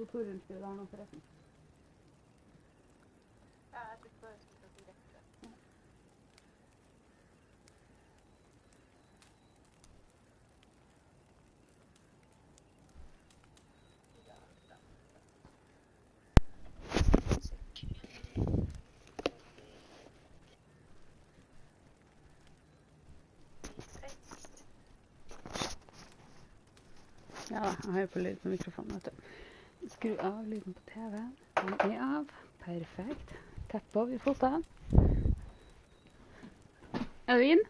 Torunn der nå, forresten. Ja, jeg tror bare jeg skal direkte. Ja, jeg har jo på lyd på mikrofonen, vet du. Skru av lyden på TV-en. Den er av. Perfekt. Tepp over fotene. Er du inn?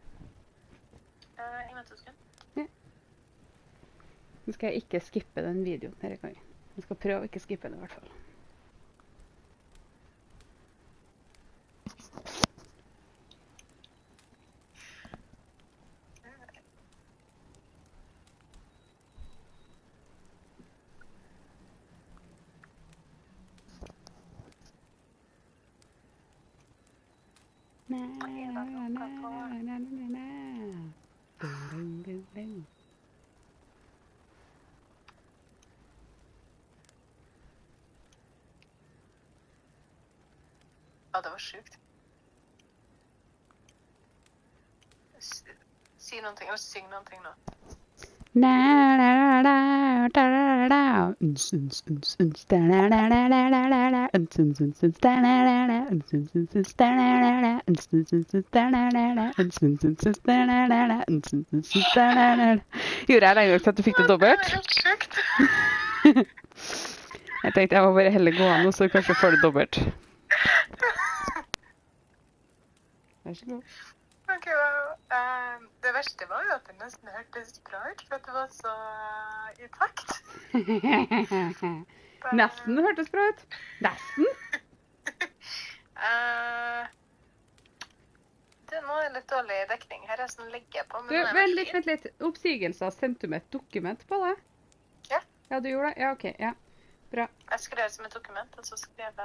Jeg venter en sekund. Ja. Nå skal jeg ikke skippe den videoen her i gang. Jeg skal prøve å ikke skippe den i hvert fall. Ja, det var sjukt. Si noen ting, og syng noen ting nå. Gjorde jeg lenger til at du fikk det dobbelt? Det var helt sjukt. Jeg tenkte jeg må bare heller gå an, og så kanskje får det dobbelt. Vær så god. Ok, wow. Det verste var jo at det nesten hørtes bra ut, for at det var så i takt. Nesten hørtes bra ut. Nesten. Det er noe litt dårlig dekning her, jeg legger på. Du, vent litt. Oppsigelser, sendte du med et dokument på det? Ja. Ja, du gjorde det? Ja, ok, ja. Bra. Jeg skrev det som et dokument, og så skrev jeg...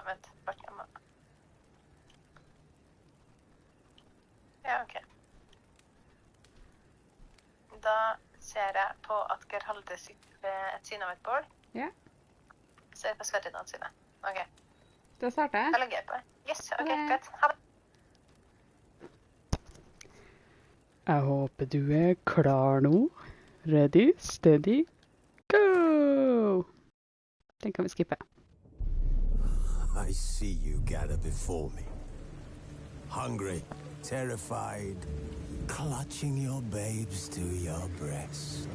vent, bare hjemme. Ja, ok. Da ser jeg på at Gerhalde sitter ved et siden av et bål. Ja. Så jeg på Sverridans side. Ok. Da starter jeg. Da legger jeg på. Yes, ok, greit. Ha det. Jeg håper du er klar nå. Ready, steady, go! Den kan vi skippe. I see you gather before me. Hungry, terrified, clutching your babes to your breast.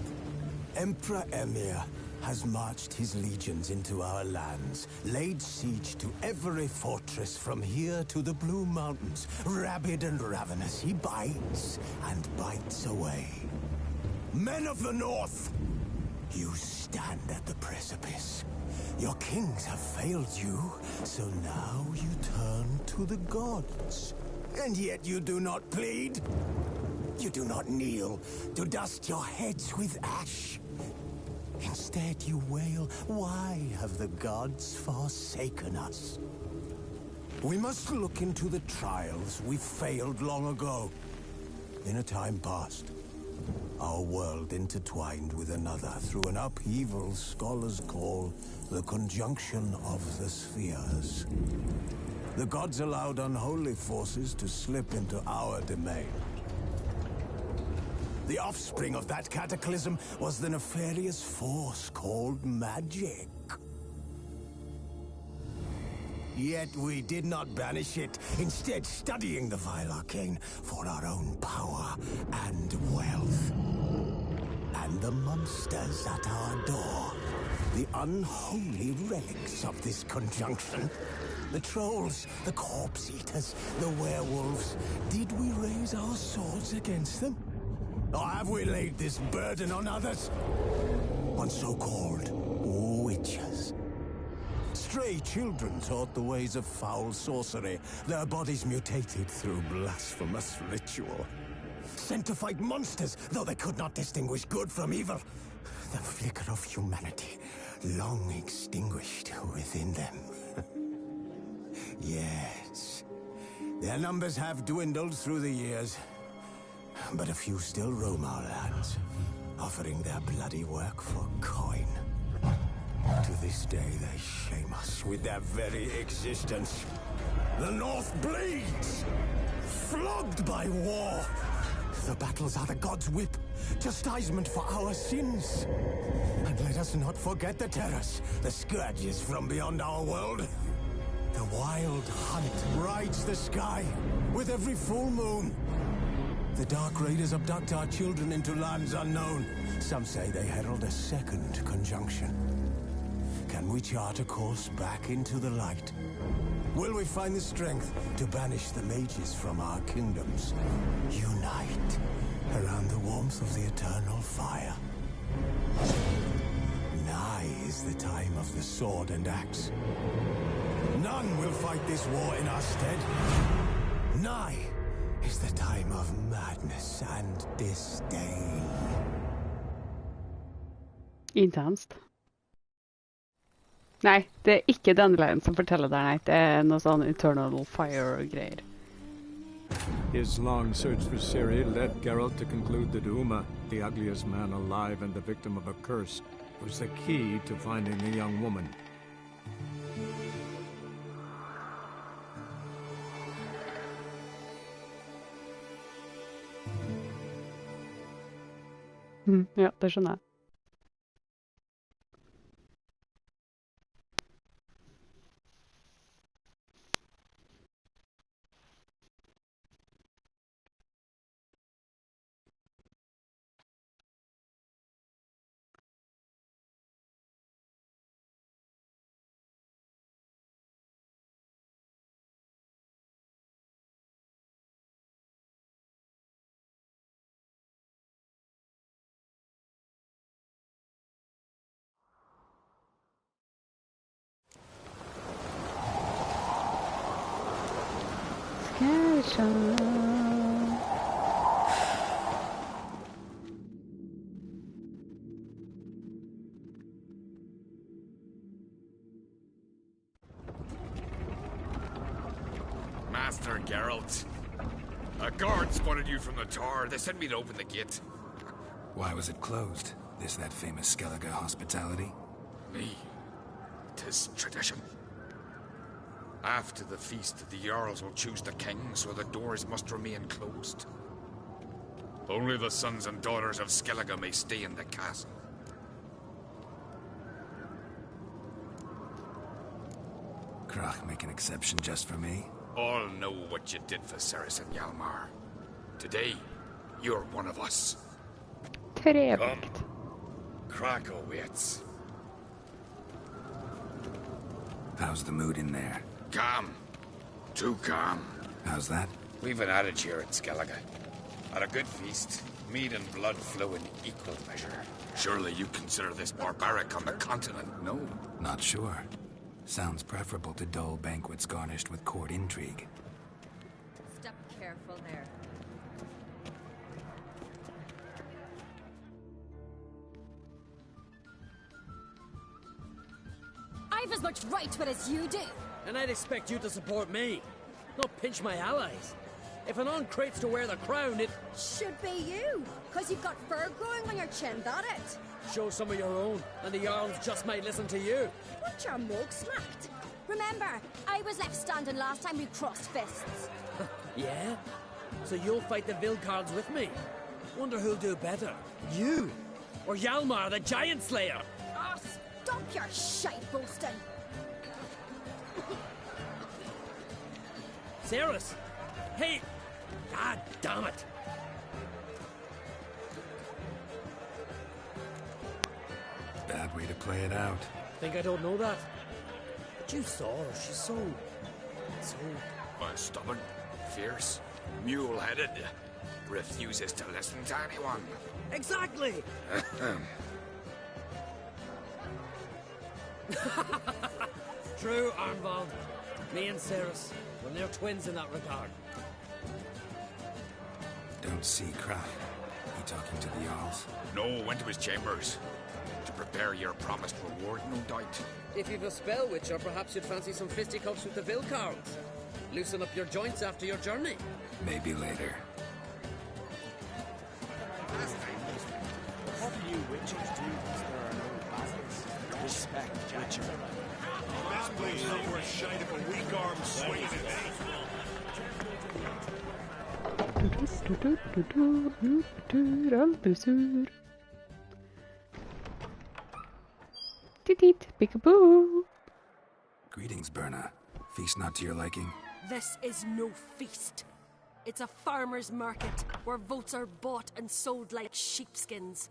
Emperor Emir has marched his legions into our lands, laid siege to every fortress from here to the Blue Mountains. Rabid and ravenous, he bites and bites away. Men of the North, you stand at the precipice. Your kings have failed you, so now you turn to the gods. And yet you do not plead. You do not kneel to dust your heads with ash. Instead you wail, why have the gods forsaken us? We must look into the trials we failed long ago. In a time past, our world intertwined with another through an upheaval scholars call the conjunction of the spheres. The gods allowed unholy forces to slip into our domain. The offspring of that cataclysm was the nefarious force called magic. Yet we did not banish it, instead studying the vile arcane for our own power and wealth. And the monsters at our door, the unholy relics of this conjunction. The trolls, the corpse eaters, the werewolves. Did we raise our swords against them? Or have we laid this burden on others? On so-called witches. Stray children taught the ways of foul sorcery, their bodies mutated through blasphemous ritual. Sent to fight monsters, though they could not distinguish good from evil. The flicker of humanity, long extinguished within them. Yes, their numbers have dwindled through the years, but a few still roam our lands. offering their bloody work for coin. To this day, they shame us with their very existence. The North bleeds, flogged by war. The battles are the gods' whip, chastisement for our sins. And let us not forget the terrors, the scourges from beyond our world. The wild hunt rides the sky with every full moon. The Dark Raiders abduct our children into lands unknown. Some say they herald a second conjunction. Can we chart a course back into the light? Will we find the strength to banish the mages from our kingdoms? Unite around the warmth of the eternal fire. Nigh is the time of the sword and axe. None will fight this war in our stead. Nigh is the time of madness and disdain. Intenst. Nei, det er ikke Dandelion som forteller der, nei. Det er noe sånn Eternal Fire-greier. His long search for Ciri led Geralt to conclude that Uma, the ugliest man alive and the victim of a curse, was the key to finding the young woman. Ja, det skjønner jeg. Master Geralt. A guard spotted you from the tower. They sent me to open the gate. Why was it closed? Is that famous Skellige hospitality? Me. 'Tis tradition. After the feast, the Jarls will choose the king, so the doors must remain closed. Only the sons and daughters of Skellige may stay in the castle. Krach make an exception just for me? All know what you did for Ceres and Hjalmar. Today, you're one of us. Trevligt. Krach awaits. How's the mood in there? Calm. Too calm. How's that? We've an adage here at Skellige. At a good feast, meat and blood flow in equal measure. Surely you consider this barbaric on the continent? No, not sure. Sounds preferable to dull banquets garnished with court intrigue. Step careful there. I've as much right to it as you do. And I'd expect you to support me, not pinch my allies. If an on-crate's to wear the crown, it... Should be you, because you've got fur growing on your chin, that it? Show some of your own, and the Jarls just might listen to you. What your mug smacked? Remember, I was left standing last time we crossed fists. Yeah? So you'll fight the Vilcards with me? Wonder who'll do better, you or Hjalmar the Giant Slayer? Oh, stop your shite boasting. Ceres! Hey! God damn it! Bad way to play it out. Think I don't know that? But you saw her, she's so... Well, stubborn, fierce, mule-headed. Refuses to listen to anyone. Exactly! True, Arnvald. Me and Ceres, we're near twins in that regard. Don't see Krach. He talking to the Jarls? No, went to his chambers. To prepare your promised reward, no doubt. If you've a spell witcher, perhaps you'd fancy some fisticuffs with the Vilcards. Loosen up your joints after your journey. Maybe later. Witcher's duties, there are no basilisks. Respect Witcher. This place ain't worth shite if a weak arm swinging it. Peekaboo. Greetings, Berna. Feast not to your liking? This is no feast. It's a farmer's market where votes are bought and sold like sheepskins.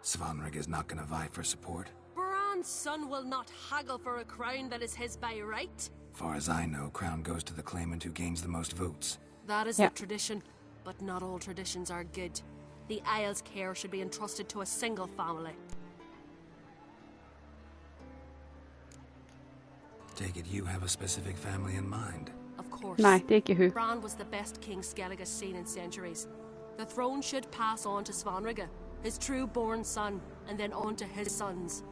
Svanrig is not gonna vie for support? Bran's son will not haggle for a crown that is his by right. Far as I know, crown goes to the claimant who gains the most votes. That is the tradition, but not all traditions are good. The Isle's care should be entrusted to a single family. Take it you have a specific family in mind? Of course. Nej, det er ikke Hø. Bran was the best king Skellig has seen in centuries. The throne should pass on to Svanrige, his true-born son, and then on to his sons.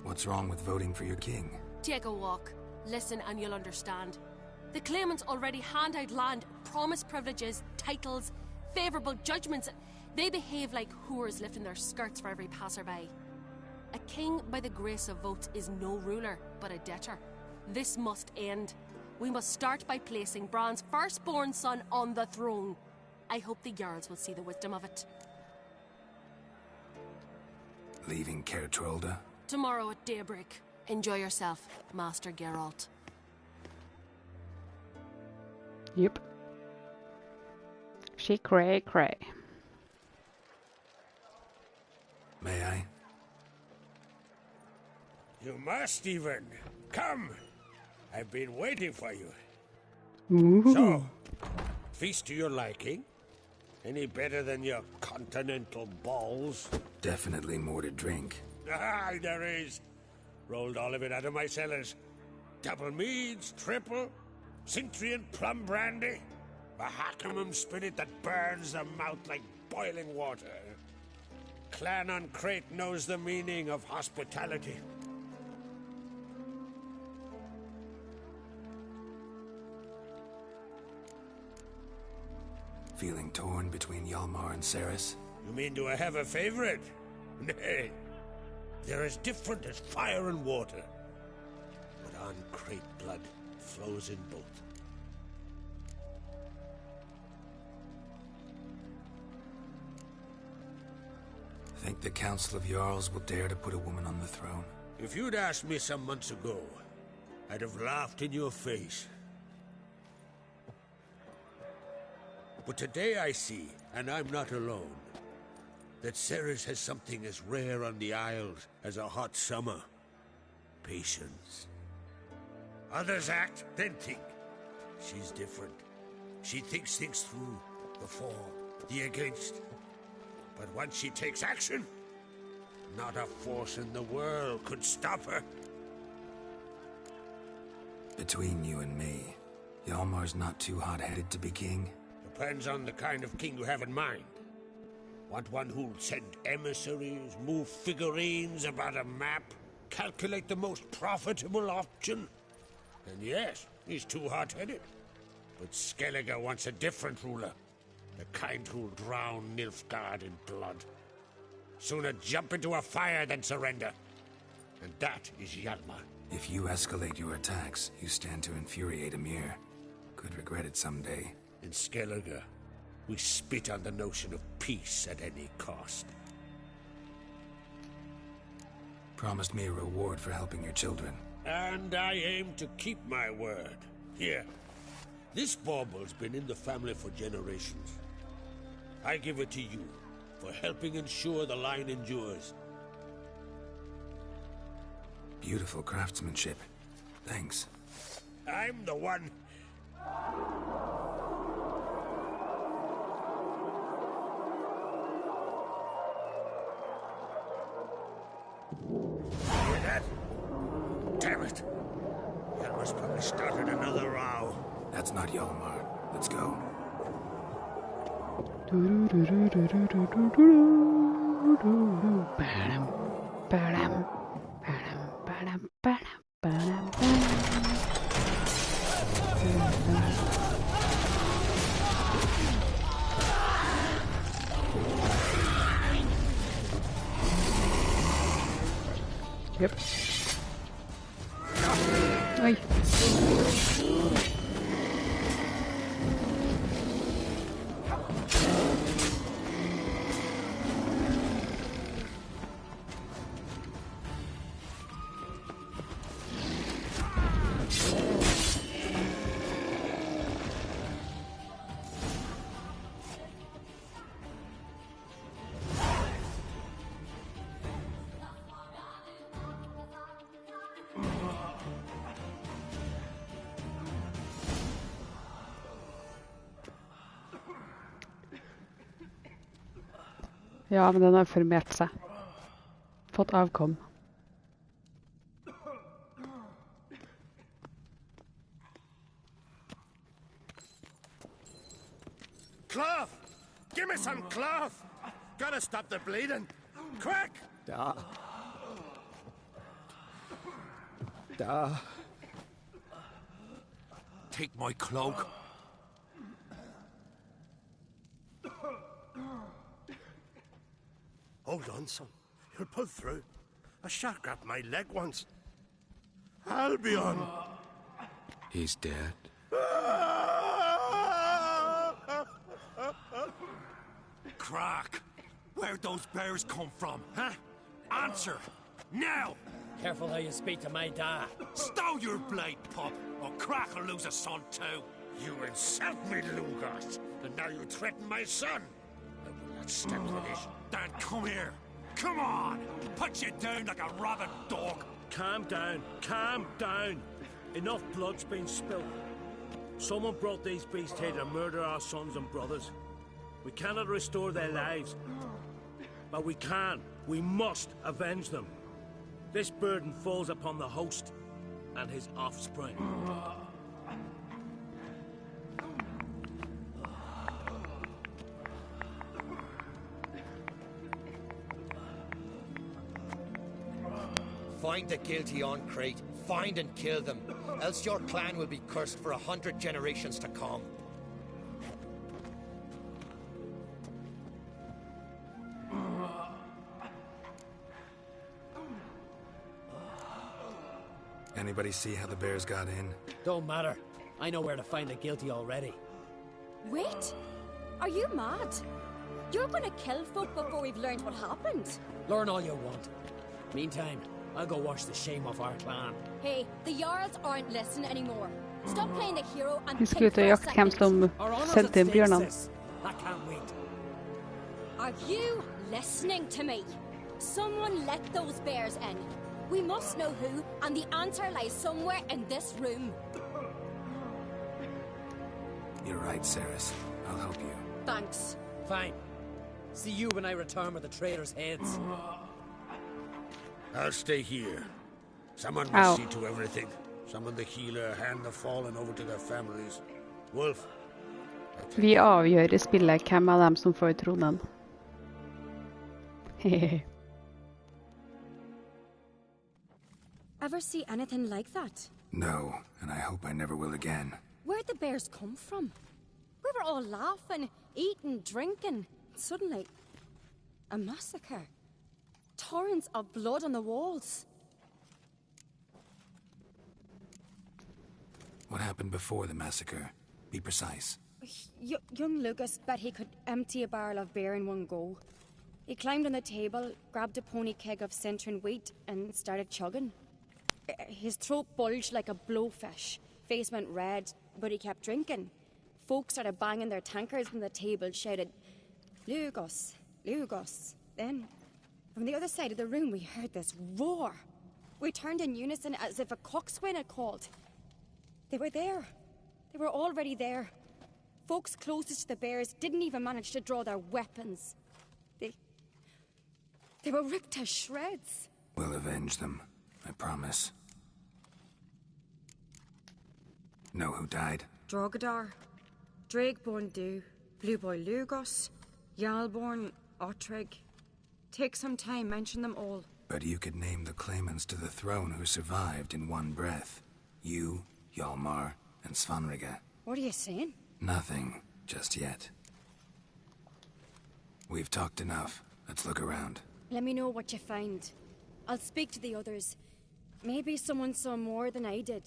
What's wrong with voting for your king? Take a walk. Listen and you'll understand. The claimants already hand out land, promise privileges, titles, favourable judgments. They behave like whores lifting their skirts for every passerby. A king by the grace of votes is no ruler, but a debtor. This must end. We must start by placing Bran's firstborn son on the throne. I hope the Jarls will see the wisdom of it. Leaving Caer Trolda? Tomorrow at daybreak. Enjoy yourself, Master Geralt. Yep. She cray cray. May I? You must even. Come. I've been waiting for you. Ooh. So, feast to your liking? Any better than your continental balls? Definitely more to drink. Ah, there is. Rolled all of it out of my cellars. Double meads, triple, Cintrian plum brandy, a Hackamum spirit that burns the mouth like boiling water. Clan on Crate knows the meaning of hospitality. Feeling torn between Hjalmar and Cerys? You mean do I have a favorite? Nay. They're as different as fire and water. But on Crate blood flows in both. Think the Council of Jarls will dare to put a woman on the throne? If you'd asked me some months ago, I'd have laughed in your face. But today I see, and I'm not alone, that Cerys has something as rare on the Isles as a hot summer. Patience. Others act, then think. She's different. She thinks things through, the for, the against. But once she takes action, not a force in the world could stop her. Between you and me, Hjalmar's not too hot-headed to be king? Depends on the kind of king you have in mind. Want one who'll send emissaries, move figurines about a map, calculate the most profitable option? And yes, he's too hot-headed. But Skellige wants a different ruler. The kind who'll drown Nilfgaard in blood. Sooner jump into a fire than surrender. And that is Hjalmar. If you escalate your attacks, you stand to infuriate Emir. Could regret it someday. In Skellige, we spit on the notion of peace at any cost. Promised me a reward for helping your children. And I aim to keep my word. Here, this bauble's been in the family for generations. I give it to you for helping ensure the line endures. Beautiful craftsmanship. Thanks. I'm the one. Hear that? Damn it. Hjalmar's probably started another row. That's not Hjalmar. Let's go. Badam, badam, badam, badam, badam, badam, badam. Yep. Oi. Ja, men den har formert seg. Fått avkom. Cloth! Give me some cloth! Gotta stop the bleeding! Quick! Da. Take my cloak. Hold on, son. You'll pull through. A shark grabbed my leg once. Albion! He's dead. Crack! Where'd those bears come from, huh? Answer! Now! Careful how you speak to my dad. Stow your blade, pup, or Crack will lose a son too. You insult me, Lugos, and now you threaten my son. I will not stand for this. Dan, come here. Come on! Put you down like a rabid dog. Calm down. Calm down. Enough blood's been spilled. Someone brought these beasts here to murder our sons and brothers. We cannot restore their lives. But we can. We must avenge them. This burden falls upon the host and his offspring. Find the guilty on Crate. Find and kill them. Else your clan will be cursed for 100 generations to come. Anybody see how the bears got in? Don't matter. I know where to find the guilty already. Wait! Are you mad? You're gonna kill folk before we've learned what happened. Learn all you want. Meantime, I'll go wash the shame off our clan. Hey, the Jarls aren't listening anymore. Stop playing the hero and Vi ska think ut for och a jakta hem second. som sällde in björnen. I can't wait. Are you listening to me? Someone let those bears in. We must know who, and the answer lies somewhere in this room. You're right, Ceres. I'll help you. Thanks. Fine. See you when I return with the traitors' heads. I'll stay here. Someone Ow. must see to everything. Summon the healer, hand the fallen over to their families. Wolf. Vi avgör i spillet hvem av dem som får tronen. Hehehe. Ever see anything like that? No, and I hope I never will again. Where'd the bears come from? We were all laughing, eating, drinking. Suddenly, a massacre. Torrents of blood on the walls. What happened before the massacre? Be precise. Young Lucas bet he could empty a barrel of beer in one go. He climbed on the table, grabbed a pony keg of Centron wheat, and started chugging. His throat bulged like a blowfish. Face went red, but he kept drinking. Folks started banging their tankards on the table, shouted, "Lugos, Lugos." Then, from the other side of the room, we heard this roar. We turned in unison as if a coxswain had called. They were there. They were already there. Folks closest to the bears didn't even manage to draw their weapons. They were ripped to shreds. We'll avenge them, I promise. Know who died? Drogadar, Drakeborn Du, Blueboy Lugos, Jarlborn, Ottrig. Take some time, mention them all. But you could name the claimants to the throne who survived in one breath. You, Hjalmar, and Svanrige. What are you saying? Nothing, just yet. We've talked enough. Let's look around. Let me know what you find. I'll speak to the others. Maybe someone saw more than I did.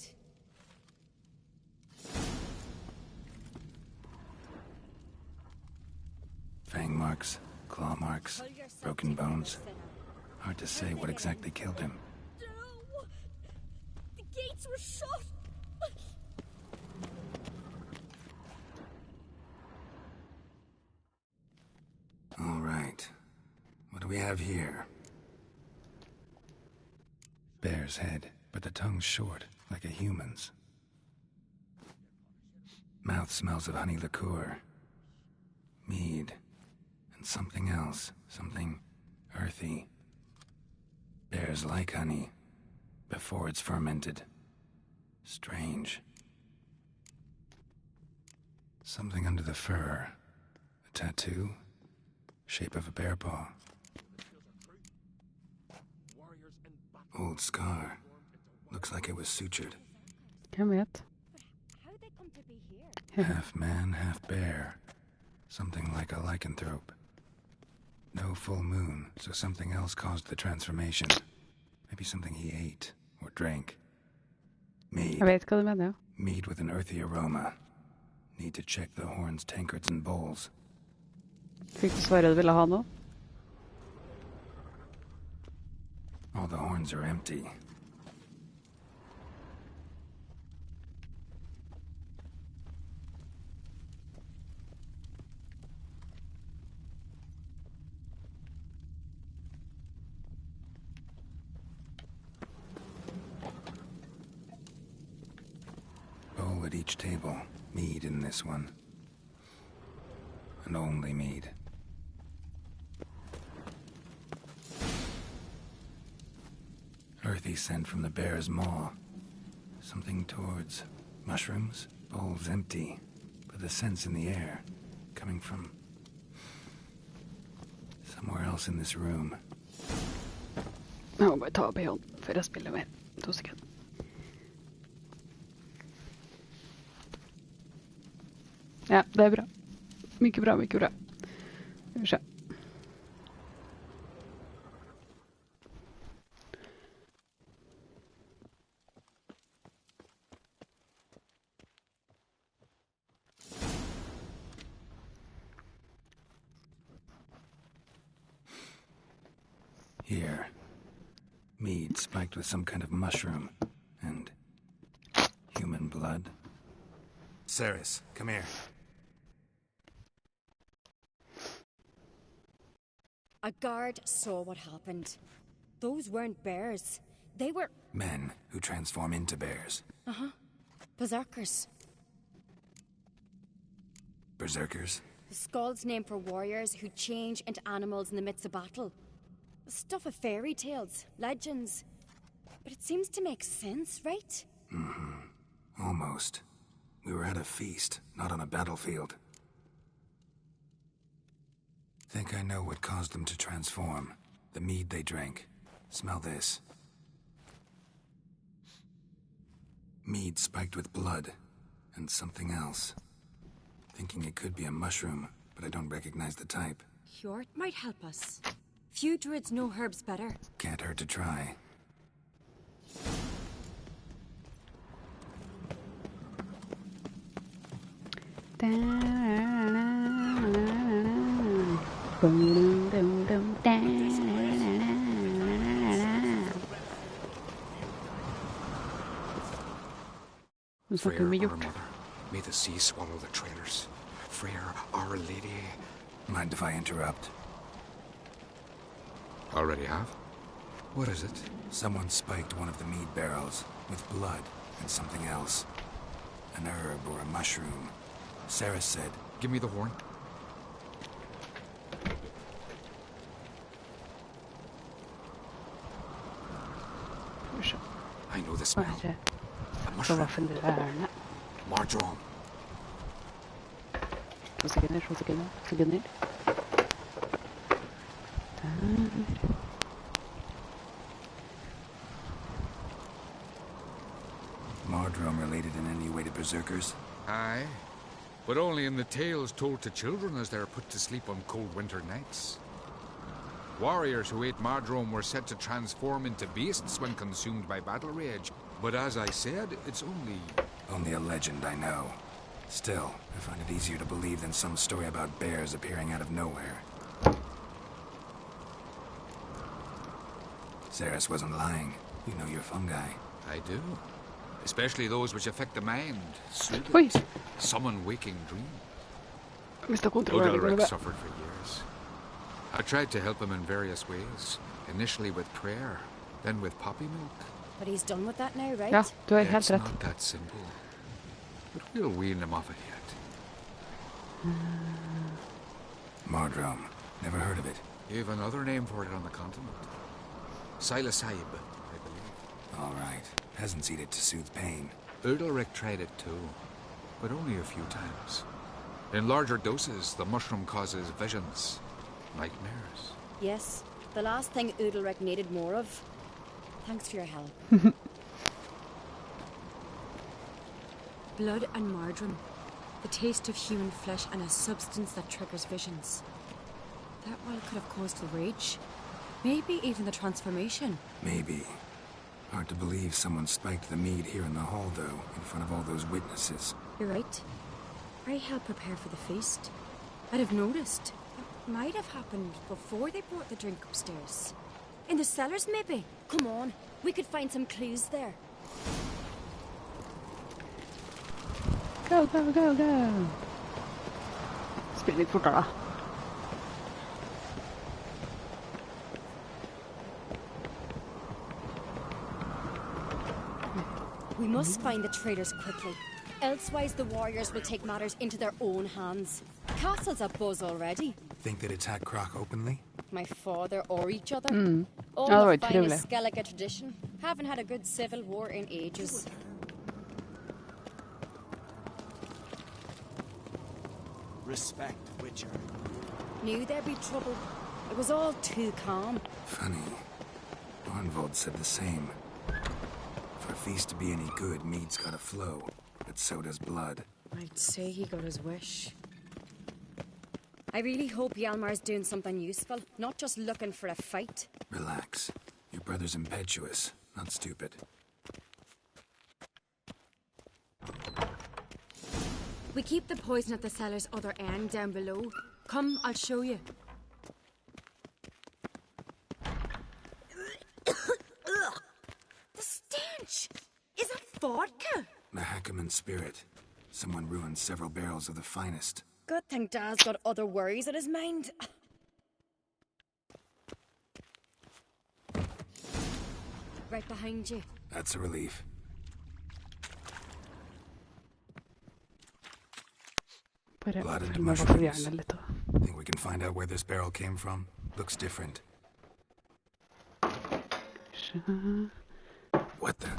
Fang marks, claw marks, broken bones. Hard to say what exactly killed him. No! The gates were shut! All right. What do we have here? Bear's head, but the tongue's short, like a human's. Mouth smells of honey liqueur. Mead. And something else. Something earthy. Bears like honey. Before it's fermented. Strange. Something under the fur. A tattoo? Shape of a bear paw. Old scar. Looks like it was sutured. Jag vet. Half man, half bear. Something like a lycanthrope. No full moon, so something else caused the transformation. Maybe something he ate or drank. Mead. Jag vet vad du menar. Mead with an earthy aroma. Need to check the horns, tankards, and bowls. Fick du svaret du ville ha nå? All the horns are empty. Bowl at each table. Mead in this one. And only mead. Earthy scent from the bear's maw. Something towards mushrooms. Bowl's empty, but the scent's in the air. Coming from somewhere else in this room. Jag må bara ta bhn för jag spelar mer. 2 sekunder. Ja, det är bra. Mycket bra, mycket bra. Vi kör. Here. Mead spiked with some kind of mushroom. And human blood. Ceres, come here. A guard saw what happened. Those weren't bears. They were... Men who transform into bears. Uh-huh. Berserkers. Berserkers? The Skald's name for warriors who change into animals in the midst of battle. Stuff of fairy tales, legends. But it seems to make sense, right? Mm-hmm. Almost. We were at a feast, not on a battlefield. Think I know what caused them to transform. The mead they drank. Smell this. Mead spiked with blood. And something else. Thinking it could be a mushroom, but I don't recognize the type. Hjort might help us. Few druids know herbs better. Can't hurt to try. Freya, our mother, may the sea swallow the traitors. Freya, our lady. Mind if I interrupt? Already have? What is it? Someone spiked one of the mead barrels with blood and something else. An herb or a mushroom. Sarah said... Give me the horn. I know the smell. A mushroom. Marjoram. 2 sekunder. Marjoram related in any way to berserkers? Aye, but only in the tales told to children as they're put to sleep on cold winter nights. Warriors who ate Mardrome were said to transform into beasts when consumed by battle rage. But as I said, it's only a legend, I know. Still, I find it easier to believe than some story about bears appearing out of nowhere. Ceres wasn't lying. You know your fungi. I do. Especially those which affect the mind. Summon waking dreams. Udalric suffered for years. I tried to help him in various ways. Initially with prayer, then with poppy milk. But he's done with that now, right? Ja, du har helt It's rätt. not that simple. But we'll wean him off it yet. Mardrome. Never heard of it. You have another name for it on the continent. Psilocybin, I believe. All right. Peasants eat it to soothe pain. Udalric tried it too, but only a few times. In larger doses, the mushroom causes visions, nightmares. Yes, the last thing Udalric needed more of. Thanks for your help. Blood and Mardrome. The taste of human flesh and a substance that triggers visions. That well could have caused the rage. Maybe even the transformation. Maybe. Hard to believe someone spiked the mead here in the hall, though, in front of all those witnesses. You're right. I helped prepare for the feast. I'd have noticed. It might have happened before they brought the drink upstairs. In the cellars, maybe? Come on, we could find some clues there. Go, go, go, go! Spill litt fortere. We must find the traitors quickly. Elsewise, the warriors will take matters into their own hands. Castle's abuzz already. Think they'd attack Croc openly? My father or each other. All Ja, det var the ju finest trevligt. Skellige tradition. Haven't had a good civil war in ages. Respect, Witcher. Knew there'd be trouble. It was all too calm. Funny. Arnvold said the same. For a feast to be any good, mead's gotta flow. But so does blood. I'd say he got his wish. I really hope Hjalmar's doing something useful, not just looking for a fight. Relax. Your brother's impetuous, not stupid. We keep the poison at the cellar's other end down below. Come, I'll show you. The stench! Is that vodka? The Hackerman spirit. Someone ruined several barrels of the finest. Good thing Dad's got other worries on his mind. Right behind you. That's a relief. Bare Blood and filmer mushrooms. forvirrende litt. Think we can find out where this barrel came from? Looks different. What the?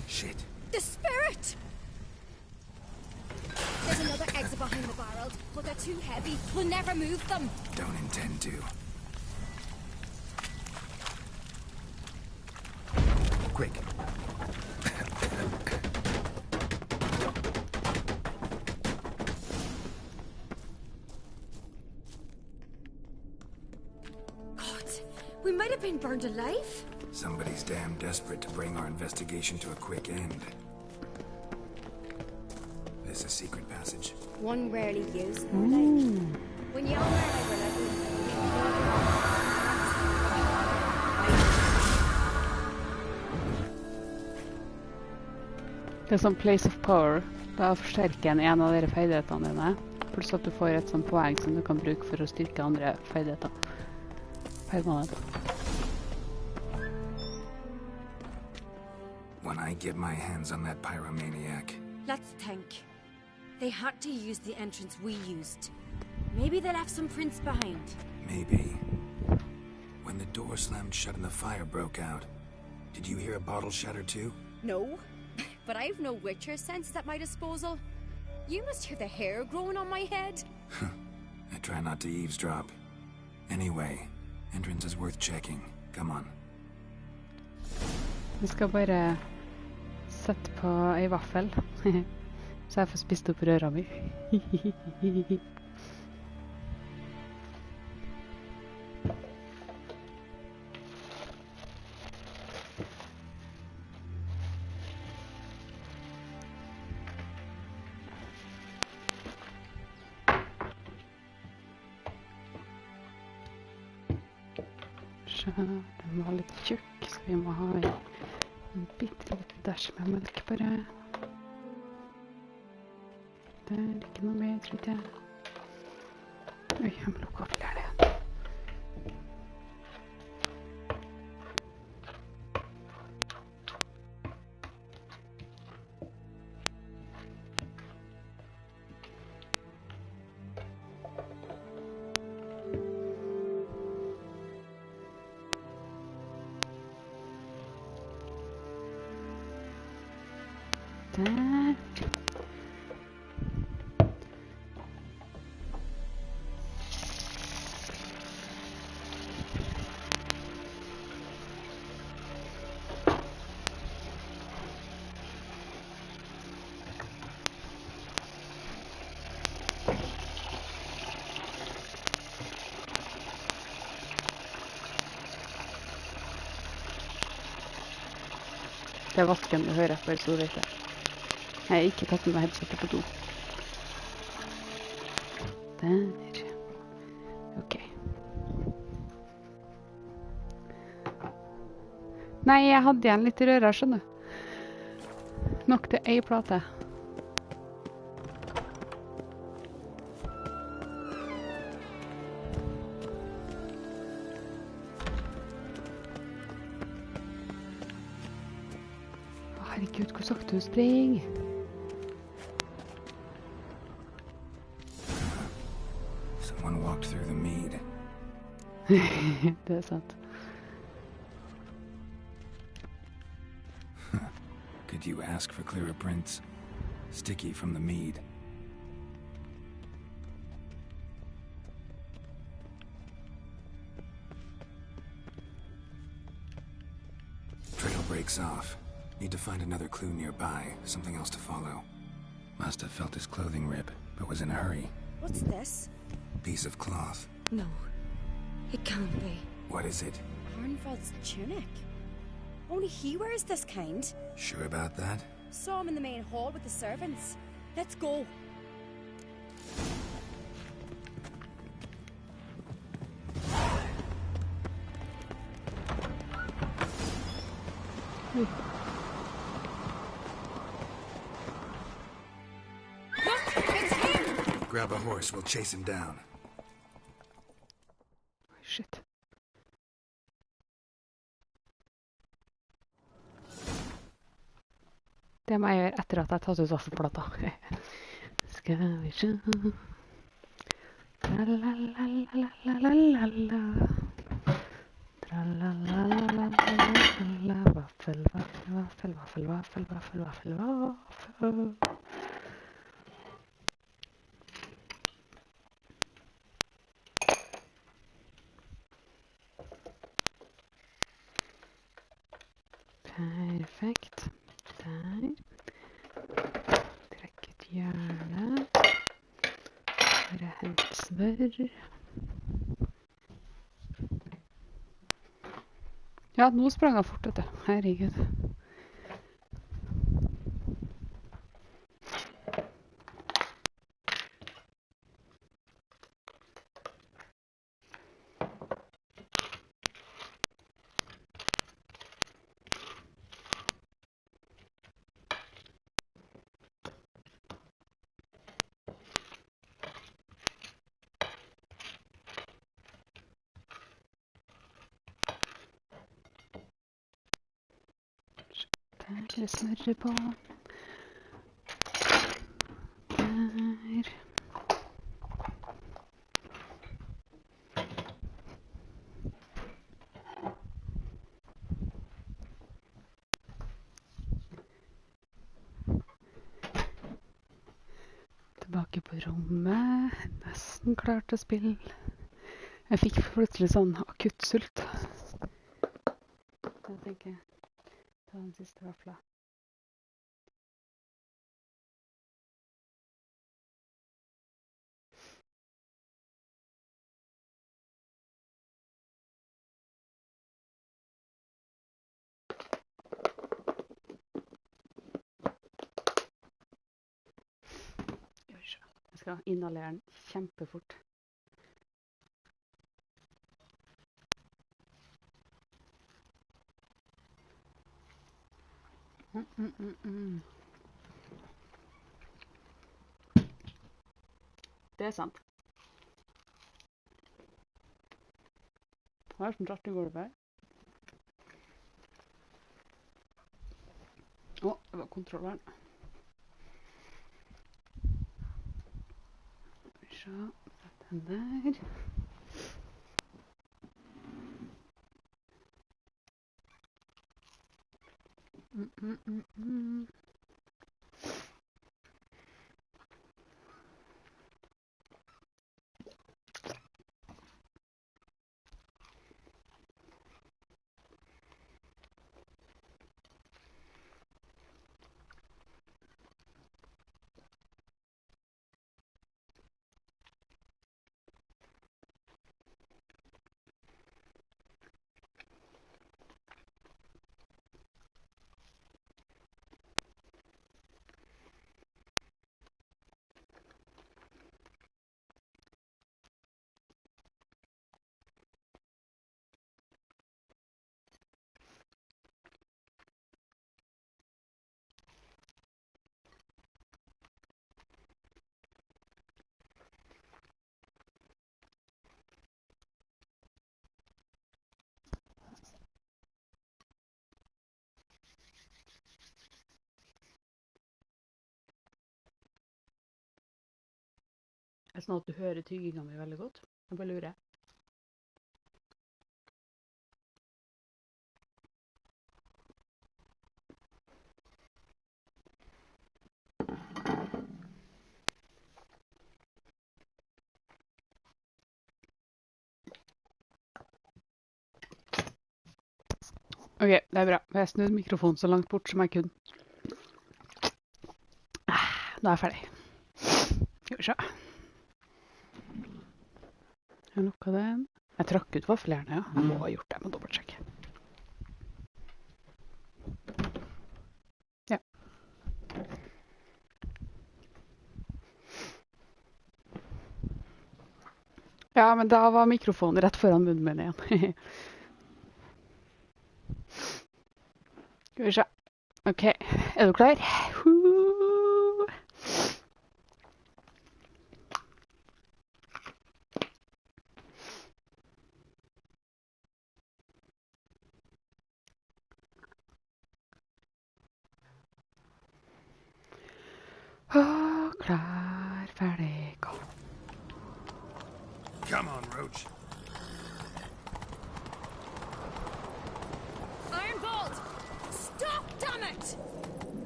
Shit. The spirit! There's another exit behind the barrels, but they're too heavy. We'll never move them. Don't intend to. Quick. God, we might have been burned alive. Somebody's damn desperate to bring our investigation to a quick end. This is a secret passage. One rarely used, though, like. When Hjalmar and I were Det er sånn place of power. Da forsterker en av dere ferdighetene dine. Pluss at du får et sånt poeng som du kan bruke for å styrke andre ferdigheter. Permanent. When I get my hands on that pyromaniac. Let's think. They had to use the entrance we used. Maybe they left some prints behind. Maybe. When the door slammed shut and the fire broke out, did you hear a bottle shatter too? No, but I've no Witcher senses at my disposal. You must hear the hair growing on my head. I try not to eavesdrop. Anyway, entrance is worth checking. Come on. Vi skal bare sette på ei vaffel. Så jeg får spist opp røra mi. Så den må ha litt tjukk, så vi må ha en bitte liten dash med melk bare. Det er ikke noe mer, tror jeg. Oi, jeg må lukke opp flere. Der. Det er vasken du hører for så vidt. Jeg har ikke tatt med meg headsetet på do. Der. Ok. Nei, jeg hadde igjen litt røra, skjønner du. Nok til ei plate. Herregud, hvor sakte du springer. Someone walked through the mead. Det er sant. Could you ask for clearer prints? Sticky from the mead. Trail breaks off. Need to find another clue nearby, something else to follow. Must have felt his clothing rip, but was in a hurry. What's this? Piece of cloth. No, it can't be. What is it? Arnfrod's tunic. Only he wears this kind. Sure about that? Saw him in the main hall with the servants. Let's go. Grab a horse, we'll chase him down. Shit. Det må jeg gjøre etter at jeg har tatt ut vaffelplata. Skal vi se. Tralalalalalalalala. Tralalalalalalalala. Vaffel, vaffel, vaffel, vaffel, vaffel, vaffel, vaffel, vaffel. Perfekt. Der. Trekk et hjørne. Bare hent smør. Ja, nå sprang jeg fort, vet du. Herregud. Der smører på. Der. Tilbake på rommet. Nesten klart å spille. Jeg fikk plutselig sånn akutt sult. Da tenker jeg ta den siste vaffla. Jeg skal inhalere den kjempefort. Det er sant. Hva er det som dratt i gulvet her? Å, det var kontrolleren. Så, sett den der. Er det sånn at du hører tygginga mi veldig godt? Jeg bare lurer. Ok, det er bra. Jeg snudde mikrofonen så langt bort som jeg kunne. Nå er jeg ferdig. Skal vi se. Jeg lukket den. Jeg trakk ut vaffeljernet, ja. Jeg må ha gjort det, jeg må dobbeltsjekke. Ja. Ja, men da var mikrofonen rett foran munnen min igjen. Skal vi se. Ok, er du klar? Klar, ferdig, gå. Come on, Roach. Ironbolt! Stop, damn it!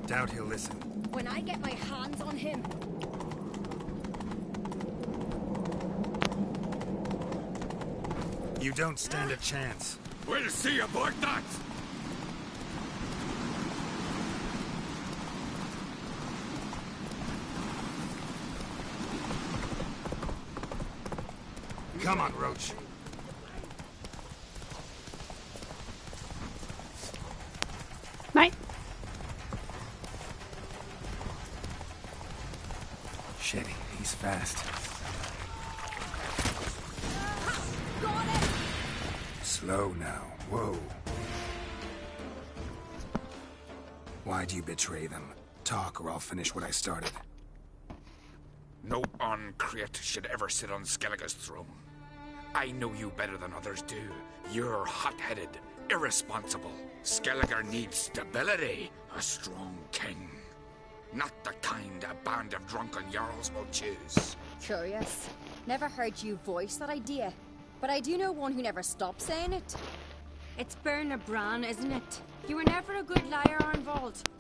Doubt he'll listen. When I get my hands on him. You don't stand a chance. We'll see about that! Come on, Roach. Nei. Shit, he's fast. Got it! Slow now. Whoa. Why'd you betray them? Talk or I'll finish what I started. No Uncreate should ever sit on Skellige's throne. I know you better than others do. You're hot-headed, irresponsible. Skellige needs stability, a strong king. Not the kind a band of drunken jarls will choose. Curious. Never heard you voice that idea. But I do know one who never stops saying it. It's Berna Bran, isn't it? You were never a good liar or involved.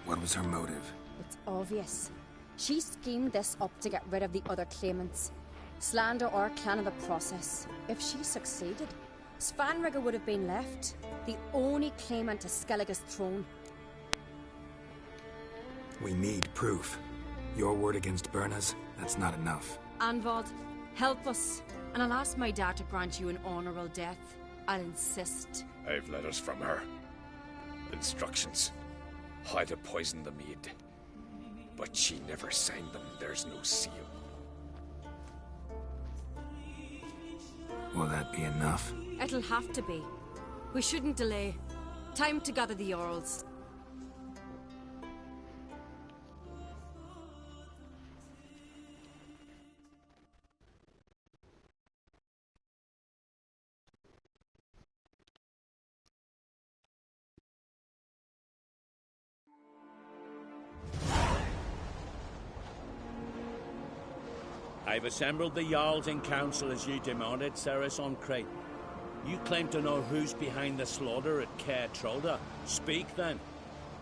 What was her motive? It's obvious. She schemed this up to get rid of the other claimants. Slander our clan in the process. If she succeeded, Svanrigger would have been left, the only claimant to Skellige's throne. We need proof. Your word against Berna's, that's not enough. Anvald, help us. And I'll ask my dad to grant you an honorable death. I'll insist. I've letters from her. Instructions. How to poison the mead. But she never signed them. There's no seal. Will that be enough? It'll have to be. We shouldn't delay. Time to gather the Jarls. I've assembled the Jarls in council as you demanded, Ceres on Crate. You claim to know who's behind the slaughter at Caer Trolda. Speak then.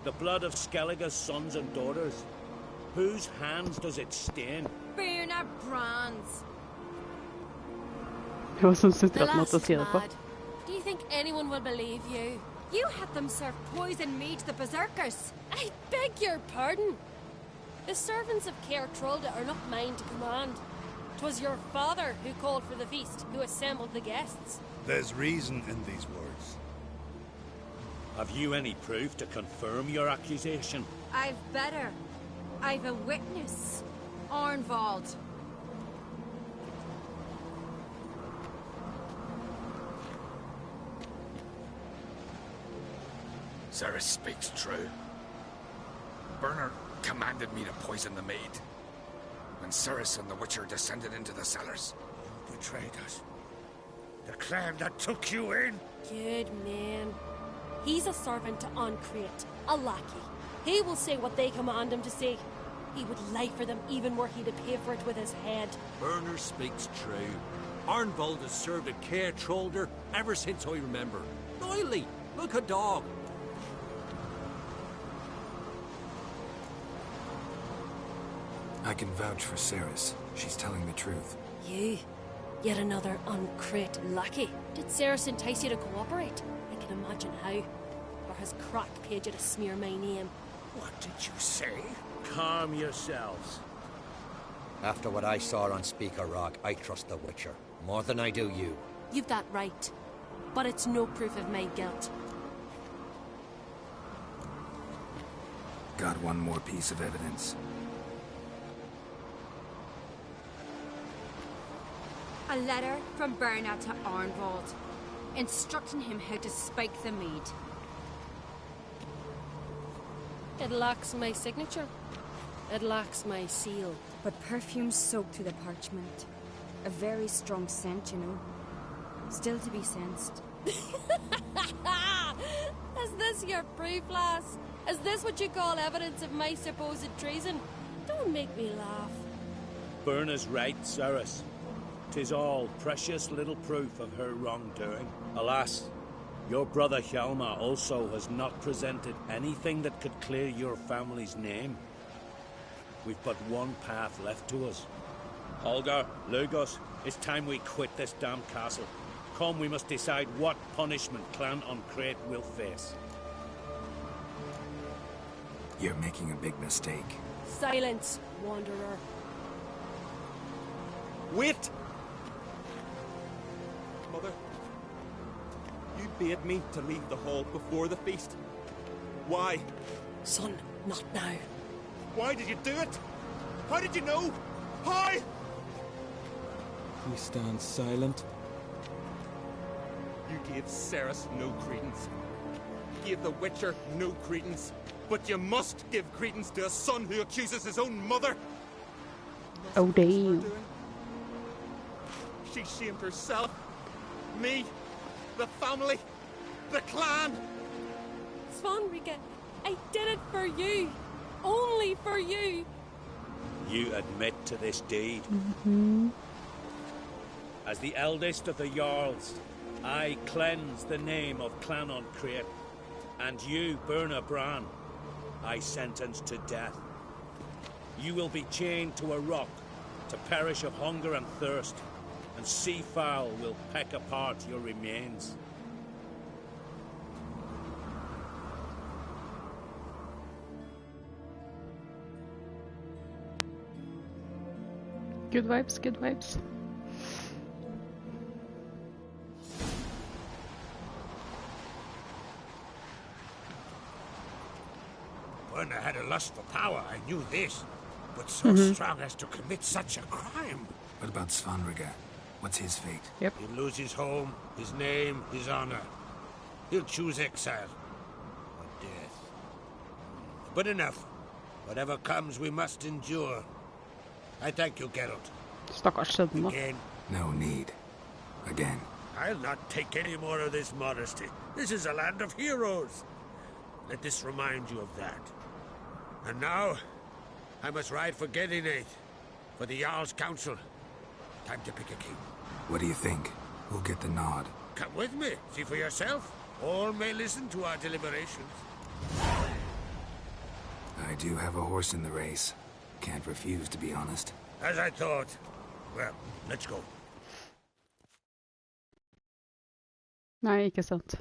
The blood of Skellige's sons and daughters. Whose hands does it stain? Birna Brands. Det var som sutrat The något att lass se is det på. mad. Do you think anyone will believe you? You had them serve poison meat to the berserkers. I beg your pardon. The servants of Caer Trolda are not mine to command. 'Twas your father who called for the feast, who assembled the guests. There's reason in these words. Have you any proof to confirm your accusation? I've better. I've a witness. Arnvald. Ceres speaks true. Bernard commanded me to poison the maid. When Ceres and the Witcher descended into the cellars. You betrayed us. The clan that took you in. Good man. He's a servant to Ancrate, a lackey. He will say what they command him to say. He would lie for them even were he to pay for it with his head. Bernard speaks true. Arnvald has served at Caer Trolder ever since I remember. Noily, look a dog. I can vouch for Ceres. She's telling the truth. You? Yet another Ancrate lackey. Did Ceres entice you to cooperate? I can imagine how. Or has Crack paid you to smear my name? What did you say? Calm yourselves. After what I saw on Speaker Rock, I trust the Witcher. More than I do you. You've that right. But it's no proof of my guilt. Got one more piece of evidence. A letter from Birna to Arnvald, instructing him how to spike the mead. It lacks my signature. It lacks my seal. But perfume soaked through the parchment. A very strong scent, you know. Still to be sensed. Is this your proof, lass? Is this what you call evidence of my supposed treason? Don't make me laugh. Birna's right, Ceres. 'Tis all precious little proof of her wrongdoing. Alas, your brother Hjalmar also has not presented anything that could clear your family's name. We've but one path left to us. Holger, Lugos, it's time we quit this damned castle. Come, we must decide what punishment Clan Ancrate will face. You're making a big mistake. Silence, wanderer. Wait! Mother, you bade me to leave the hall before the feast. Why? Son, not now. Why did you do it? How did you know? How? You stand silent. You gave Ceres no credence. You gave the Witcher no credence. But you must give credence to a son who accuses his own mother. Oh, damn. She shamed herself. Me. The family. The clan. Svanrika, I did it for you. Only for you. You admit to this deed. Mm-hmm. As the eldest of the Jarls, I cleanse the name of Clan Ancrate, and you, Birna Bran, I sentence to death. You will be chained to a rock to perish of hunger and thirst, and seafowl will peck apart your remains. Good vibes, good vibes. Birna had a lust for power, I knew this. But so strong as to commit such a crime. What about Svanrika? What's his fate? Yep. He'd lose his home, his name, his honor. He'll choose exile. Or death. But enough. Whatever comes, we must endure. I thank you, Geralt. Stakkars sønnen. Again. No need. Again. I'll not take any more of this modesty. This is a land of heroes. Let this remind you of that. And now, I must ride for Gedinate, for the Jarl's Council. Time to pick a king. What do you think? Who'll get the nod? Come with me. See for yourself. All may listen to our deliberations. I do have a horse in the race. Can't refuse, to be honest. As I thought. Well, let's go. Nei, ikke sant.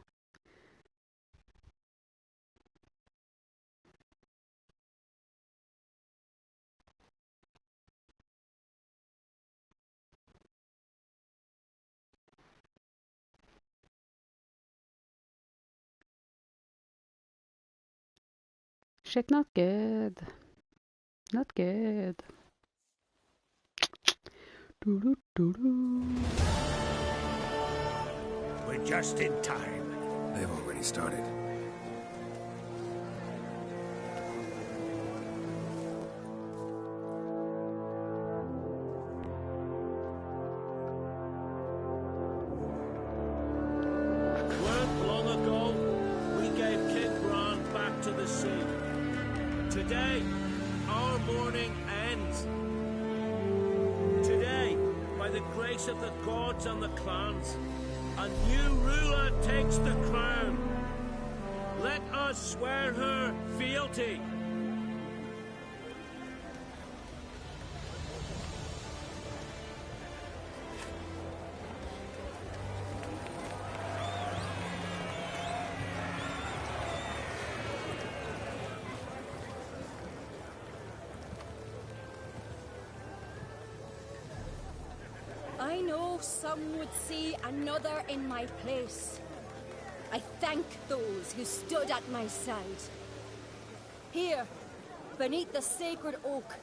Shit, not good. Not good. We're just in time. They've already started. Weren't long ago, we gave King Bran back to the sea. Today, our mourning ends. Today, by the grace of the gods and the clans, a new ruler takes the crown. Let us swear her fealty. I know some would see another in my place. I thank those who stood at my side. Here, beneath the sacred oak,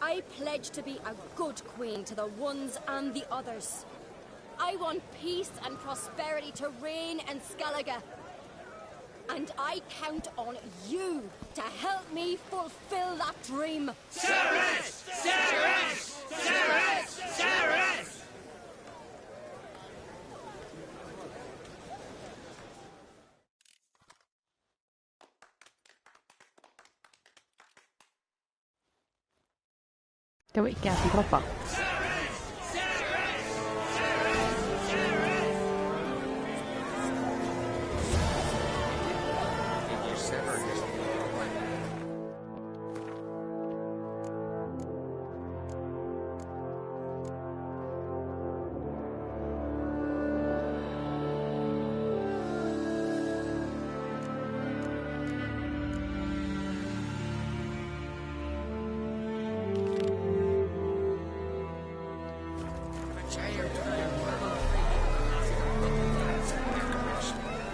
I pledge to be a good queen to the ones and the others. I want peace and prosperity to reign in Skellige. And I count on you to help me fulfill that dream. Cerys! Cerys! Cerys! Cerys! Det var ikke jeg som klappa.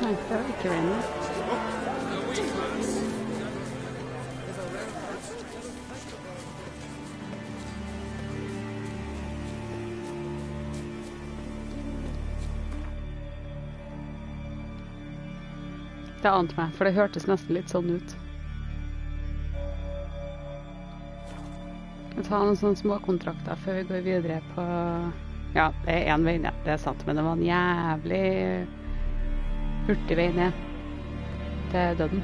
Nei, det var ikke rene. Det ante meg, for det hørtes nesten litt sånn ut. Jeg tar noen sånne småkontrakter før vi går videre på... Ja, det er en vei ned, det er sant, men det var en jævlig hurtig vei ned til døden.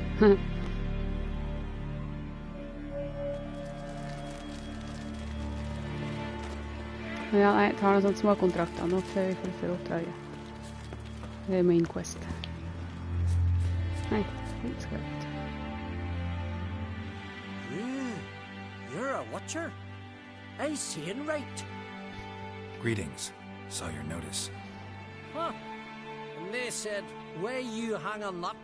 Ja, nei, jeg tar noen sånne småkontrakter nå før vi fullfører oppdraget. Det er main quest. Nei, det skal jeg ikke. You're a watcher? I see it right. Greetings. Saw your notice. Huh. And they said, where you hang on that,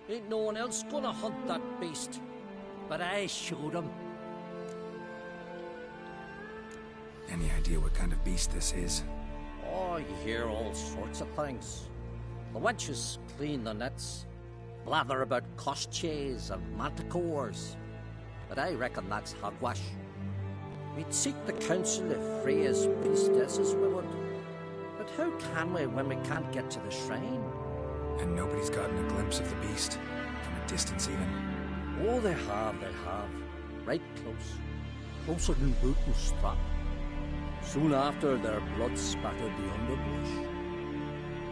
ain't no one else gonna hunt that beast. But I showed them. Any idea what kind of beast this is? Oh, you hear all sorts of things. The wenches clean the nets, blather about koshchays and manticores. But I reckon that's hogwash. We'd seek the counsel of Freya's priestesses, we would. But how can we when we can't get to the shrine? And nobody's gotten a glimpse of the beast? From a distance even? Oh, they have. Right close. Closer than boot and strap. Soon after, their blood spattered the underbrush.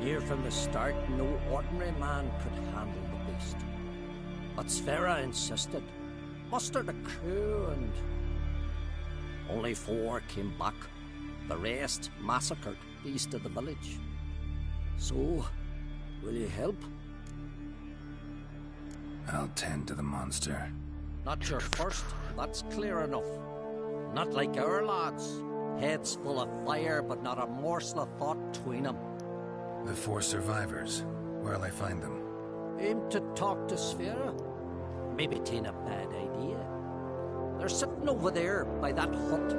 Near from the start, no ordinary man could handle the beast. But Sfera insisted. Mustered a crew and... only 4 came back. The rest massacred east of the village. So, will you help? I'll tend to the monster. Not your first, that's clear enough. Not like our lads. Heads full of fire, but not a morsel of thought between them. The 4 survivors. Where'll I find them? Aim to talk to Sfera? Maybe 'tain't a bad idea. They're sitting over there by that hut.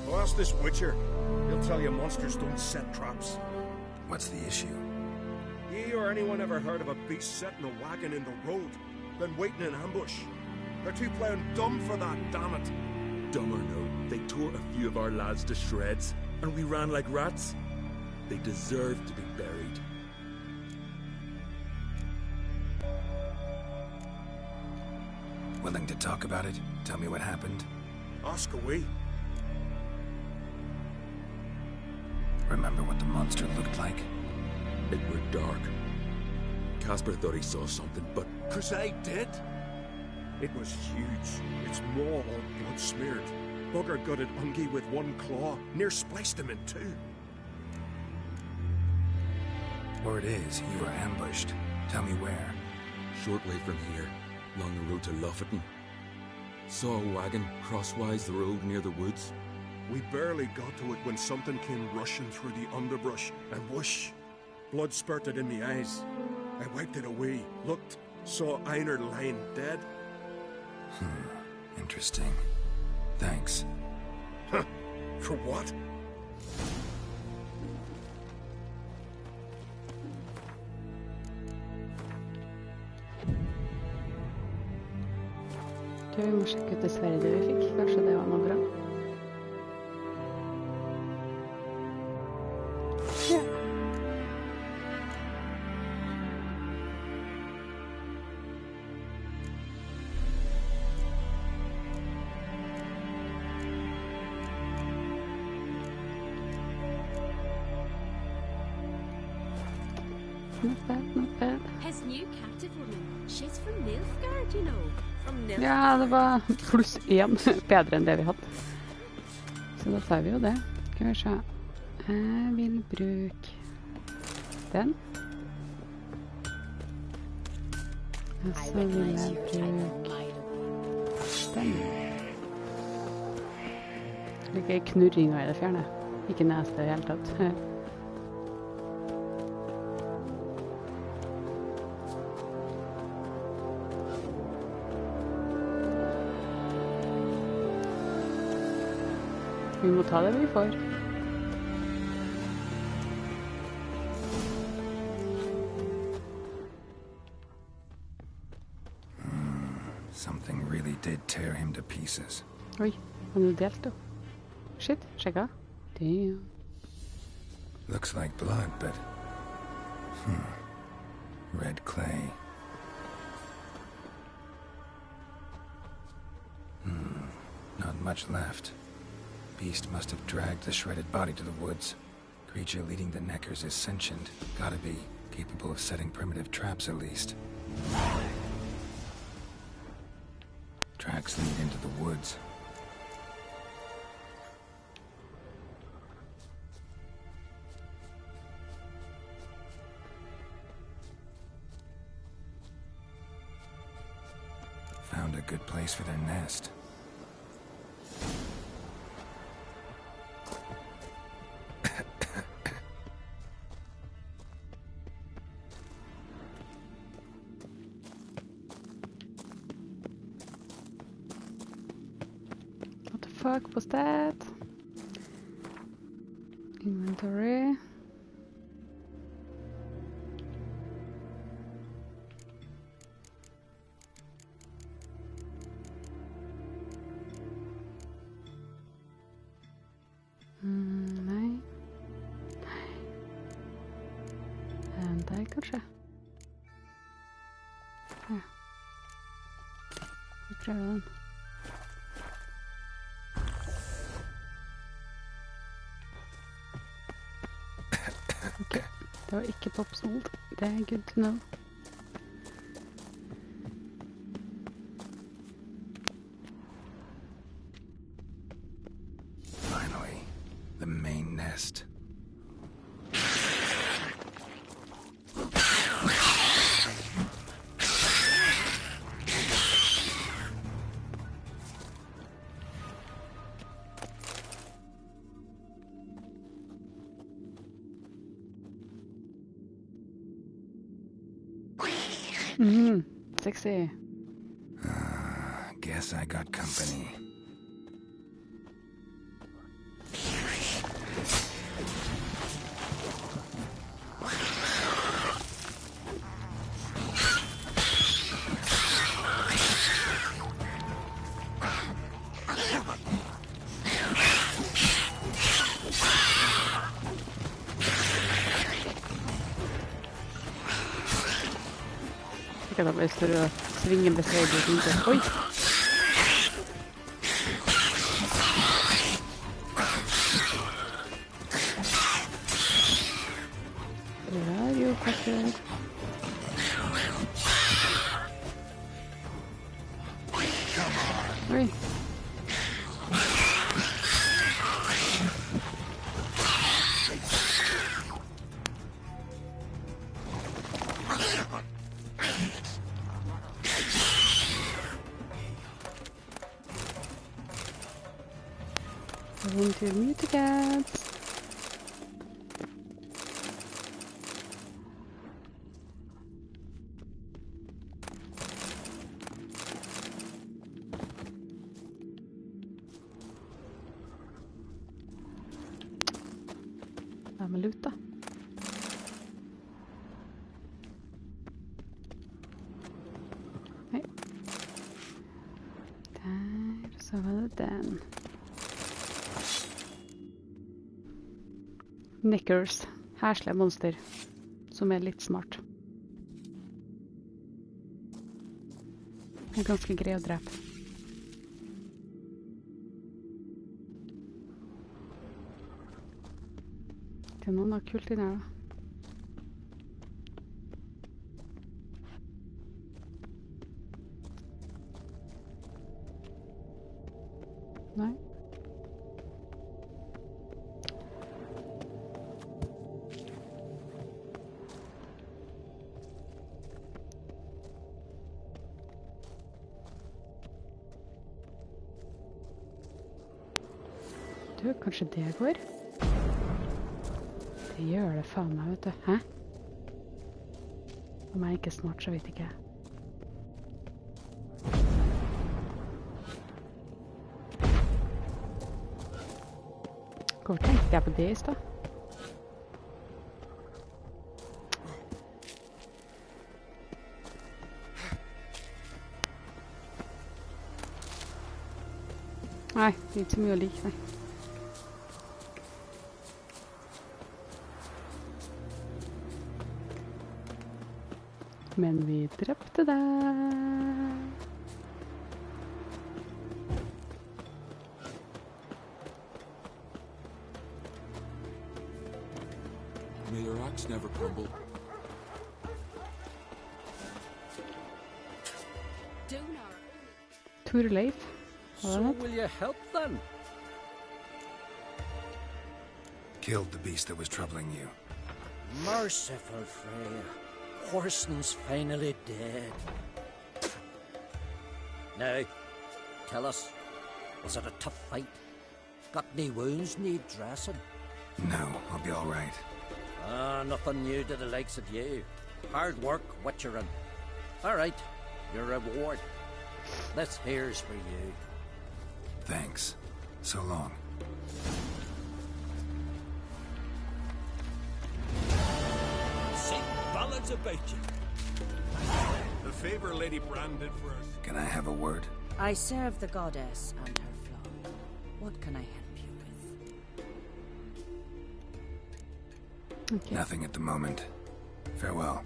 Well, ask this Witcher. He'll tell you monsters don't set traps. What's the issue? Ye or anyone ever heard of a beast setting a wagon in the road, then waiting in ambush? They're too playing dumb for that, damn it. Dumb or no, they tore a few of our lads to shreds, and we ran like rats. They deserve to be buried. Willing to talk about it? Tell me what happened? Ask away. Remember what the monster looked like? It were dark. Casper thought he saw something, but... 'Cause I did. It was huge. Its maw all blood smeared. Bugger gutted Ungi with 1 claw, near spliced him in 2. Word is, you were ambushed. Tell me where. Short way from here, along the road to Lofferton. Saw a wagon crosswise the road near the woods. We barely got to it when something came rushing through the underbrush, and whoosh! Blood spurted in the eyes. I wiped it away, looked, saw Einar lying dead. Interesting. Thanks. Huh. For what? Du, vi må sjekke ut det sverdet vi fikk. Kanskje det var noe bra. Ja. Not bad, not bad. His new captive woman, she's from Nilfgaard, you know. From Nilfgaard. Ja, det var +1 bedre enn det vi hadde. Så da tar vi jo det. Skal vi se. Jeg vil bruke den. Og så vil jeg bruke den. Liker knurringa i det fjerne. Ikke neste i hele tatt. Vi må ta det vi får. Something really did tear him to pieces. Oi, han er delt da. Shit, sjekka. Damn. Looks like blood, but... Red clay. Not much left. Beast must have dragged the shredded body to the woods. Creature leading the Neckers is sentient. Gotta be. Capable of setting primitive traps, at least. Tracks lead into the woods. Found a good place for their nest. What the fuck was that? Inventory. kanskje? Ja. Vi prøver den. Ok, det var ikke popsmold. Det er good to know. Finally, the main nest. Sexy. Guess I got company. Jeg kan bare stå og svinge med seilet. Oi! Det er jo kanskje... Oi! To mute the cats. Hva med lut da? Nei. Der, så var det den. Knickers, herslige monster, som er litt smart. Det er ganske grei å drepe. Det er noe kult inni her da. Nei. Du, kanskje det går? Det gjør det faen meg, vet du. Hæ? Om jeg ikke er smart, så vet jeg ikke. Hvorfor tenkte jeg på det i sted? Nei, det er ikke så mye å like, nei. Men vi drepte deg. May your axe never crumble. Torleif. So will you help then? Killed the beast that was troubling you. Merciful Freya. Horson's finally dead. Now, tell us, was it a tough fight? Got any wounds need dressing? No, I'll be all right. Nothing new to the likes of you. Hard work, witcherin'. All right, your reward. This here's for you. Thanks. So long. Sing ballads about you. The favor Lady Brand did for us. Can I have a word? I serve the goddess and her flock. What can I help you with? Okay. Nothing at the moment. Farewell.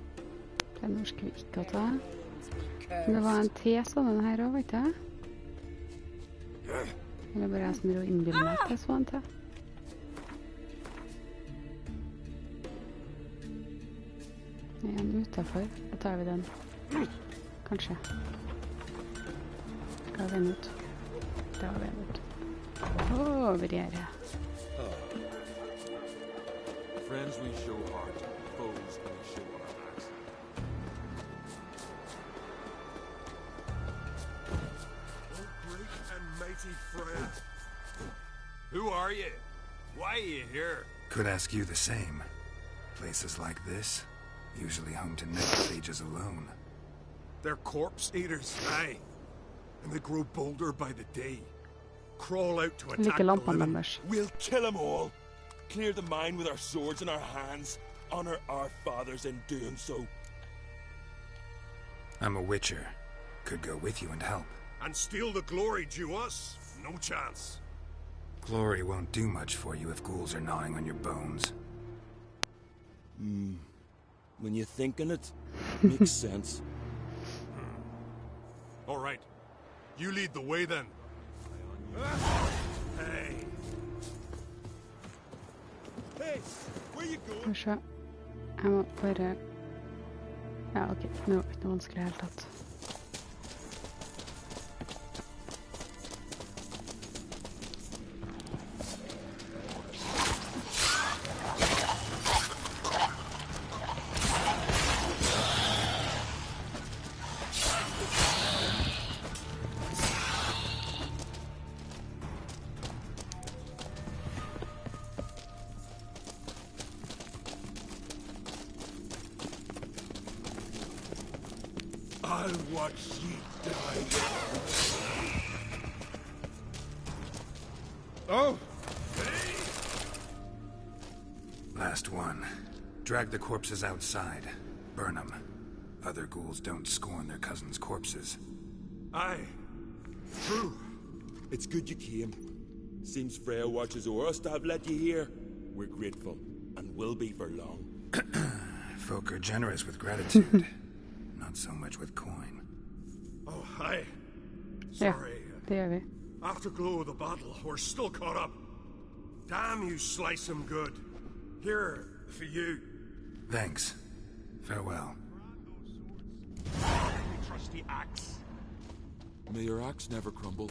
Den norske vi ikke ta. Men det var en T sånn den her også, vet jeg. Eller bare jeg som innbiller meg at jeg så en T. En utenfor. Da tar vi den. Kanskje. Skal vi veien ut? Det var veien ut. Over gjerdet. Friends we show heart, foes we show our backs. Oh, great and mighty Freya. Who are you? Why are you here? Could ask you the same. Places like this, usually home to necrophages alone. They're corpse eaters, aye. And they grow bolder by the day. Crawl out to attack the living. We'll kill them all. Clear the mine with our swords in our hands. Honor our fathers in doing so. I'm a witcher. Could go with you and help. And steal the glory due us? No chance. Glory won't do much for you if ghouls are gnawing on your bones. When you're thinking it, makes sense. All right. You lead the way then. Hey. Hey, where you going? Kanskje. Jeg må bare... Ja, ok. Nå er det ikke noe vanskelig helt tatt. I'll watch ye die. Oh! Last one. Drag the corpses outside. Burn them. Other ghouls don't scorn their cousins' corpses. Aye. True. It's good you came. Seems Freya watches over us to have let you here. We're grateful, and will be for long. Folk are generous with gratitude. Not so much with coin. Oh, hi. Sorry. Det gjør vi. Afterglow of the battle, we're still caught up. Damn, you slice him good. Here, for you. Thanks. Farewell. Trusty axe. May your axe never crumble.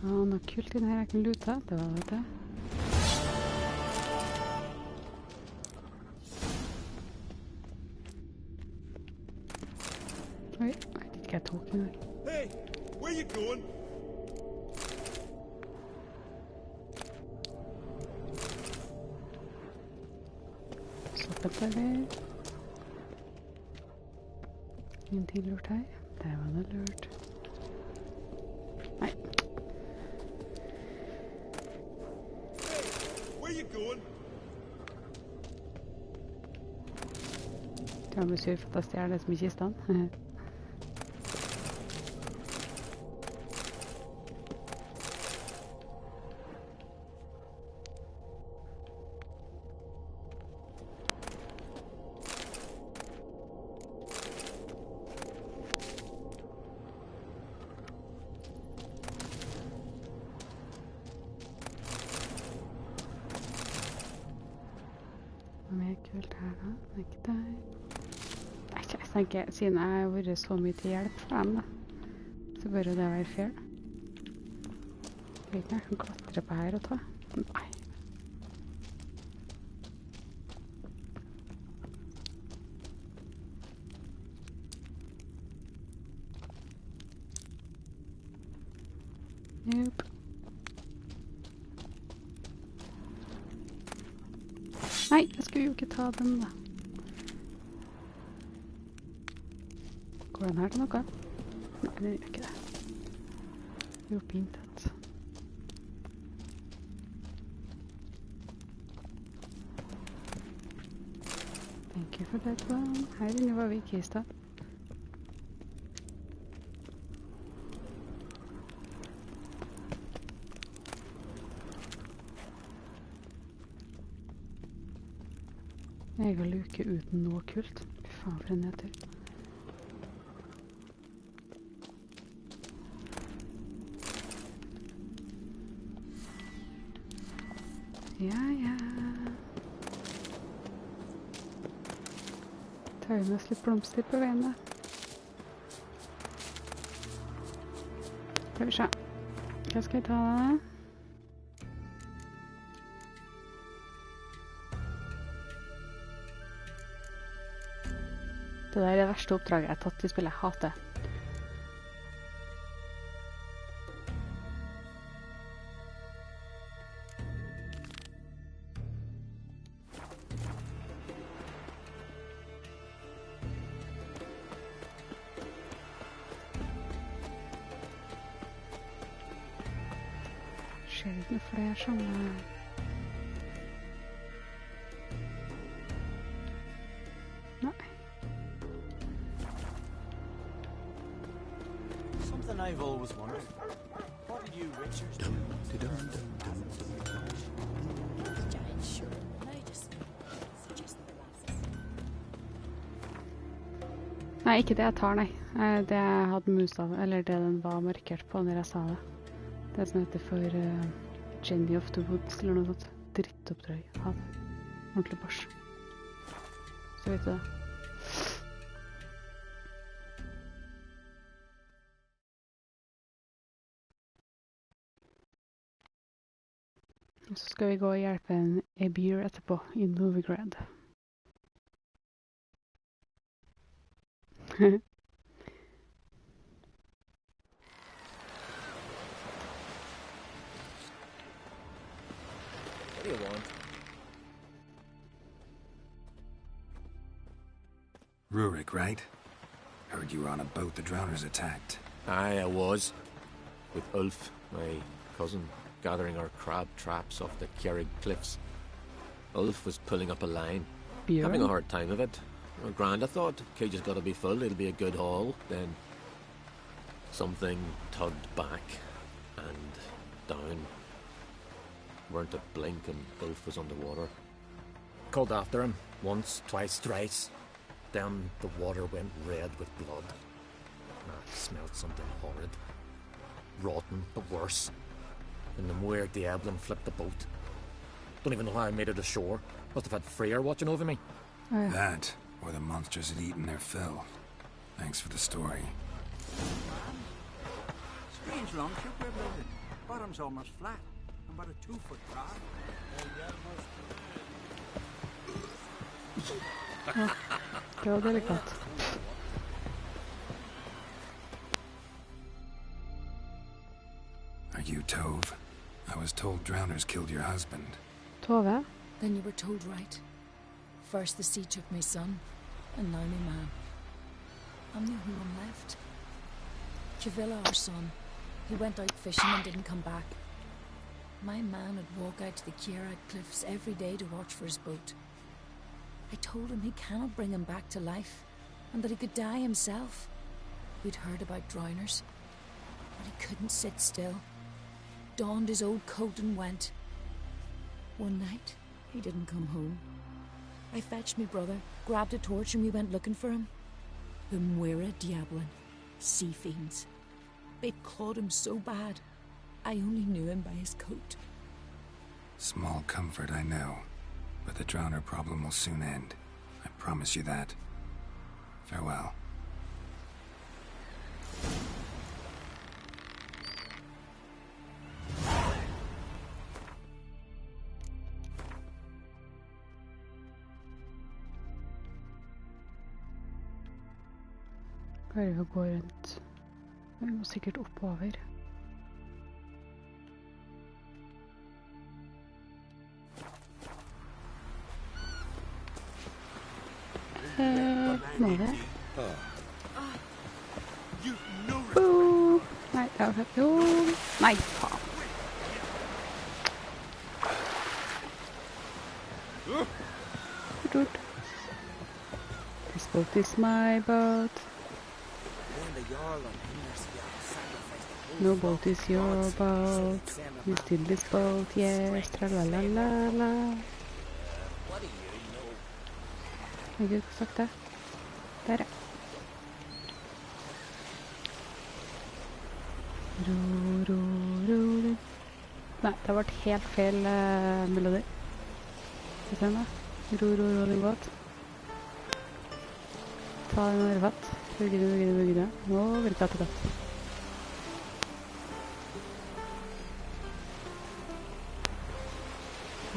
Noe kult inni her jeg kan lute. Det var det. Oi, jeg vet ikke jeg tok den her. Hey, where you going? Soppet eller? Ingenting lurt her. Der var det lurt. Nei. Where you going? Det var mye sur for at jeg stjal det som i kistene. Mer kult her da, det er ikke der. Nei, jeg tenker, siden jeg har vært så mye til hjelp for dem da, så bør jo det være fair. Jeg vet ikke, jeg kan klatre på her og ta. Nei. Nope. Nei, jeg skulle jo ikke ta den da. Går den her til noe? Nei, den gjør ikke det. Jo, pintet. Thank you for that one. Her inne var vi i kista. Egen luke uten noe kult. Fy faen, for en nedtur. Ja, ja. Tar vi med oss litt blomster på veien da. Skal vi se. Hva skal vi ta da? Det der er det verste oppdraget jeg har tatt i spillet. Jeg hater det. Skjer ikke noe flere sånne... I've always wondered, what did you Richards do? Nei, ikke det jeg tar, nei. Det jeg hadde mus av, eller det den var markert på når jeg sa det. Det som heter for Jenny of the Woods, eller noe sånt. Drittoppdrag. Av ordentlig bors. Så vet du det. Og så skal vi gå og hjelpe en Ebir etterpå i Novigrad. What do you want? Rurik, right? Heard you were on a boat the drowners attacked. Aye, I was. With Ulf, my cousin, gathering our crab traps off the Kierig cliffs. Ulf was pulling up a line, having a hard time of it. Well, grand, I thought. Cage has got to be full, it'll be a good haul. Then something tugged back and down. Weren't a blink and Ulf was underwater. Called after him, once, twice, thrice. Then the water went red with blood. I smelled something horrid. Rotten, but worse. And the Muir Diablin flipped the boat. Don't even know how I made it ashore. Must have had Freyr watching over me. That, or the monsters had eaten their fill. Thanks for the story. Strange longship we're building. Bottom's almost flat. And about a 2-foot drop. Det var delikat. Are you Tove? I was told drowners killed your husband. Tove? Then you were told right. First the sea took my son, and now my man. I'm the only one left. Javilla, our son, he went out fishing and didn't come back. My man would walk out to the Kierig cliffs every day to watch for his boat. I told him he cannot bring him back to life, and that he could die himself. We'd heard about drowners, but he couldn't sit still. Donned his old coat and went. One night, he didn't come home. I fetched me brother, grabbed a torch, and we went looking for him. The Muira Diablin, sea fiends. They'd clawed him so bad, I only knew him by his coat. Small comfort, I know. But the drowner problem will soon end. I promise you that. Farewell. Klarer vi å gå rundt? Vi må sikkert oppover. Må det? Nei, det var jo... Nei, faen. This boat is my boat. No boat is your boat. You steal this boat, yes, tra-la-la-la-la. Sakte. Der, ja. Ro, ro, ro, ro. Nei, det har vært helt feil melodi. Skal vi se nå. Ro, ro, ro, din båt. Ta den over fatt. Bugge det, bugge det, bugge det. Nå virker det godt.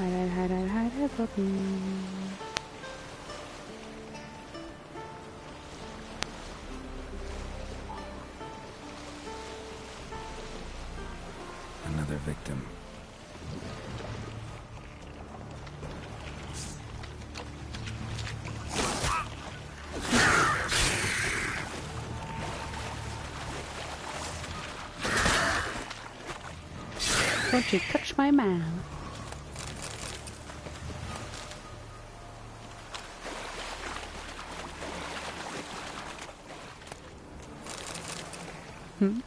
Her er båten. Another victim. Don't you touch my man.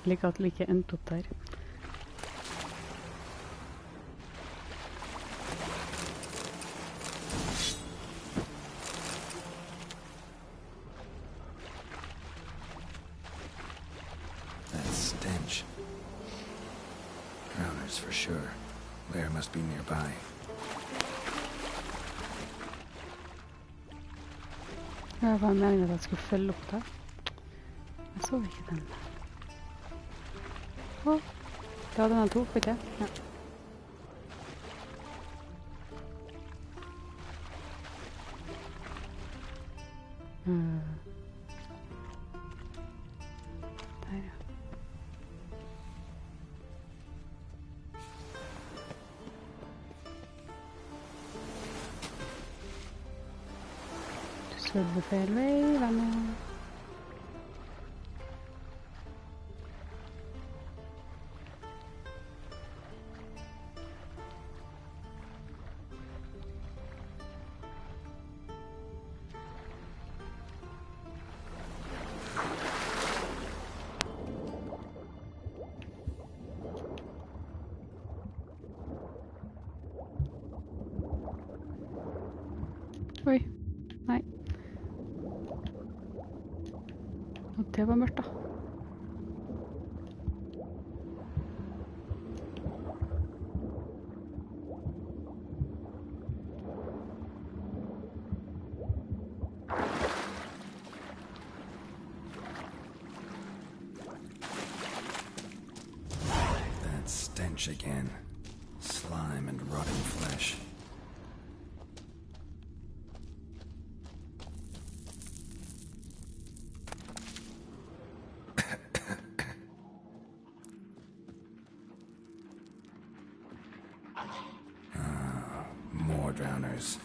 Liker at det ikke endte opp der. That stench. Drowners for sure. Lair must be nearby. Det var meningen at jeg skulle følge opp der. Jeg så ikke den. Åh, det var denne to, ikke? Ja. Der, ja. Du svømmer feil vei, venner. Oi, nei. Og det var mørkt da. That stench again. Slime and rotting flesh. More drowners.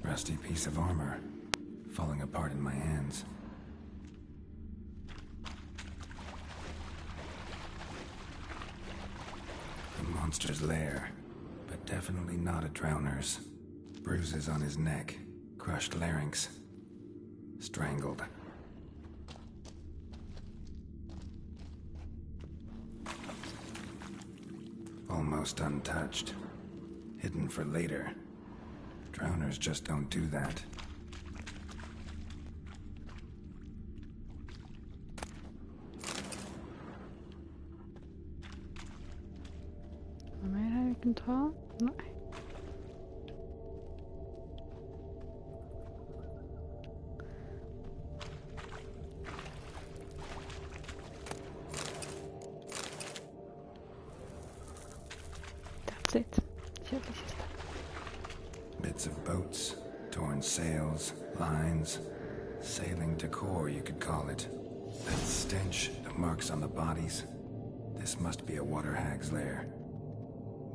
Rusty piece of armor, falling apart in my hands. The monster's lair, but definitely not a drowner's. Bruises on his neck, crushed larynx, strangled. Almost untouched, hidden for later. Drowners just don't do that. Hva mer her vi kan ta? Nei. That's it. Kjøper kiste. Bits of boats, torn sails, lines, sailing decor, you could call it. That stench, the marks on the bodies. This must be a water hag's lair.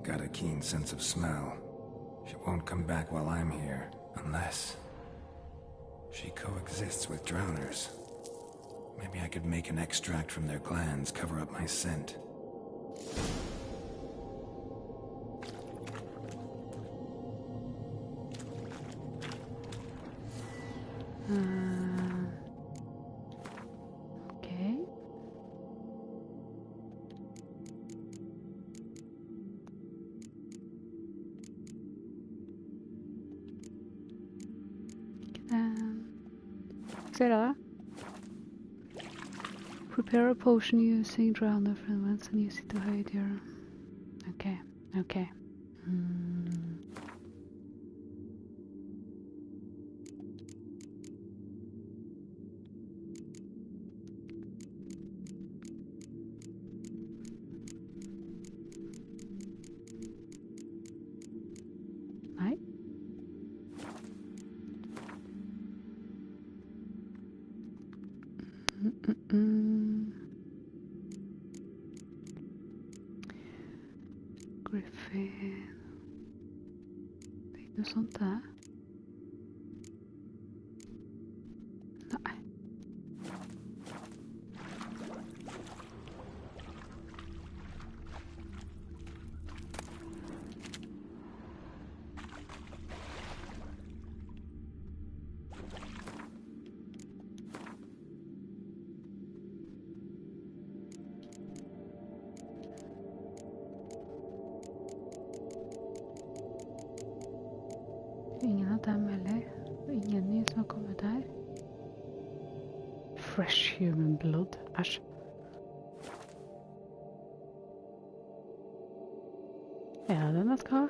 Got a keen sense of smell. She won't come back while I'm here, unless she coexists with drowners. Maybe I could make an extract from their glands cover up my scent. Okay. Ser det? Prepare a potion using drowner fragments and use it to hide your... Okay, okay. Nei. Griffin. Det er ikke noe sånt det. Nei. Ingen av dem heller. Ingen nye som har kommet her. Fresh human blood. Æsj. Er det den jeg skal ha?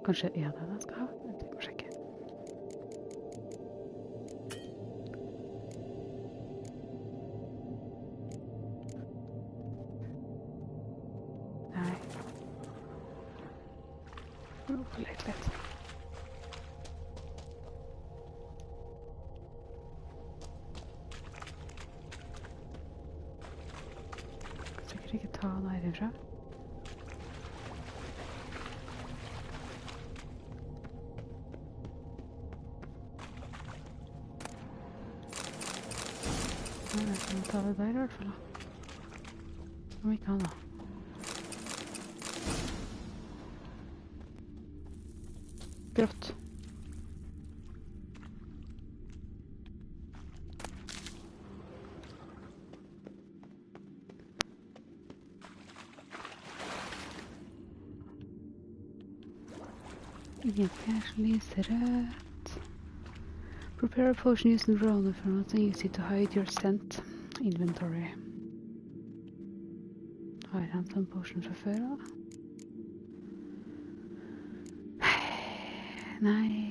Kanskje er det den jeg skal ha? Jeg må sjekke. Nei. Litt. Sikkert ikke ta den herifra. Jeg kan ta det der i hvert fall da. Om ikke han da. Grått. Ingenting er så lyserødt. Prepare a potion using drone format and use it to hide your scent. Inventory. Har jeg en sånn potion fra før da? Nei.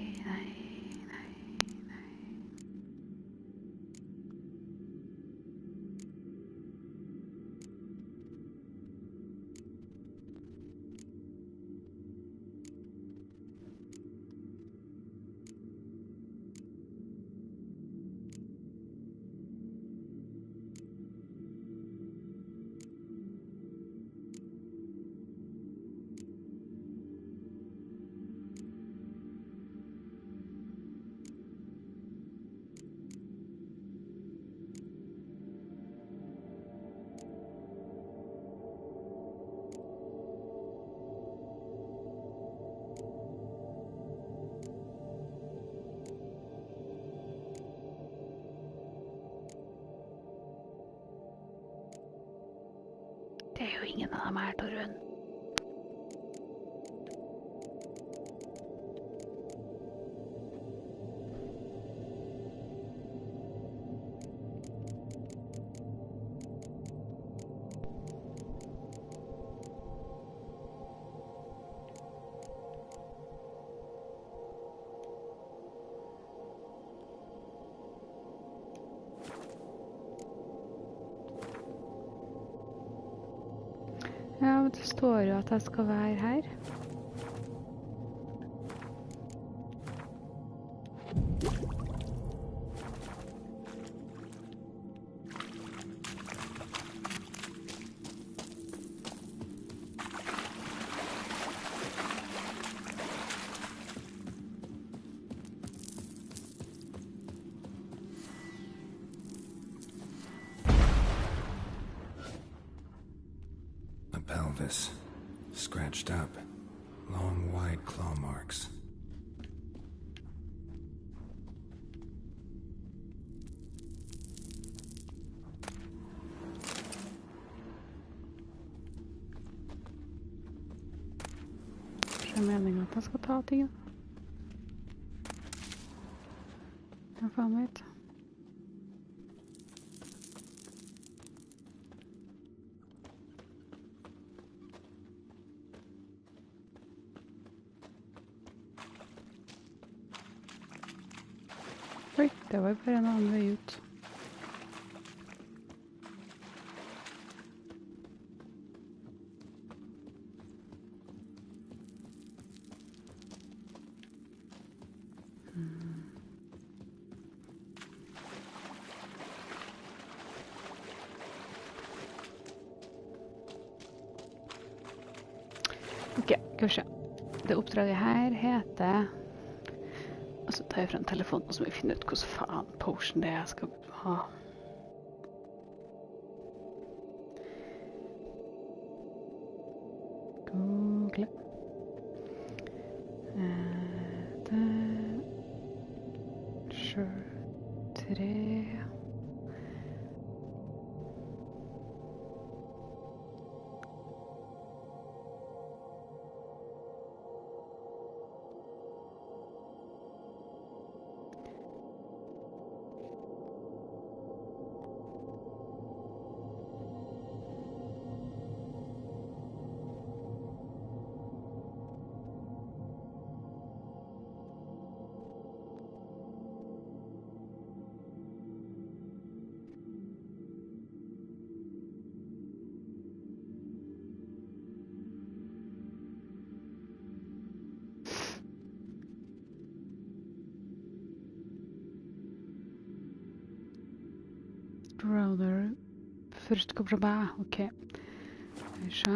Det er jo ingen av dem her, Torunn. Ja, men det står jo at jeg skal være her. pelvis. Scratched up. Long, wide claw marks. Det er meningen at jeg skal ta ting. Jeg faen vet. Oi, det var jo bare en annen vei ut. Ok, skal vi se. Det oppdraget her heter... Og så tar jeg frem telefonen, og så må jeg finne ut hvordan faen potion det jeg skal ha. Google. Det... Sure. 3... Brother. Først gå fra meg. Ok. Skal vi se.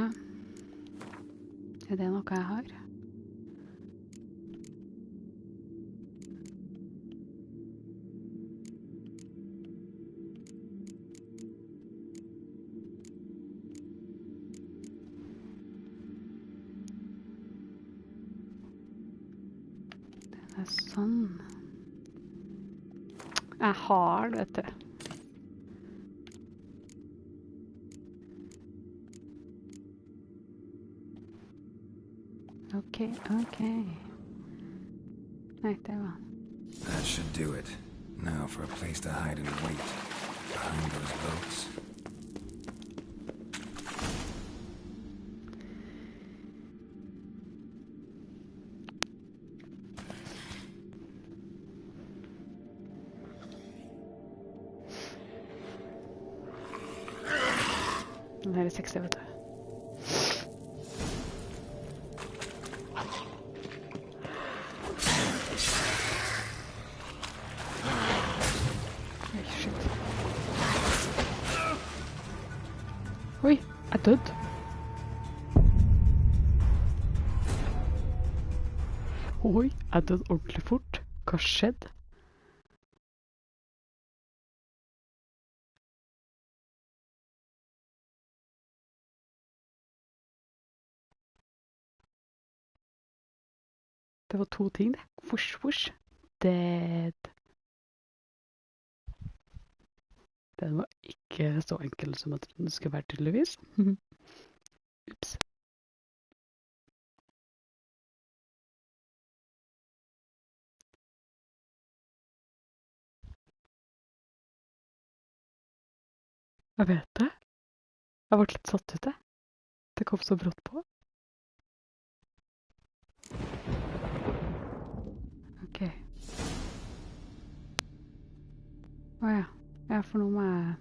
Er det noe jeg har? Det er sånn. Jeg har det, vet du. Okay. Nei, det var... That should do it. Now for a place to hide and wait. Behind those boats. Den her er 60, vet du. Oi, jeg døde. Oi, jeg døde ordentlig fort. Hva skjedde? Det var to ting, det. Fush. Dead. Den var ikke så enkel som at den skulle være tydeligvis. Ups. Jeg vet det. Jeg ble litt satt ut det. Det kom så brått på. Ok. Åja. Ja, for nå må jeg...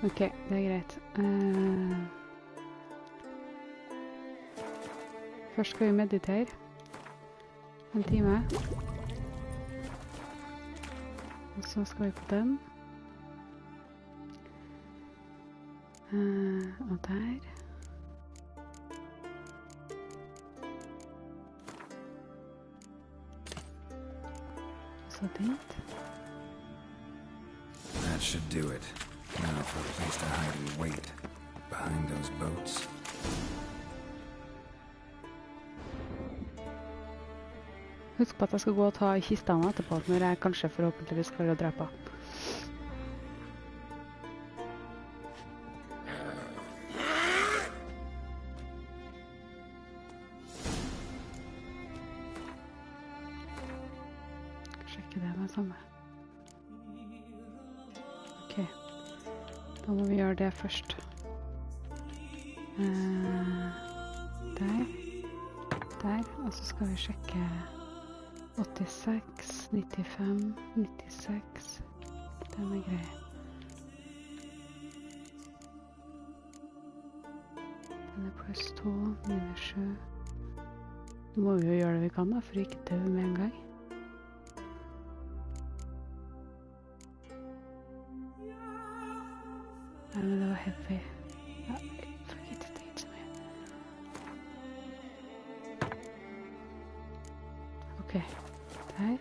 Ok, det er greit. Først skal vi meditere. En time. Og så skal vi på den. Og der. Så dit. That should do it. Now for a place to hide and wait. Behind those boats. Husk på at jeg skal gå og ta kistene etterpå, når jeg kanskje forhåpentligvis klarer å drepe. Kanskje ikke det er det samme. Ok, da må vi gjøre det først. Der, og så skal vi sjekke 86, 95, 96, den er grei. Den er pluss 2, minus 7. Nå må vi jo gjøre det vi kan da, for ikke dø med en gang. Nei, men det var heavy. Ja, forget it, det er ikke så mye. Ok, der.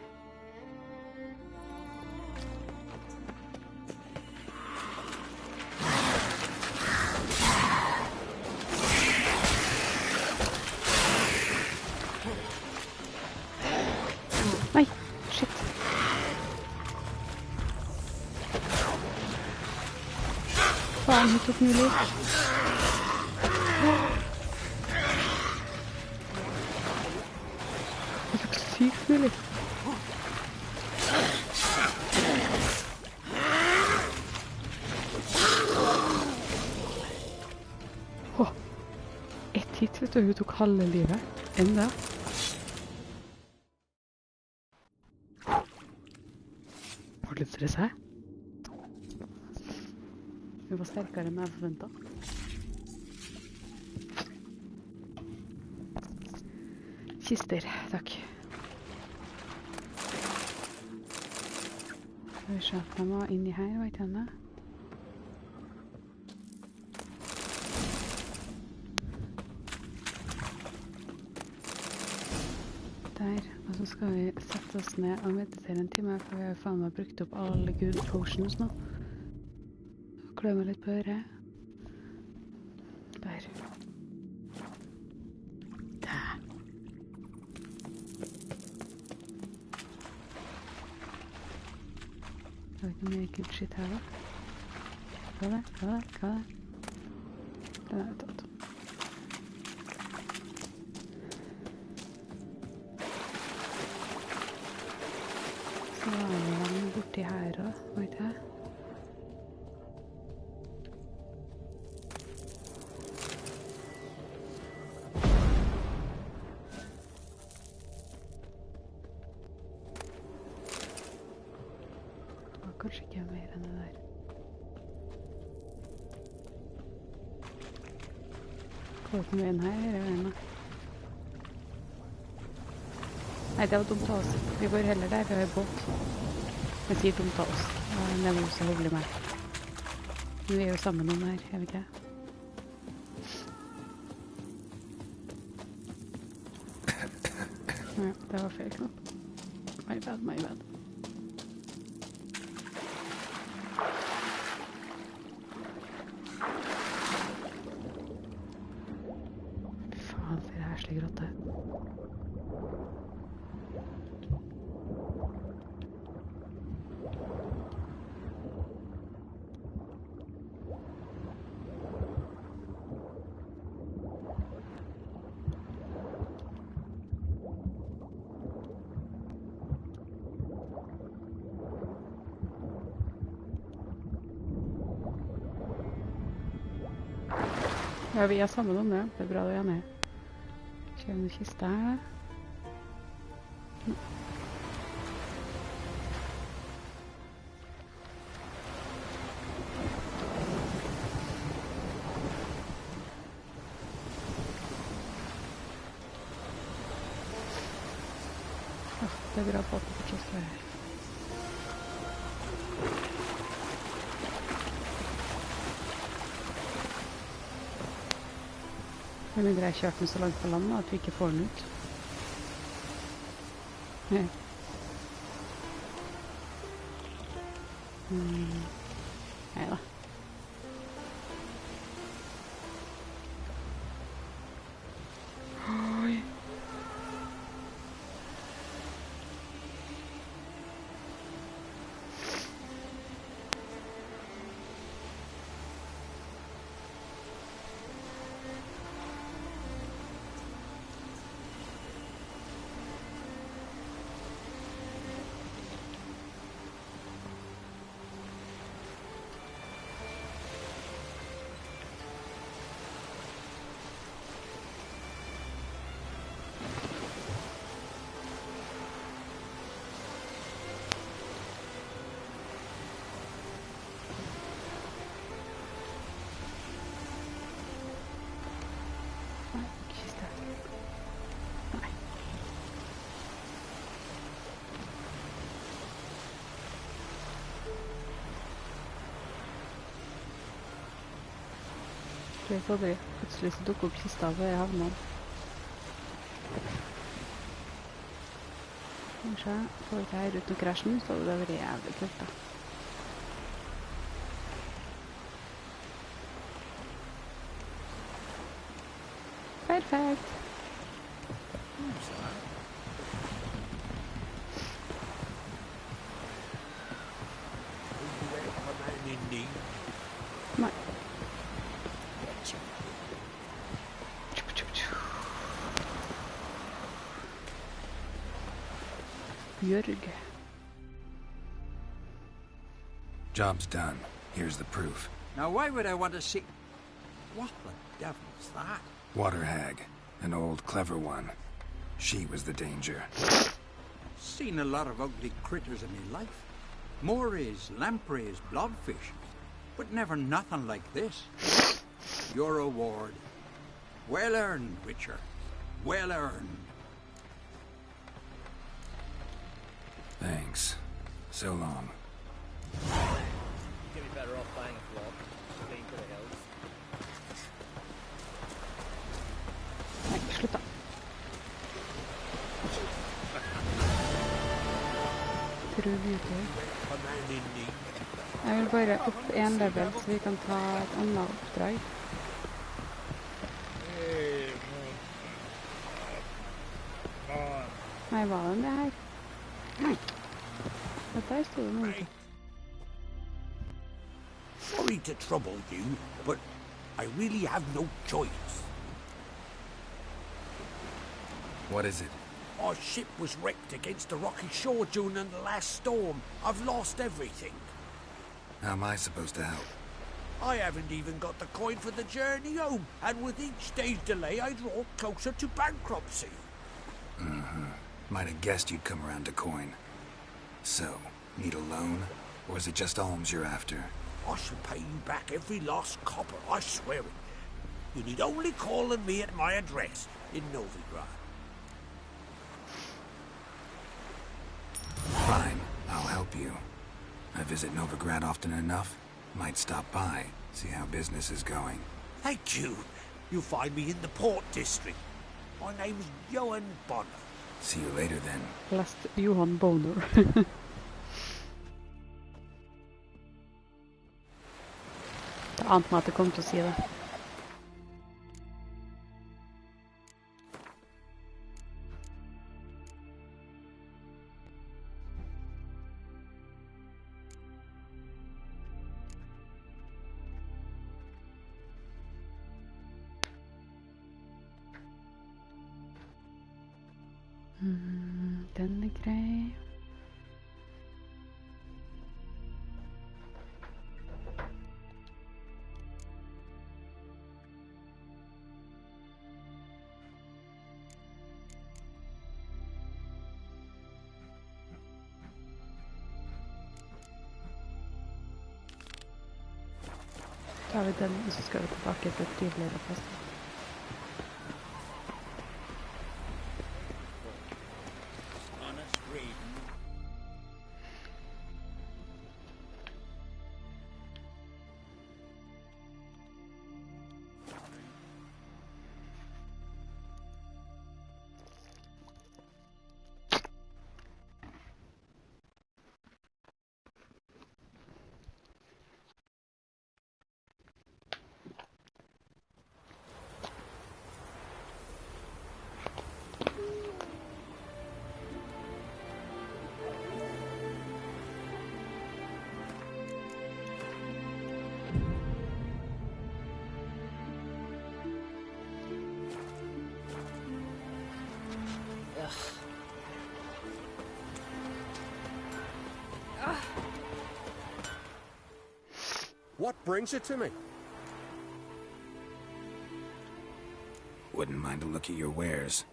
Nei, shit. Faen, hun tok mye liv. Hun tok sykt mye liv. Åh, ett hit, vet du, hun tok halve livet. Enda. Fortsetter det seg? Hun var sterkere enn jeg forventet. Kister, takk. Skal vi se at de var inni her, vet jeg henne. Der, og så skal vi sette oss ned og meditere en time, for vi har jo faen meg brukt opp alle good potions nå. Klø meg litt på øret. Der. Der. Det var ikke mye good shit her da. Hva er det? Hva er det? Hva er det? Den er tatt. Så var den borti her også, vet jeg. Kanskje ikke mer enn det der. Hva er det med den her? Her er veien da. Nei, det var dumt av oss. Vi går heller der, vi har båt. Jeg sier dumt av oss. Det var også hyggelig med. Vi er jo sammen om det her, jeg vet ikke. Ja, det var feil knapp. My bad, my bad. Faen, for det er slik grotte. Ja, vi er sammen om det. Det er bra du er med. Kjører noen kiste her. Det er bra på at det fortsatt står her. Med mindre jeg kjørte den så langt på land at vi ikke får den ut. Nei. Neida. Oi. Plutselig så dukker opp kista ved havnen. Kanskje får vi ikke her ut noe krasjen, så det hadde vært jævlig kult da. Perfekt. Nei. Bjørg. Job's done. Here's the proof. Now, why would I want to see... What the devil's that? Water hag. An old, clever one. She was the danger. Seen a lot of ugly critters in my life. Morays, lampreys, blobfish. But never nothing like this. Your reward. Well earned, Witcher. Well earned. Thanks. So long. You'd be better off buying a flock. Clean to the hills. Nei, slutt da. Tror vi utover. Jeg vil bare opp en level, så vi kan ta et annet oppdrag. Nei, var den det her? Nei. Dette stod det noe til. Sorry to trouble you, but I really have no choice. What is it? Our ship was wrecked against a rocky shore during the last storm. I've lost everything. How am I supposed to help? I haven't even got the coin for the journey home, and with each day's delay, I draw closer to bankruptcy. Might have guessed you'd come around to coin. So, need a loan? Or is it just alms you're after? I shall pay you back every last copper, I swear it. You need only call on me at my address in Novigrad. Fine, I'll help you. I visit Novigrad often enough. Might stop by, see how business is going. Thank you. You'll find me in the Port District. My name's Johan Bonner. See you later then. Last Johan Bonner. Det ante meg at jeg kom til å si det. Den er grei. Så har vi den, og så skal vi tilbake til et triveligere plass. What brings it to me? Wouldn't mind a look at your wares.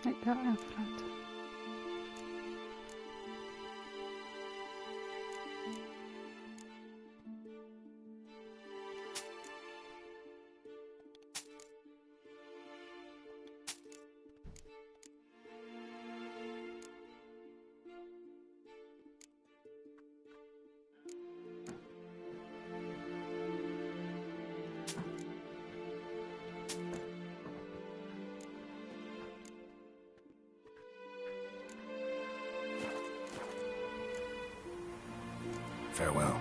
Nei, det er for langt. Farewell.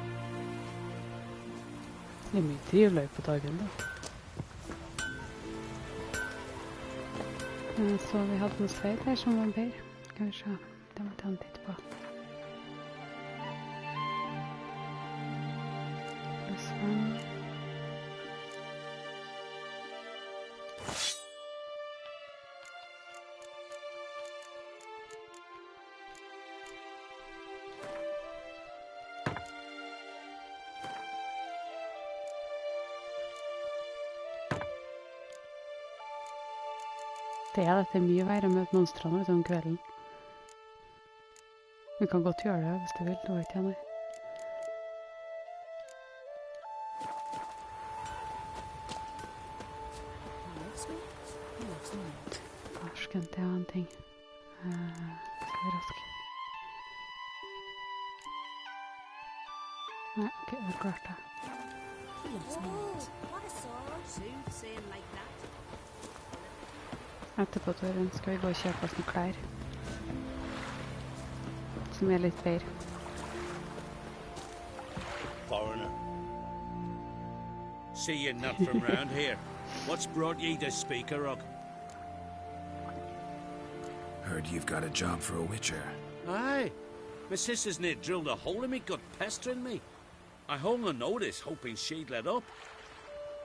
Det är mye trivelig på dagen da. Så vi hadde en sveit her som var bedre. Skal vi se, det må ta en titt på. Sånn. Det er mye verre å møte monstrene om kvelden. Vi kan godt gjøre det hvis du vil, det var ikke jeg, nei. Skjønte jeg en ting. Skal vi raske. Nei, ok, det er klart det. Etterpå, Torunn, skal vi gå og kjøpe oss noen klær. Som er litt bedre. Foreigner. See you're not from round here. What's brought ye to Speakerrock? Heard you've got a job for a witcher. Aye. My sister's near drilled a hole in me, gut pestering me. I hung a notice, hoping she'd let up.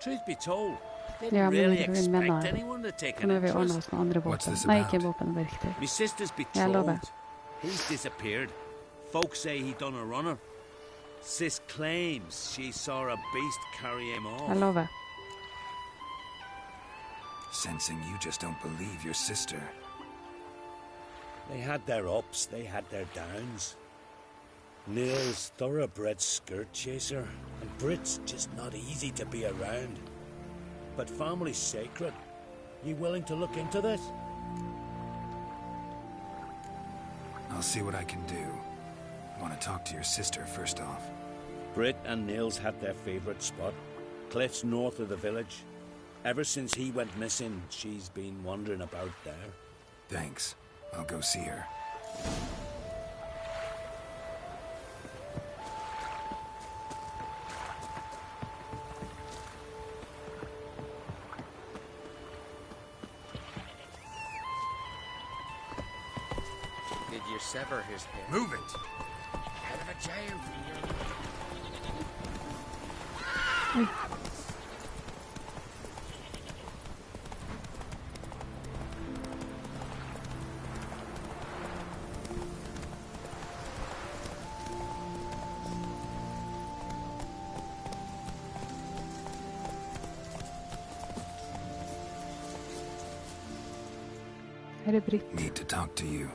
Truth be told, didn't really expect anyone to take an interest. What's this about? My sister's betrothed. He's disappeared. Folks say he done a runner. Sis claims she saw a beast carry him off. I love it. Sensing you just don't believe your sister. They had their ups, they had their downs. Neil's thoroughbred skirt chaser, and Brit's just not easy to be around. But family's sacred. You willing to look into this? I'll see what I can do. Want to talk to your sister first off. Brit and Nils had their favourite spot. Cliffs north of the village. Ever since he went missing, she's been wandering about there. Thanks. I'll go see her. Did you sever his head? Move it! Out of a jail for you. Need to talk to you.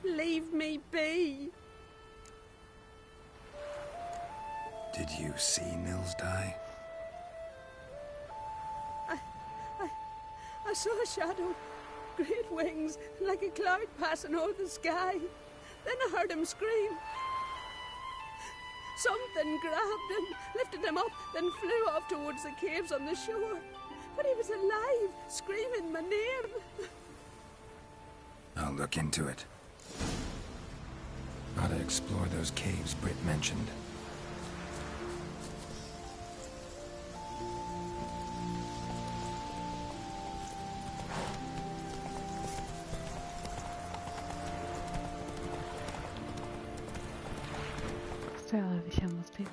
Leave me be. Did you see Nils die? I saw a shadow, great wings, like a cloud passing over the sky. Then I heard him scream. Something grabbed him, lifted him up, then flew off towards the caves on the shore. But he was alive, screaming my name. I'll look into it. Gotta explore those caves Britt mentioned. Så ja, vi känner oss dit.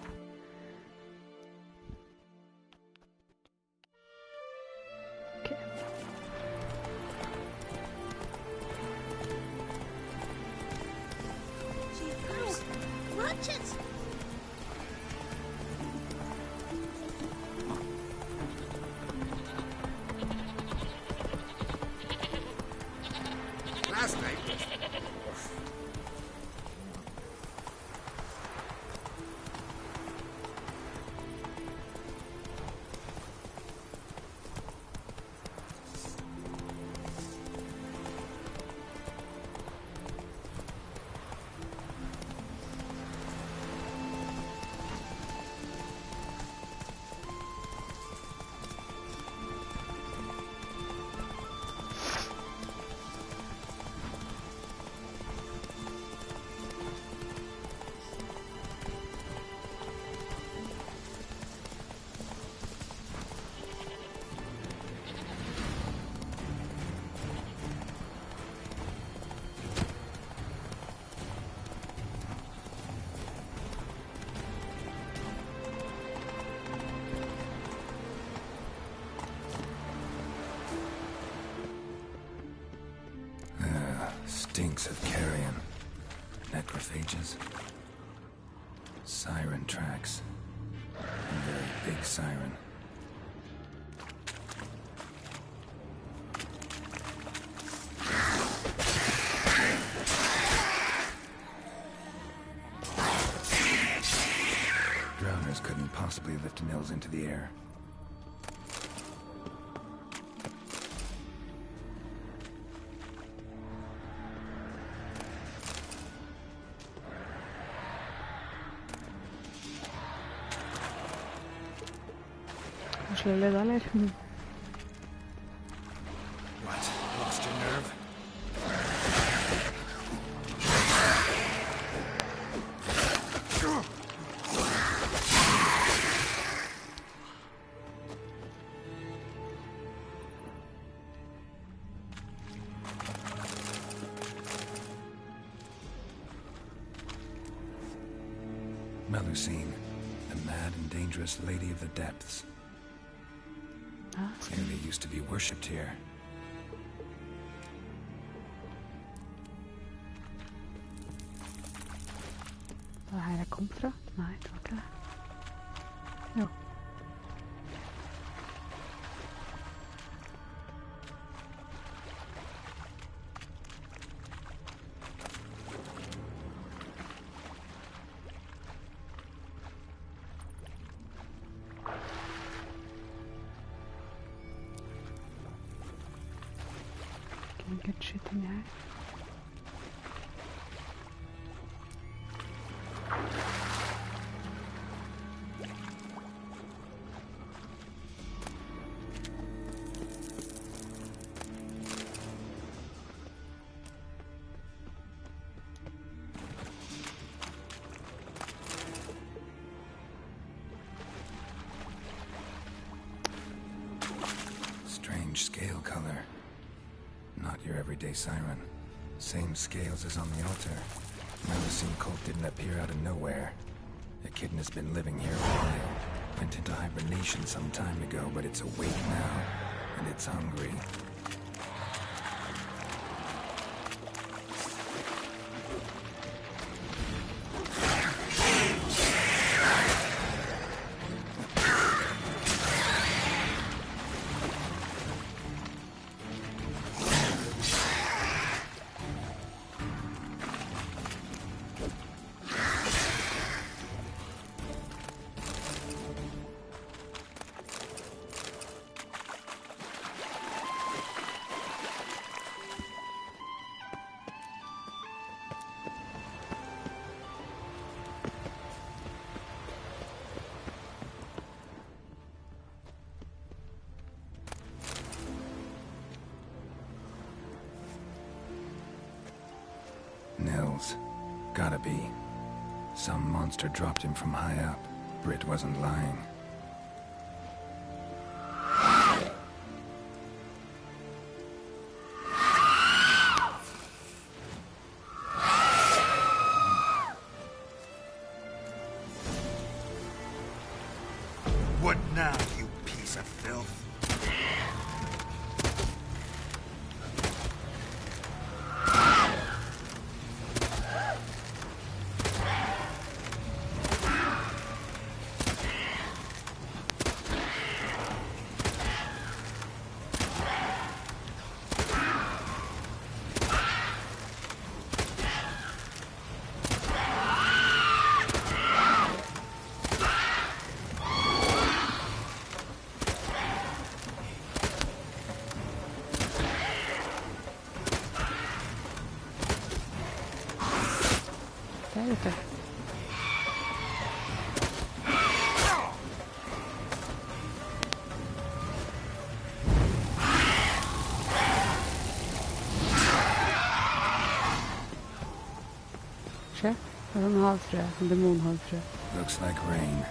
Last night was... Stinks of carrion. Necrophages. Siren tracks. A very big siren. Drowners couldn't possibly lift Nils into the air. Slå leda eller? What? Lost your nerve? Melusine, the mad and dangerous lady of the depths. They used to be worshipped here. Var det her jeg kom fra? Nei, det var ikke det. Jo. Good shit in there. Strange scale color. Not your everyday siren. Same scales as on the altar. Melusine cult didn't appear out of nowhere. The kitten has been living here a while. Went into hibernation some time ago, but it's awake now. And it's hungry. Nils. Gotta be. Some monster dropped him from high up. Britt wasn't lying. What now, you piece of filth? Ute. Se, det er en havfrø, en demonhavfrø. Looks like rain.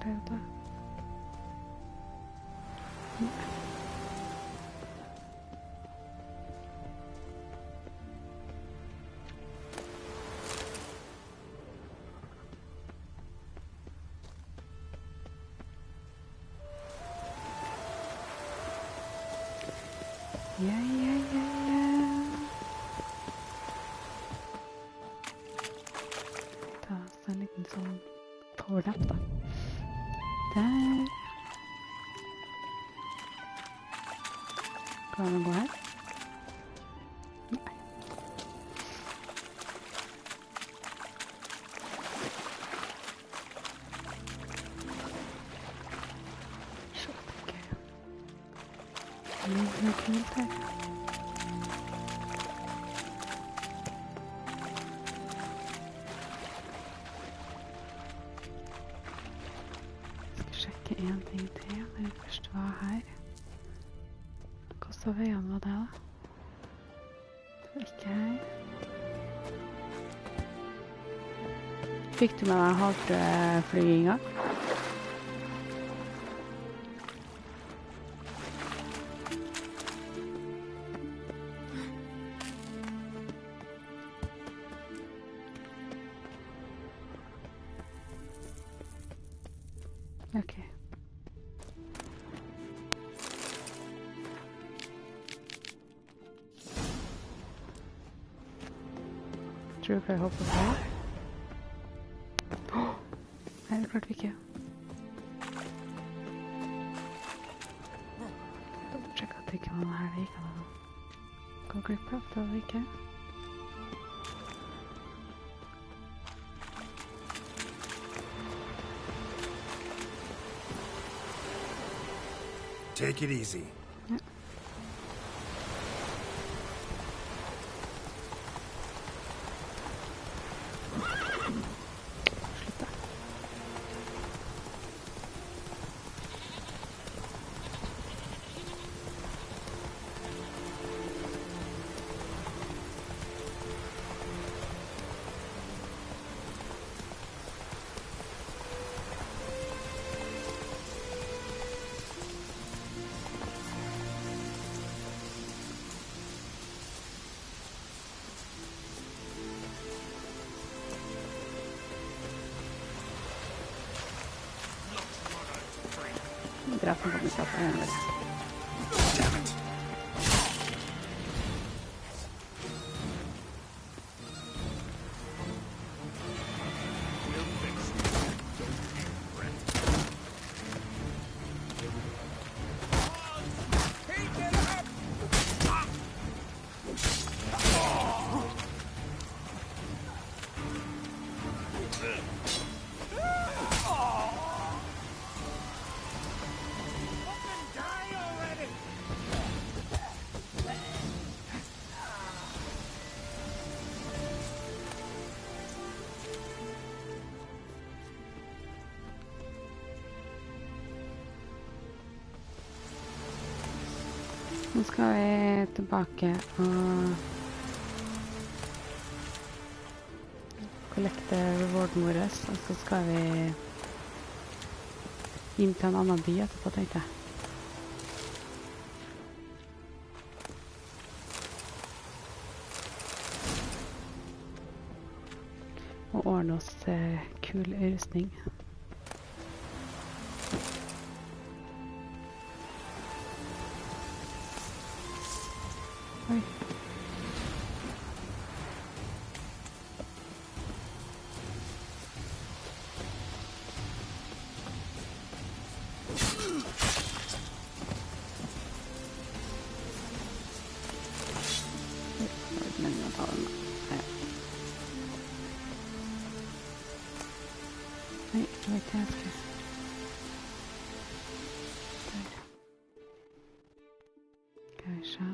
Prøvde. Ja. Ta oss en liten sånn powernap da. Der. Kan vi gå her? Nei. Så tenker jeg. Det er noe kult her. En ting til når vi først var her. Hvordan veiene var det da? Det var ikke her. Fikk du med deg havfrøflyginga? Ok. Tror du ikke jeg hopper på her? Nei, det klarte vi ikke. Dobbeltsjekk at det ikke var noe her det gikk an å gå glipp av, det var det ikke. Take it easy. Ja. Dra på den skal på henne. Nå skal vi tilbake og kollekte rewarden vår, og så skal vi inn til en annen by etterpå, tenkte jeg. Og ordne oss kul rustning. Oi. Nei, det var ikke jeg skulle. Skal vi se.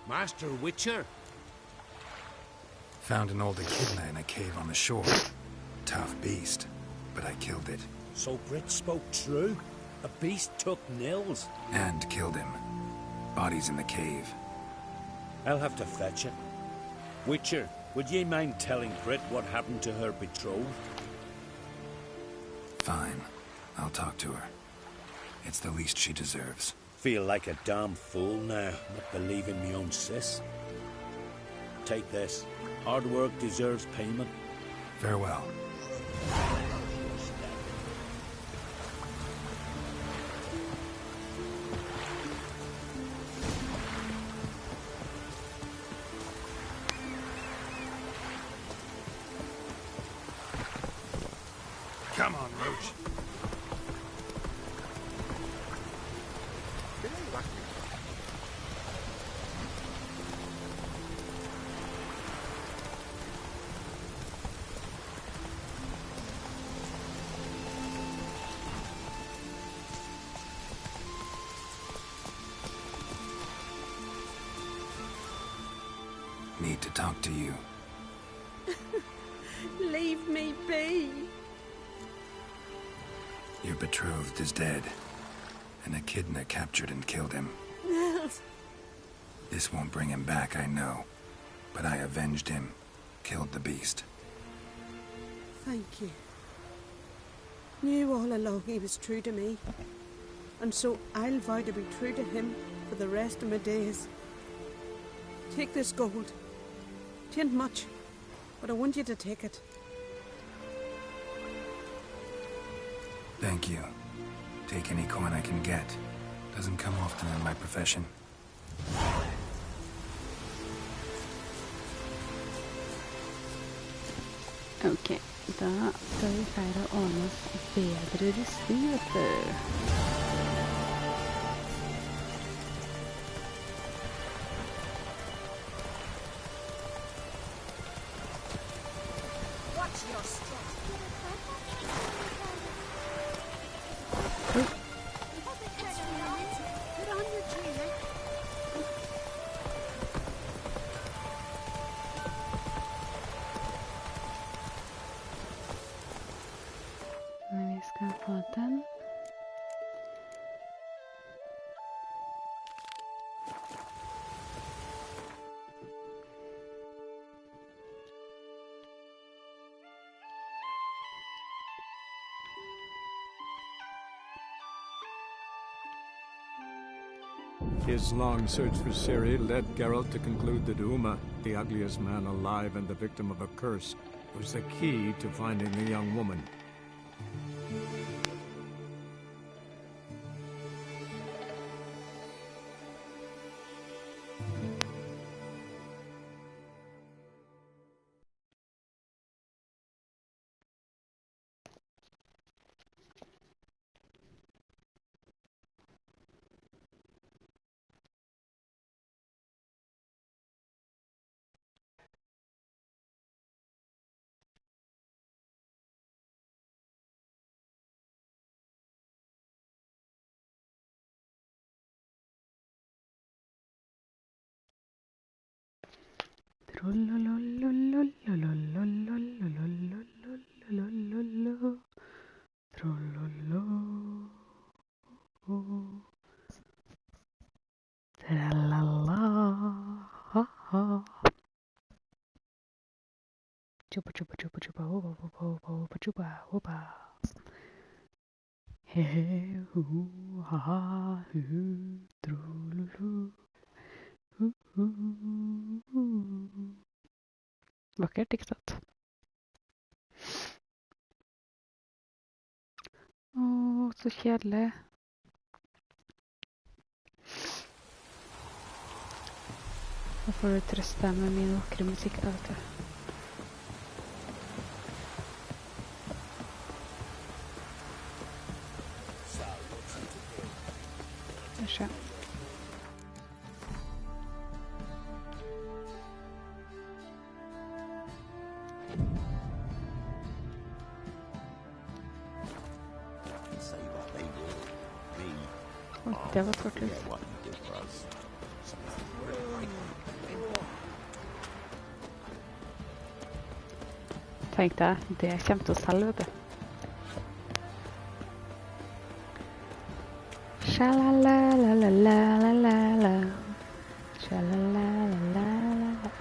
Master Witcher? Found an old echidna in a cave on the shore. Tough beast, but I killed it. So Brit spoke true? A beast took Nils? And killed him. Body's in the cave. I'll have to fetch it. Witcher, would ye mind telling Brit what happened to her betrothed? Fine. I'll talk to her. It's the least she deserves. Feel like a damn fool now, not believing me own sis. Take this. Hard work deserves payment. Farewell. Come on, Roach. Need to talk to you. Leave me be. Your betrothed is dead. An echidna captured and killed him. Nils. This won't bring him back, I know. But I avenged him. Killed the beast. Thank you. Knew all along he was true to me. And so I'll vow to be true to him for the rest of my days. Take this gold. 'Tain't much, but I want you to take it. Thank you. Take any coin I can get. Doesn't come often in my profession. Ok, da skal vi feire å ordne oss bedre rustning, vet du. Men vi skal få den. His long search for Ciri led Geralt to conclude that Uma, the ugliest man alive and the victim of a curse, was the key to finding the young woman. Chupa chupa chupa chupa whoop whoop whoop whoop chupa whoopa. Hey hoo ha ha hoo trululu. Vackert, ikke sant? Åh, så kjedelig. Da får du trøste deg med min vakre musikk da, vet du. Kanskje. Det var kort ut. Tenk deg, det kommer til å selge, vet du. Sjalalalalalalalala. Sjalalalalala.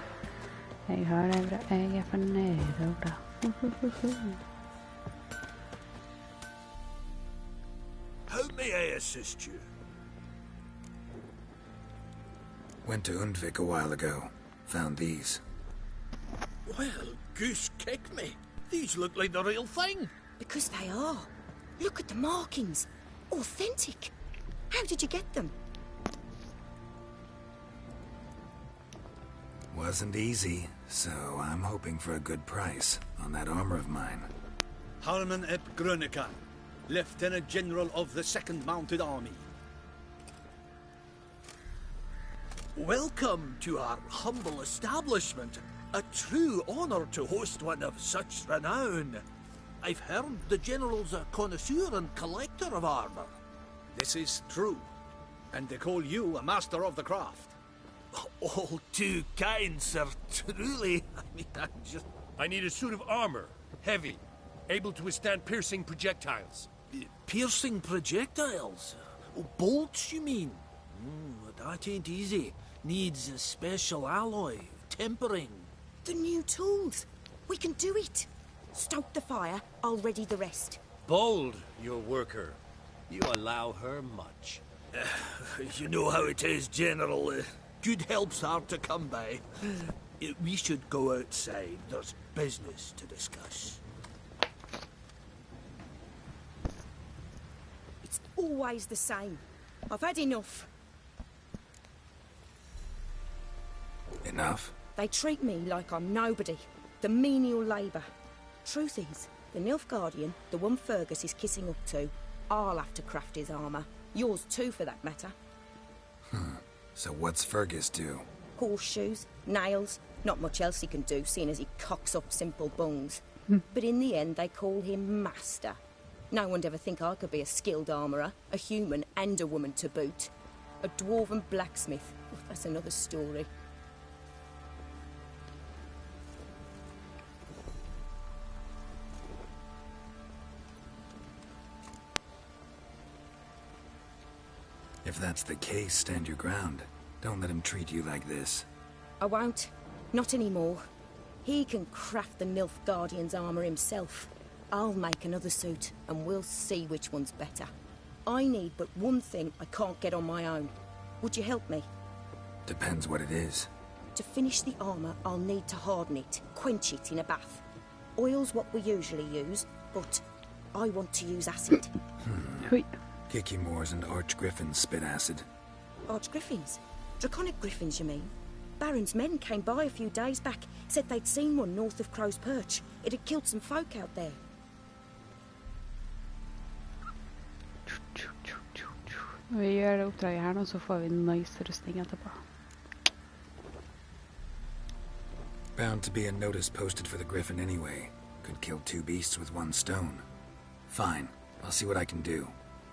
Jeg har det bra, jeg fornøyd og glad. How may I assist you? Went to Undvik a while ago. Found these. Well, goose kick me. These look like the real thing. Because they are. Look at the markings. Authentic. How did you get them? Wasn't easy, so I'm hoping for a good price on that armor of mine. Harman ep Grönica, Lieutenant General of the 2nd Mounted Army. Welcome to our humble establishment. A true honor to host one of such renown. I've heard the General's a connoisseur and collector of armor. This is true. And they call you a master of the craft. All too kind, sir. Truly. I need a suit of armor. Heavy. Able to withstand piercing projectiles. Piercing projectiles? Oh, bolts, you mean? That ain't easy. Needs a special alloy. Tempering. The new tools. We can do it. Stoke the fire, I'll ready the rest. Bold, your worker. You allow her much. You know how it is, General. Good help's hard to come by. We should go outside. There's business to discuss. It's always the same. I've had enough. Enough? They treat me like I'm nobody. The menial labour. Truth is, the Nilfgaardian, the one Fergus is kissing up to, I'll have to craft his armour. Yours too, for that matter. So what's Fergus do? Horseshoes, nails, not much else he can do, seeing as he cocks up simple bones. But in the end, they call him Master. No one'd ever think I could be a skilled armourer, a human and a woman to boot. A dwarven blacksmith. Oh, that's another story. If that's the case, stand your ground. Don't let him treat you like this. I won't. Not anymore. He can craft the Nilfgaardian's armour himself. I'll make another suit, and we'll see which one's better. I need but one thing I can't get on my own. Would you help me? Depends what it is. To finish the armour, I'll need to harden it, quench it in a bath. Oil's what we usually use, but I want to use acid. Kikimores and Archgriffins spit acid. Archgriffins? Draconic griffins, you mean? Baron's men came by a few days back, said they'd seen one north of Crow's Perch. It had killed some folk out there. Vi gjør det oppdraget her nå, så får vi nice rustning etterpå. Bound to be a notice posted for the Griffin anyway. Could kill two beasts with one stone. Fine, I'll see what I can do.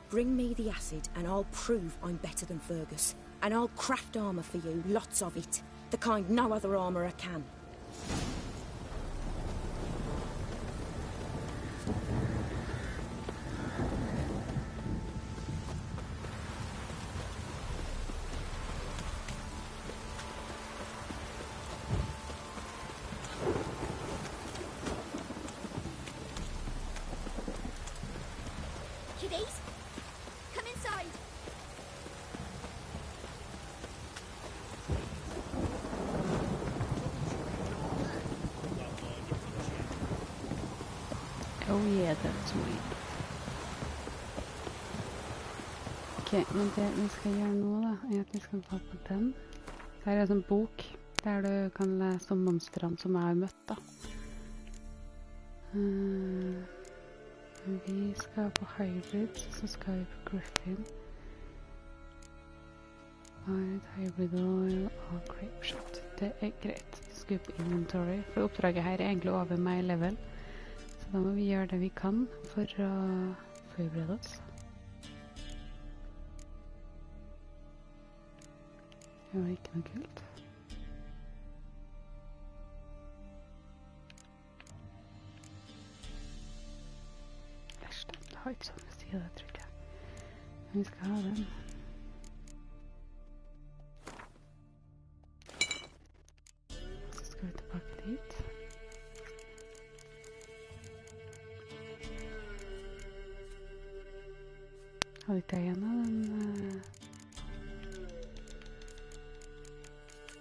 Bring me the acid and I'll prove I'm better than Fergus. And I'll craft armour for you, lots of it. The kind no other armourer can. Kiddies, come inside. Oh yeah, that's sweet. Ok, men det vi skal gjøre nå da, er at vi skal ta på den. Her er en sånn bok, der du kan lese om monstrene som jeg har møtt da. Vi skal på Hybrid, så skal vi på Griffin. Hybrid Oil og Grapeshot. Det er greit. Vi skal på Inventory, for oppdraget her er egentlig over my level. Så da må vi gjøre det vi kan for å forberede oss. Det var ikke noe kult. har ikke sånn side, tror ikke. Men vi skal ha den. Så skal vi tilbake dit. Hadde ikke jeg igjen av den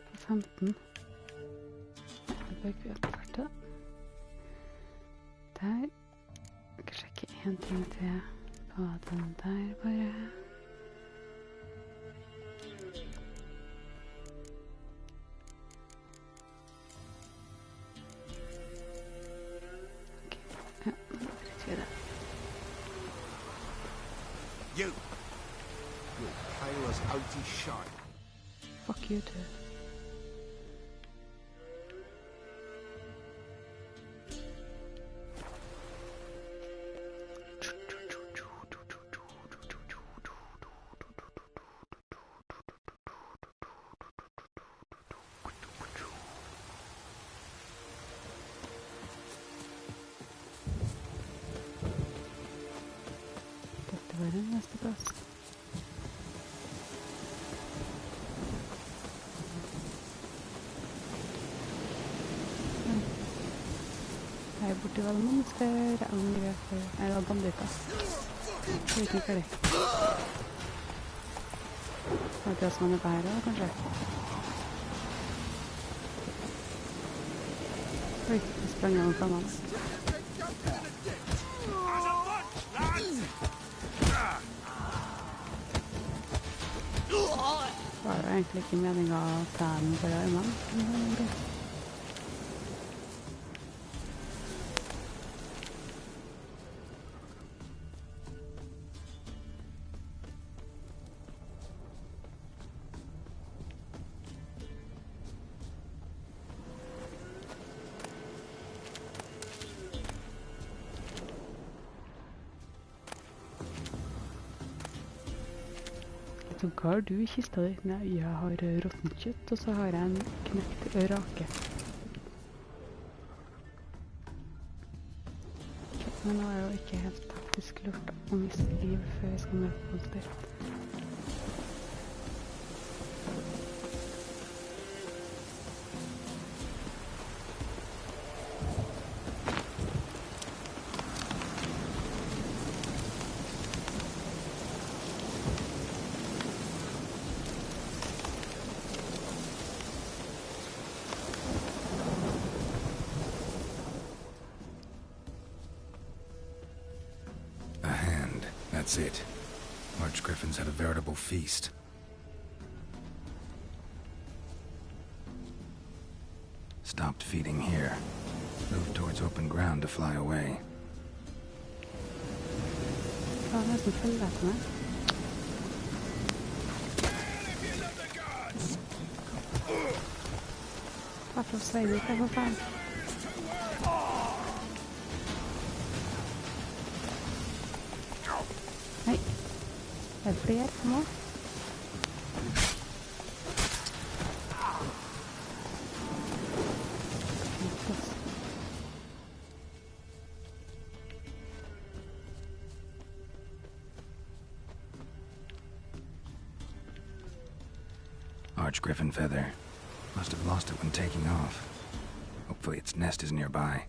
på 15. Det bør ikke etter det. Der. Jeg skal sjekke en ting til på den der bare. Ok, ja, nå vet vi det. You pale as outy shite. Fuck you too. Dette var den neste plass. Her borte var det monster, angreper, eller banditter. Jeg vet ikke hva det er. Er det det som er på her da, kanskje? Oi, jeg sprang av flammene. Det var jo egentlig ikke meningen å ta den for armene, men det er greit. Så hva har du i kista di? Nei, jeg har råttent kjøtt, og så har jeg en knekt rake. Men nå er jo ikke helt taktisk lurt å miste liv før vi skal møte monster. That's it. Large griffins had a veritable feast. Stopped feeding here. Moved towards open ground to fly away. Ja, det er nesten følge etter meg. Hvorfor sier du ikke for faen? Nei. Det er flere nå. Large griffin feather. Must have lost it when taking off. Hopefully its nest is nearby.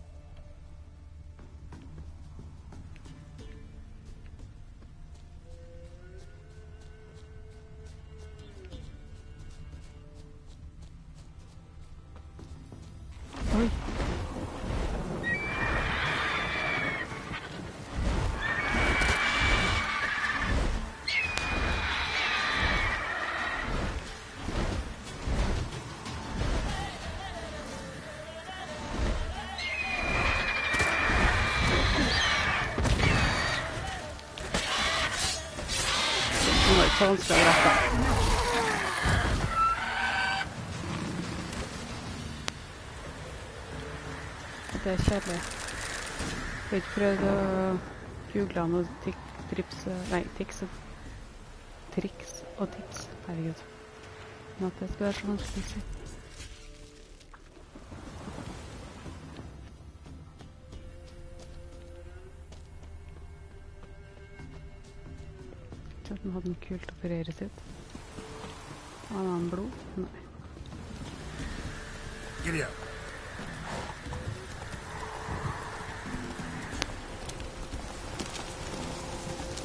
Oi. Det var ikke så vanskelig å rette. Det er kjedelig. Jeg har ikke prøvd å google noe triks og tips. Herregud. Men at det skal være så vanskelig å si. Så den hadde noe kult å operere sitt. Hadde han blod? Nei. Giddy up.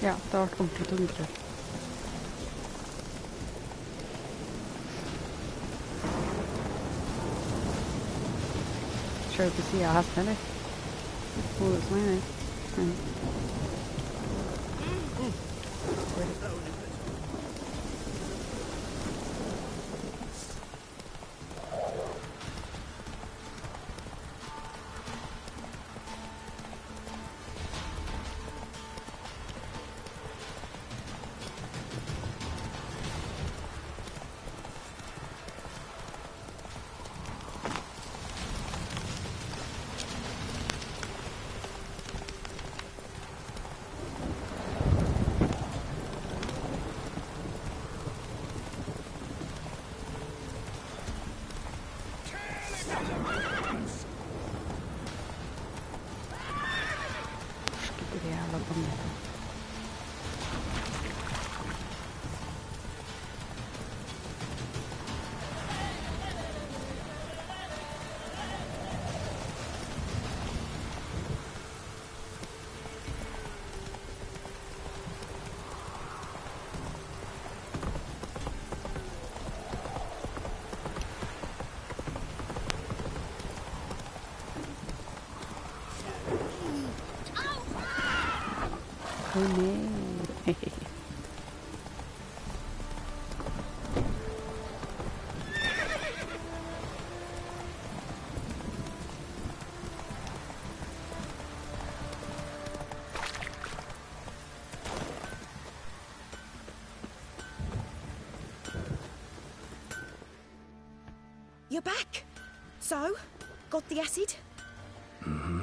Ja, det har vært ordentlig tungtrøll. Kjører på siden av hesten, eller? Hodet som er inne. Oh no. You're back. So, got the acid? Mm-hmm.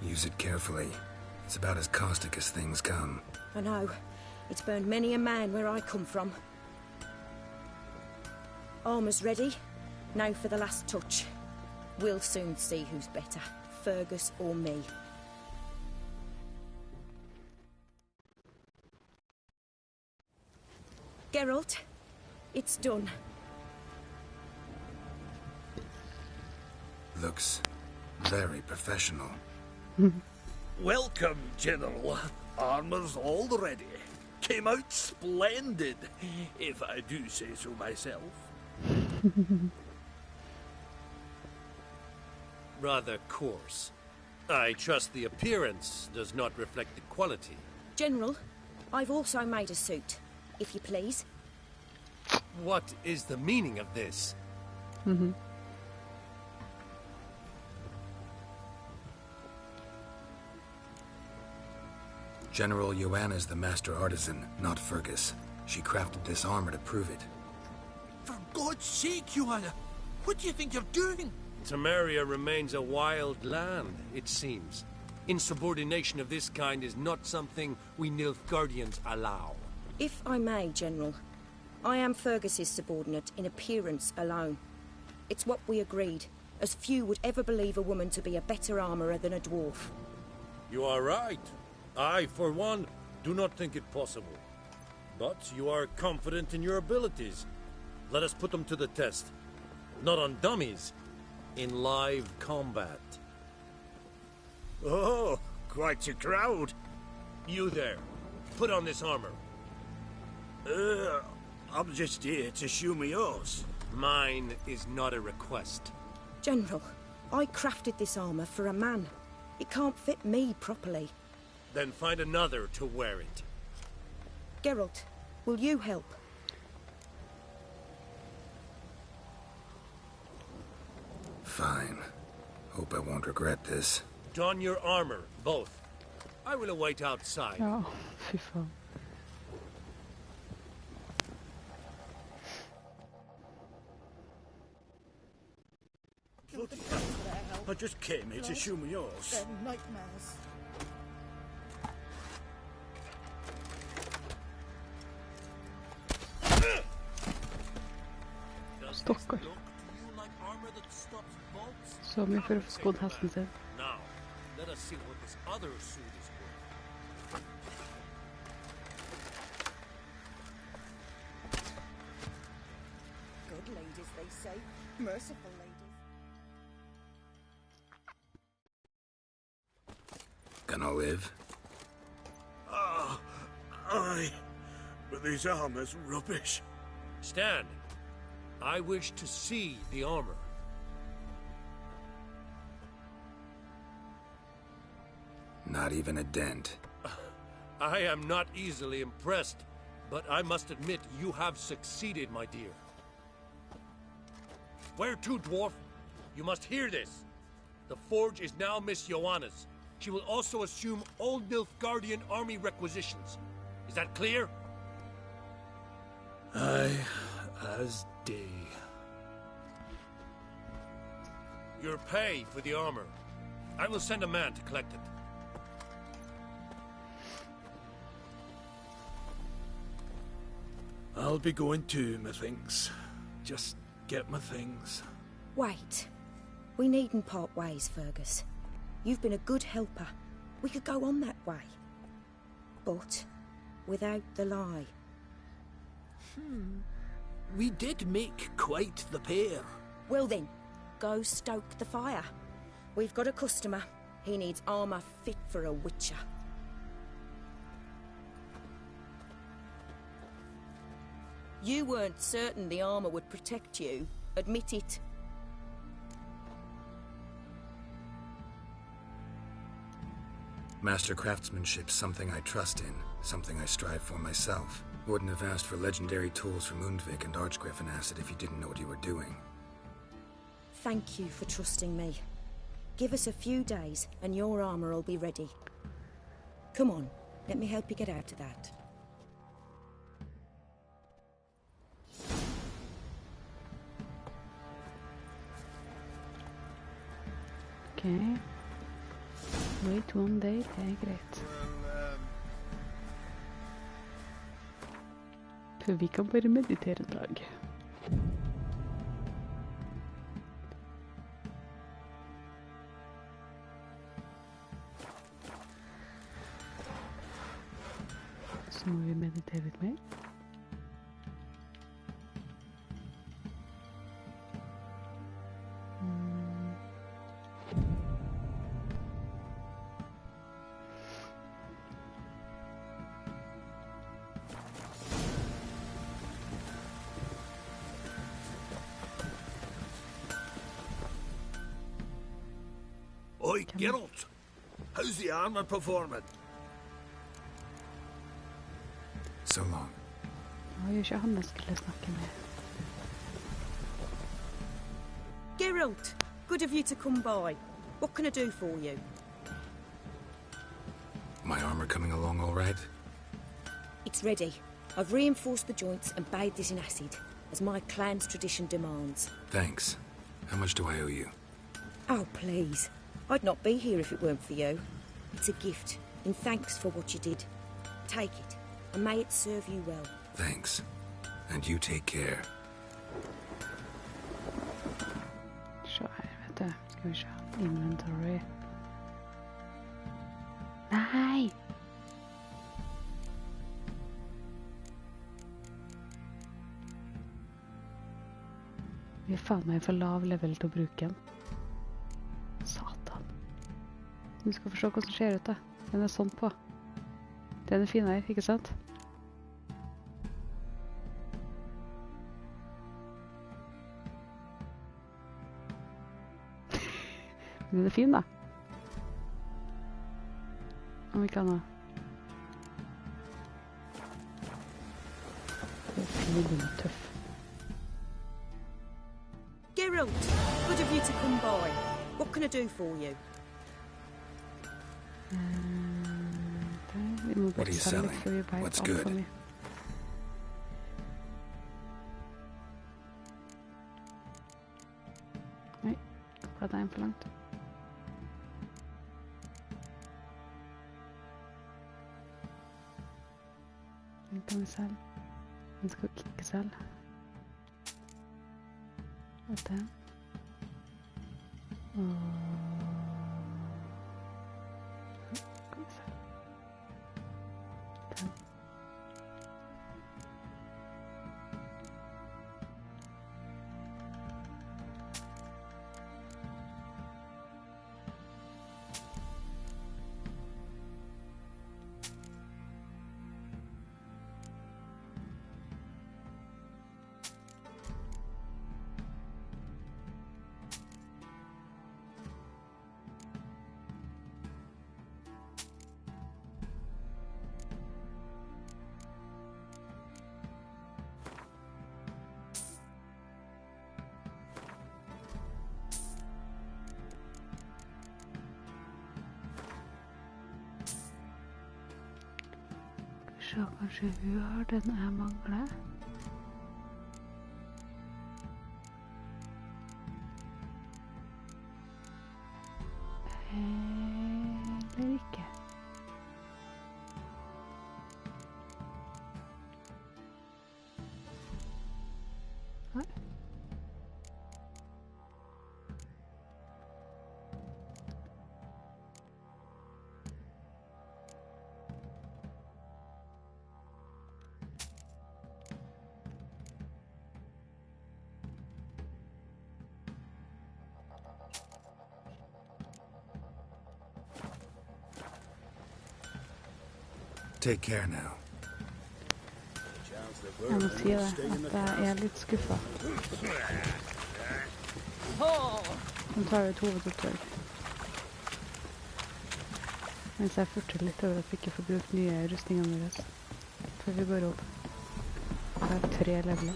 Use it carefully. It's about as caustic as things come. I know. It's burned many a man where I come from. Armour's ready. Now for the last touch. We'll soon see who's better, Fergus or me. Geralt, it's done. Looks very professional. Welcome, General. Armor's all ready. Came out splendid, if I do say so myself. Rather coarse. I trust the appearance does not reflect the quality. General, I've also made a suit, if you please. What is the meaning of this? General Joanna's the master artisan, not Fergus. She crafted this armor to prove it. For God's sake, Joanna! What do you think you're doing? Temeria remains a wild land, it seems. Insubordination of this kind is not something we Nilfgaardians allow. If I may, General, I am Fergus's subordinate in appearance alone. It's what we agreed, as few would ever believe a woman to be a better armourer than a dwarf. You are right. I, for one, do not think it possible. But you are confident in your abilities. Let us put them to the test. Not on dummies, in live combat. Oh, quite a crowd. You there, put on this armor. I'm just here to show me yours. Mine is not a request. General, I crafted this armor for a man. It can't fit me properly. Then find another to wear it. Geralt, will you help? Fine. Hope I won't regret this. Don your armor, both. I will await outside. Ja, fy fan. I just came here to show me yours. They're nightmares. Stokker. Så mye for å få skodd hesten sin. Now, let us see what this other suit is worth. say. Merciful ladies. Gonna live? Ah, aye. But this armor's rubbish. Stand. I wish to see the armor. Not even a dent. I am not easily impressed, but I must admit you have succeeded, my dear. Where to, dwarf? You must hear this. The forge is now Miss Joanna's. She will also assume all Nilfgaardian army requisitions. Is that clear? Aye, as day. Your pay for the armor. I will send a man to collect it. I'll be going too, methinks. Just get my things. Wait. We needn't part ways, Fergus. You've been a good helper. We could go on that way. But without the lie. We did make quite the pair. Well then, go stoke the fire. We've got a customer. He needs armour fit for a witcher. You weren't certain the armour would protect you. Admit it. Master craftsmanship's something I trust in, something I strive for myself. Wouldn't have asked for legendary tools from Undvik and Archgriffin Acid if you didn't know what you were doing. Thank you for trusting me. Give us a few days and your armour will be ready. Come on, let me help you get out of that. Okay. Wait one day, det er greit. For vi kan bare meditere en dag. Så må vi meditere litt mer. Oi, Geralt! How's the armor performing? So long. Det var jo ikke han jeg skulle snakke med. Geralt, good of you to come by. What can I do for you? My armor coming along all right? It's ready. I've reinforced the joints and bathed it in acid, as my clan's tradition demands. Thanks. How much do I owe you? Oh, please. I'd not be here if it weren't for you. It's a gift, in thanks for what you did. Take it, and may it serve you well. Thanks. And you take care. Se her, vet du. Skal vi se. Inventory. Nei! Vi er faen meg for lav level til å bruke den. Satan. Du skal forstå hvordan det ser ut da. Den er sånn på. Den er finere, ikke sant? Den er fin da. Om ikke annet. Den er fin, den er tøff. Geralt, good of you to come by. What can I do for you? What are you selling? What's good? Nei, hva er det en for langt? Den kan vi selge. Den skal vi ikke selge. Og den. Og... Skal vi se. Den. se kanskje hun har den jeg mangler. Eller ikke. Nei. Take care now. Jeg må si det, at jeg litt skuffet. Nå tar vi et hovedoppdrag. Mens jeg furter litt over at vi ikke får brukt nye rustningene våre. Før vi går opp. Jeg har 3 leveler.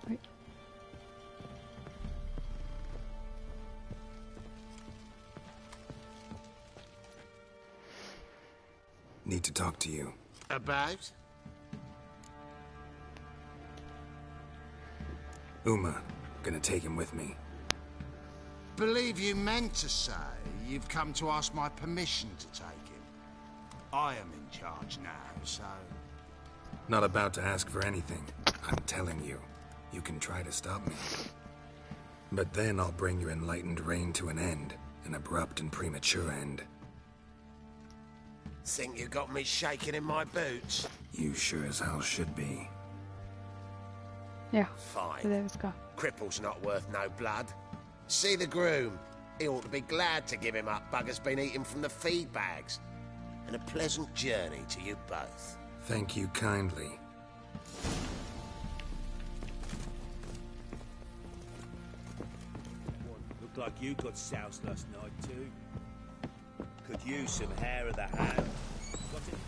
Oi. Need to talk to you. About? Uma. Gonna take him with me. Believe you meant to say you've come to ask my permission to take him. I am in charge now, so... Not about to ask for anything. I'm telling you. You can try to stop me. But then I'll bring your enlightened reign to an end. An abrupt and premature end. Think you got me shaking in my boots? You sure as hell should be. Yeah, fine. det vi skal. Cripple's not worth no blood. See the groom. He ought to be glad to give him up. Bugger's been eating from the feed bags. And a pleasant journey to you both. Thank you kindly. Looked like you got soused last night too. Could use some hair of the hand. Got it?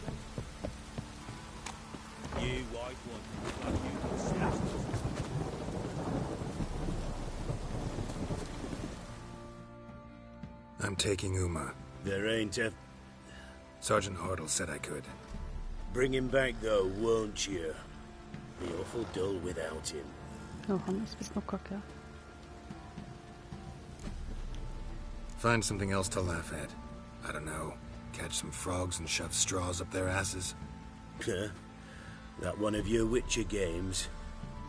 You white one. Looked like you got soused last night. I'm taking Uma. There ain't a... Sergeant Hartle said I could. Bring him back though, won't you? Be awful dull without him. Oh, han har spist noe kake. Find something else to laugh at. I don't know. Catch some frogs and shove straws up their asses. Huh? That one of your Witcher games?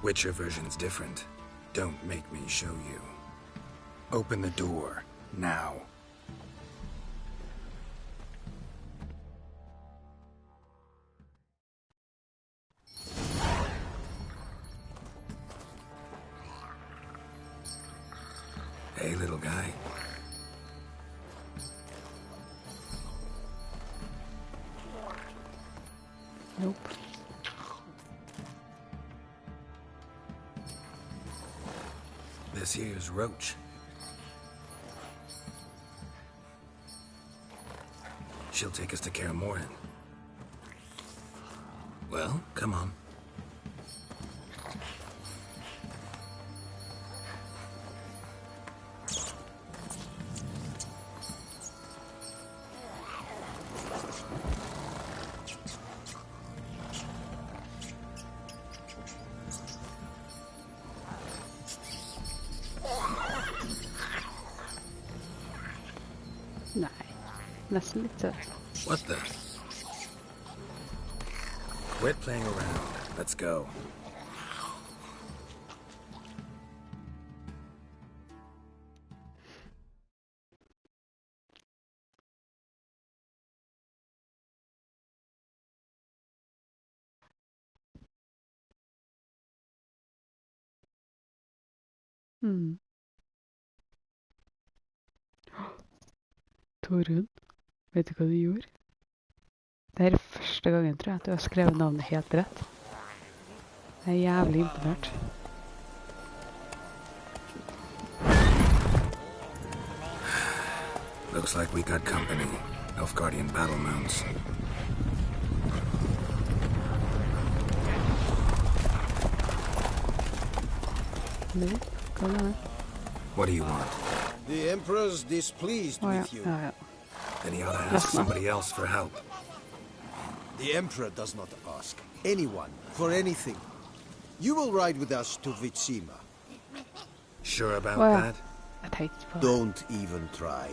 Witcher version's different. Don't make me show you. Open the door. Now. Hey, little guy. Nope. This here's Roach. She'll take us to Kaer Morhen. Well, come on. Nesten litt søt. What the? Quit playing around. Let's go. Torunn, vet du hva du gjorde? Det er første gangen, tror jeg, at du har skrevet navnet helt rett. Jeg er jævlig imponert. Looks like we got company. Nilfgaardian battle mounts. What do you want? The Emperor's displeased with you. Then he ought to ask somebody else for help. The Emperor does not ask anyone for anything. You will ride with us to Vitsima. Sure about that? Don't even try.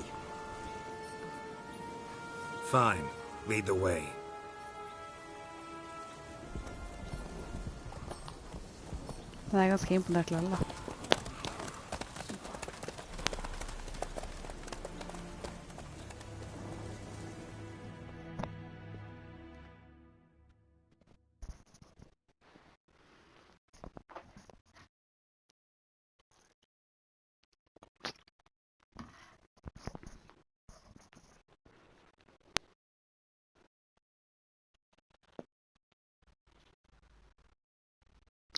Fine. Lead the way. Det er ganske imponert lell, da.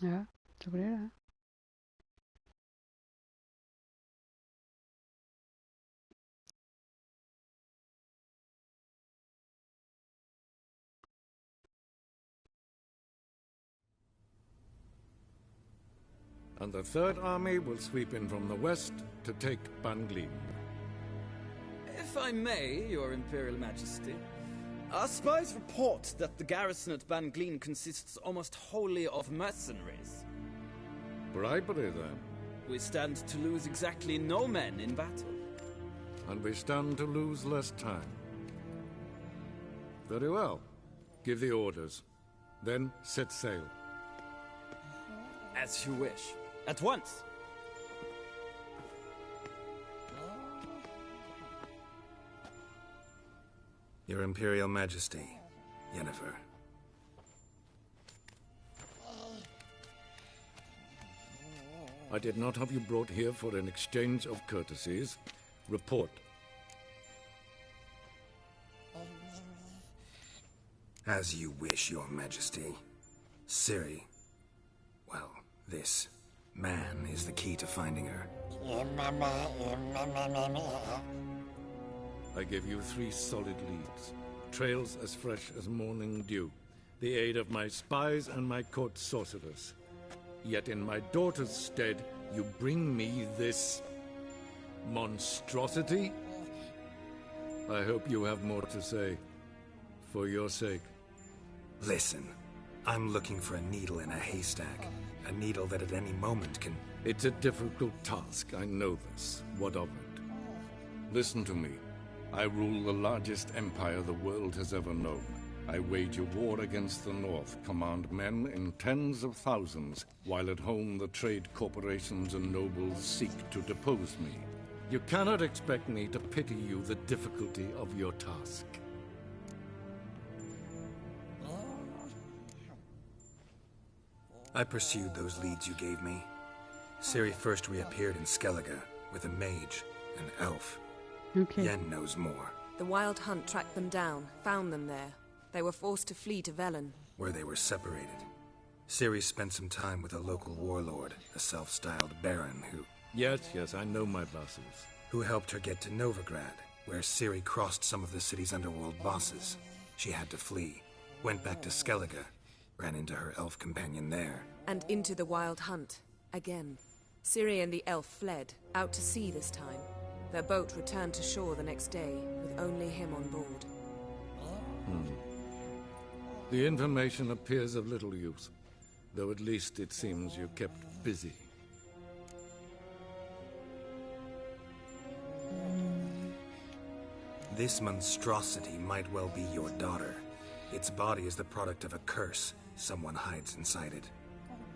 Ja, det blir det. And the Third Army will sweep in from the west to take Banglin. If I may, Your Imperial Majesty, our spies report that the garrison at Banglin consists almost wholly of mercenaries. Bribery, then. We stand to lose exactly no men in battle. And we stand to lose less time. Very well. Give the orders. Then set sail. As you wish. At once. Your Imperial Majesty, Yennefer. I did not have you brought here for an exchange of courtesies. Report. As you wish, Your Majesty. Ciri. Well, this man is the key to finding her. I give you 3 solid leads. Trails as fresh as morning dew. The aid of my spies and my court sorcerers. Yet in my daughter's stead, you bring me this monstrosity? I hope you have more to say. For your sake. Listen, I'm looking for a needle in a haystack. A needle that at any moment can... It's a difficult task, I know this. What of it? Listen to me. I rule the largest empire the world has ever known. I wage a war against the North, command men in tens of thousands, while at home the trade corporations and nobles seek to depose me. You cannot expect me to pity you the difficulty of your task. I pursued those leads you gave me. Ciri first reappeared in Skellige with a mage, an elf. Okay. Yen knows more. The Wild Hunt tracked them down, found them there. They were forced to flee to Velen. Where they were separated. Ciri spent some time with a local warlord, a self-styled baron who... Yes, I know my bosses. Who helped her get to Novigrad, where Ciri crossed some of the city's underworld bosses. She had to flee, went back to Skellige, ran into her elf companion there. And into the Wild Hunt, again. Ciri and the elf fled, out to sea this time. Their boat returned to shore the next day, with only him on board. The information appears of little use, though at least it seems you kept busy. This monstrosity might well be your daughter. Its body is the product of a curse. Someone hides inside it.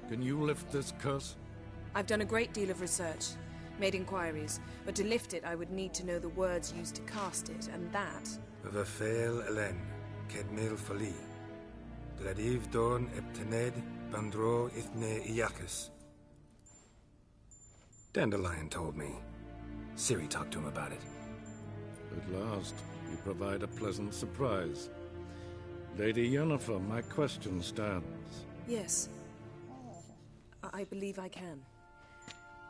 Can you lift this curse? I've done a great deal of research, made inquiries, but to lift it I would need to know the words used to cast it, and that... Vafel Elen, Kedmil Fali. Gladiv Dorn Eptened, Bandro Ithne Iacus. Dandelion told me. Ciri talked to him about it. At last, you provide a pleasant surprise. Lady Yennefer, my question stands. Yes. I believe I can.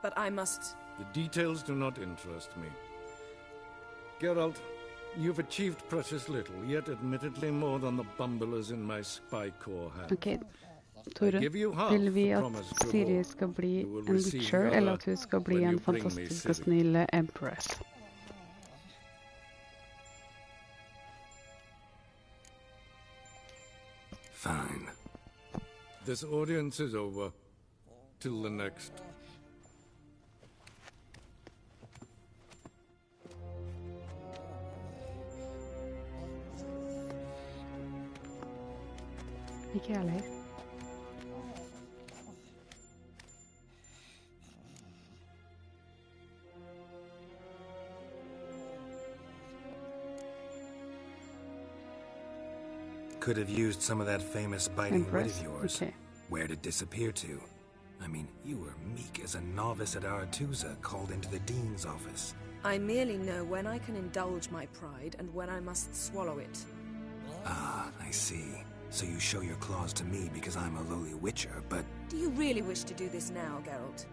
But I must... The details do not interest me. Geralt, you've achieved precious little, yet admittedly more than the bumblers in my spy corps have. Okay, Torunn, vil vi at Ciri skal bli en Witcher, eller at hun skal bli en fantastisk og snill Empress? This audience is over. Till the next. Ikke jeg heller. Could have used some of that famous biting wit Empress? of yours. Okay. Where'd it disappear to? I mean, you were meek as a novice at Aretusa, called into the dean's office. I merely know when I can indulge my pride and when I must swallow it. Ah, I see. So you show your claws to me because I'm a lowly witcher, but... Do you really wish to do this now, Geralt?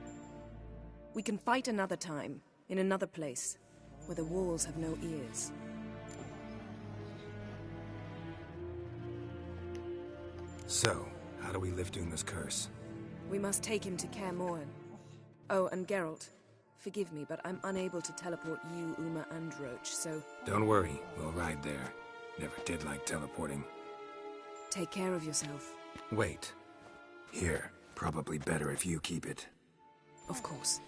We can fight another time, in another place, where the walls have no ears. So, how do we lift Uma's curse? We must take him to Kaer Morhen. Oh, and Geralt, forgive me, but I'm unable to teleport you, Uma, and Roach, so... Don't worry, we'll ride there. Never did like teleporting. Take care of yourself. Wait. Here, probably better if you keep it. Of course.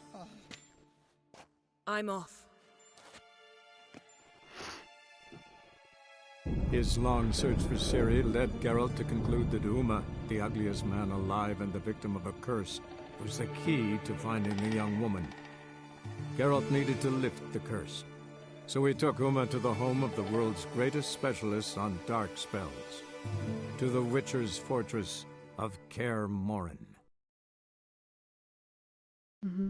I'm off. His long search for Ciri led Geralt to conclude that Uma, the ugliest man alive and the victim of a curse, was the key to finding the young woman. Geralt needed to lift the curse, so he took Uma to the home of the world's greatest specialist on dark spells, to the Witcher's fortress of Kaer Morhen. Mm-hmm.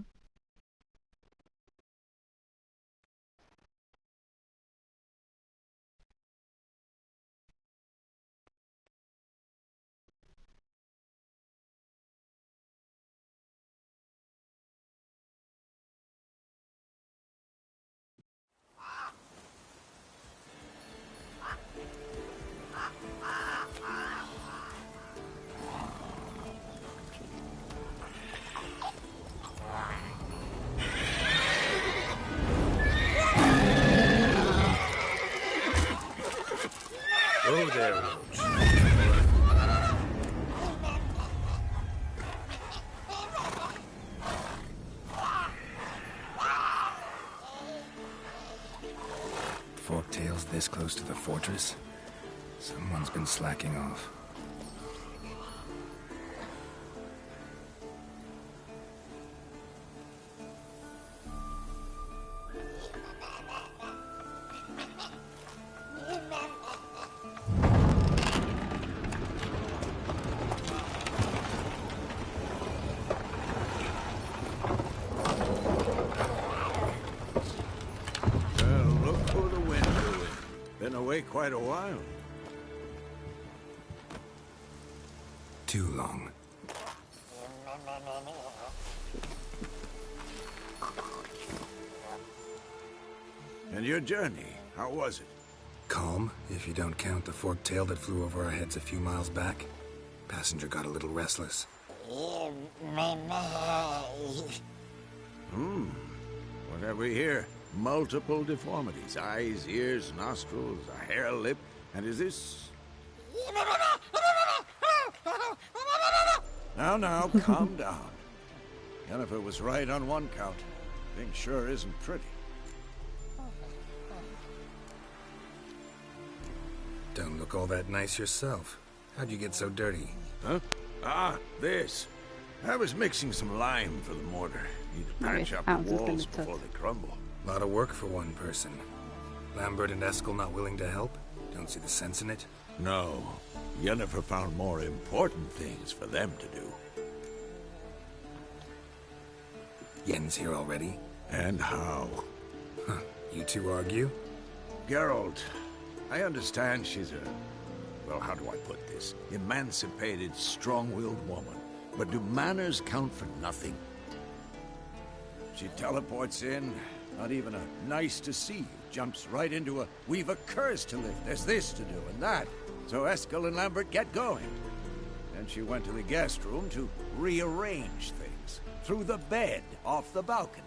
Oh, there, Roach. Forktails this close to the fortress? Someone's been slacking off. Quite a while. Too long. And your journey, how was it? Calm, if you don't count the forked tail that flew over our heads a few miles back. Passenger got a little restless. What have we here? Multiple deformities. Eyes, ears, nostrils, a hair lip. And is this... Now, calm down. Yennefer was right on one count. Thing sure isn't pretty. Don't look all that nice yourself. How'd you get so dirty? Huh? Ah, this. I was mixing some lime for the mortar. Need to patch up the walls before they crumble. Lot of work for one person. Lambert and Eskel not willing to help? Don't see the sense in it? No. Yennefer found more important things for them to do. Yen's here already? And how? Huh. You two argue? Geralt, I understand she's a... well, how do I put this? Emancipated, strong-willed woman. But do manners count for nothing? She teleports in, not even a nice to see you, jumps right into a we've a curse to lift, there's this to do and that. So Eskel and Lambert get going. Then she went to the guest room to rearrange things. Through the bed, off the balcony.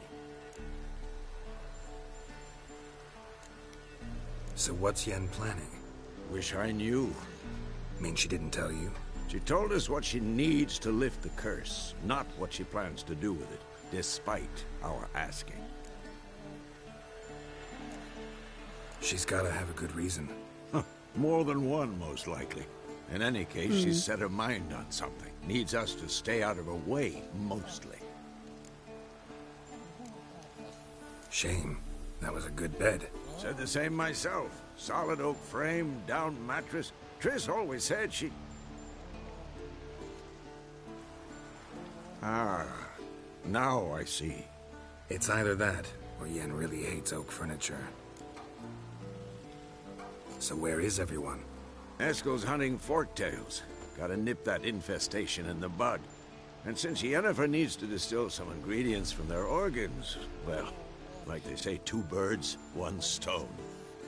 So what's Yen planning? Wish I knew. Mean she didn't tell you? She told us what she needs to lift the curse, not what she plans to do with it, despite our asking. She's gotta have a good reason. More than one, most likely. In any case, she's set her mind on something. Needs us to stay out of her way, mostly. Shame. That was a good bed. Said the same myself. Solid oak frame, down mattress. Triss always said she... Ah, now I see. It's either that, or Yen really hates oak furniture. So where is everyone? Eskel's hunting forktails. Gotta nip that infestation in the bud. And since Yennefer needs to distill some ingredients from their organs, well, like they say, 2 birds, 1 stone.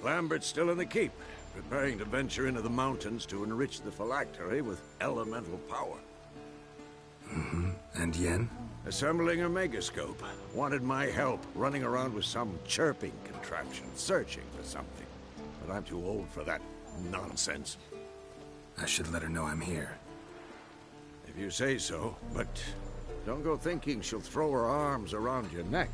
Lambert's still in the keep, preparing to venture into the mountains to enrich the phylactery with elemental power. And Yen? Assembling a megascope. Wanted my help running around with some chirping contraption, searching for something. But I'm too old for that nonsense. I should let her know I'm here. If you say so, but don't go thinking she'll throw her arms around your neck.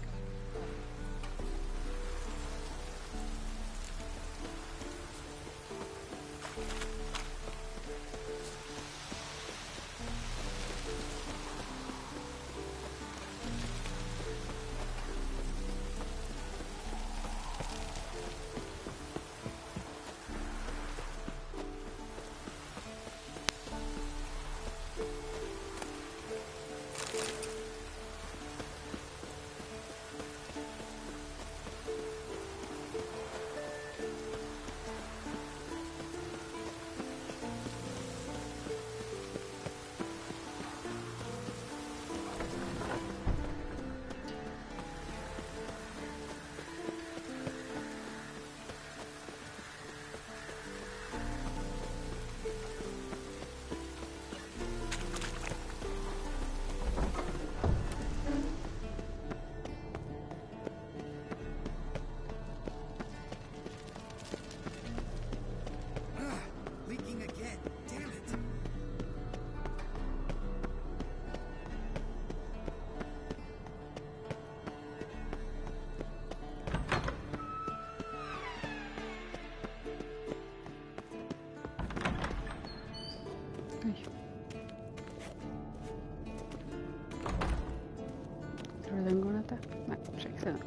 Tror du den går ned til? Nei, sjekk se den.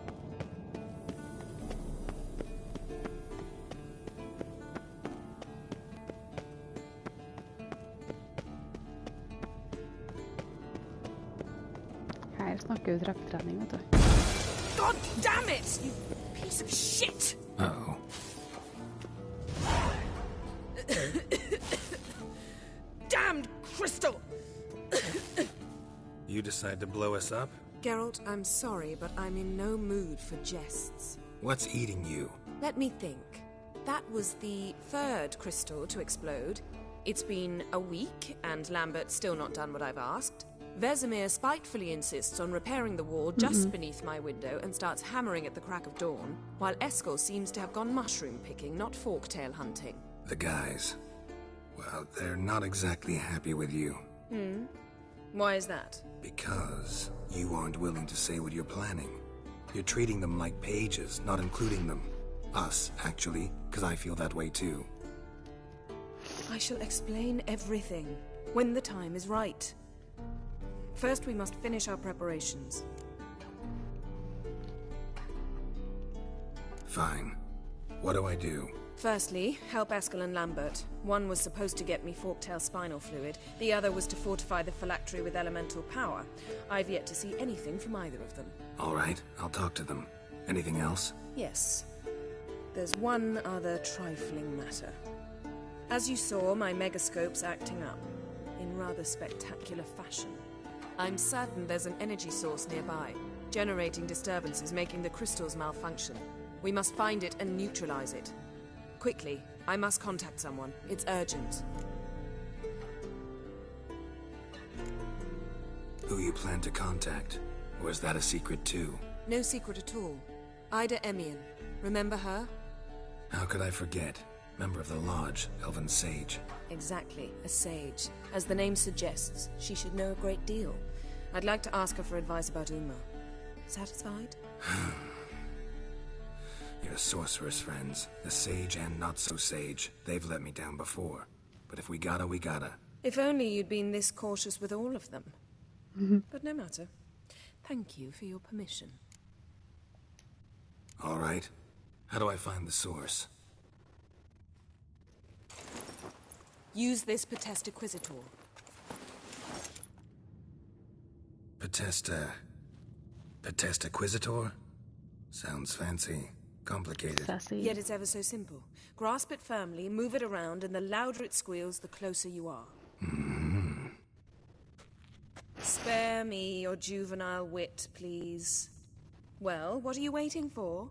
Her snakker vi treppetrening, vet du. God damn it, you piece of shit! Uh-oh. Damned crystal! You decide to blow us up? Geralt, I'm sorry, but I'm in no mood for jests. What's eating you? Let me think. That was the 3rd crystal to explode. It's been a week, and Lambert's still not done what I've asked. Vesemir spitefully insists on repairing the wall just beneath my window and starts hammering at the crack of dawn, while Eskel seems to have gone mushroom picking, not forktail hunting. The guys. Well, they're not exactly happy with you. Why is that? Because you aren't willing to say what you're planning. You're treating them like pages, not including them. Us, actually, because I feel that way too. I shall explain everything, when the time is right. First, we must finish our preparations. Fine. What do I do? Firstly, help Eskel and Lambert. One was supposed to get me forktail spinal fluid, the other was to fortify the phylactery with elemental power. I've yet to see anything from either of them. All right, I'll talk to them. Anything else? Yes. There's one other trifling matter. As you saw, my megascope's acting up, in rather spectacular fashion. I'm certain there's an energy source nearby, generating disturbances, making the crystals malfunction. We must find it and neutralize it. Quickly, I must contact someone. It's urgent. Who you plan to contact? Or is that a secret too? No secret at all. Ida Emian. Remember her? How could I forget? Member of the Lodge, Elven Sage. Exactly, a sage. As the name suggests, she should know a great deal. I'd like to ask her for advice about Uma. Satisfied? Your sorceress friends, the sage and not-so-sage, they've let me down before. But if we gotta, we gotta. If only you'd been this cautious with all of them. But no matter. Thank you for your permission. All right. How do I find the source? Use this Potesta Quisitor. Potesta Quisitor? Sounds fancy. Complicated. Sassy. Yet it's ever so simple. Grasp it firmly, move it around, and the louder it squeals, the closer you are. Spare me your juvenile wit, please. Well, what are you waiting for?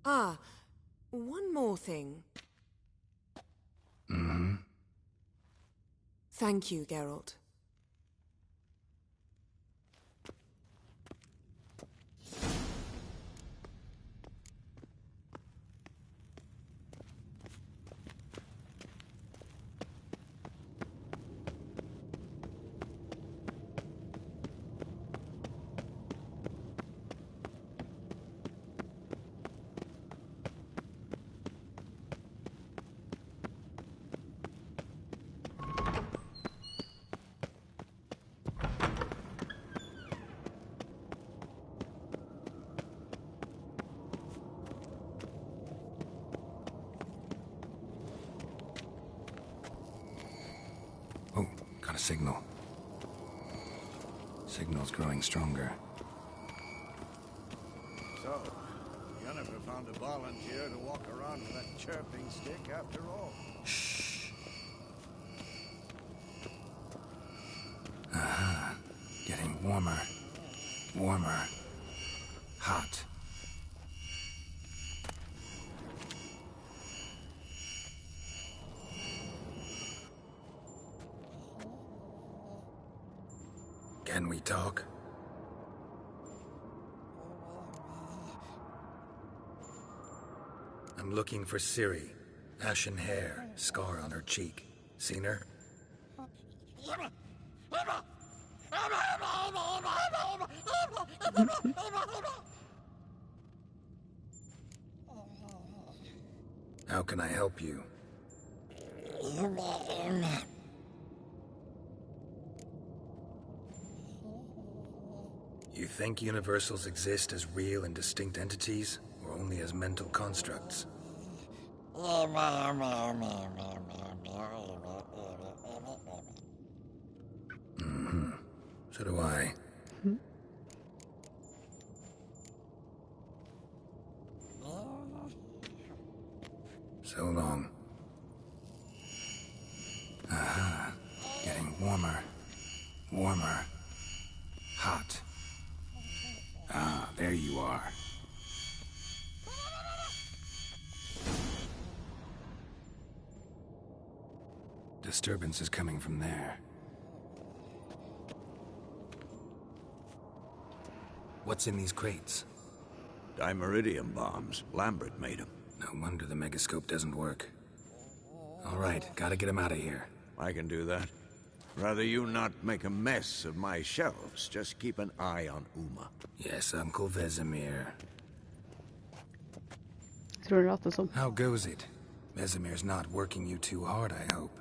Ah, one more thing. Thank you, Geralt. Oh, got a signal. Signal's growing stronger. So, Yennefer found a volunteer to walk around with that chirping stick after all. Shh. Aha. Getting warmer. Warmer. Hot. Can we talk? I'm looking for Ciri. Ashen hair, scar on her cheek. Seen her? How can I help you? You think universals exist as real and distinct entities, or only as mental constructs? So do I. So long. Aha. Getting warmer. Warmer. Hot. Ah, there you are. Disturbance is coming from there. What's in these crates? Dimeridium bombs. Lambert made them. No wonder the megascope doesn't work. All right, gotta get him out of here. I can do that. Rather you not make a mess of my shelves. Just keep an eye on Uma. Yes, Uncle Vesemir. Tror du låter som? How goes it? Vesemir's not working you too hard, I hope.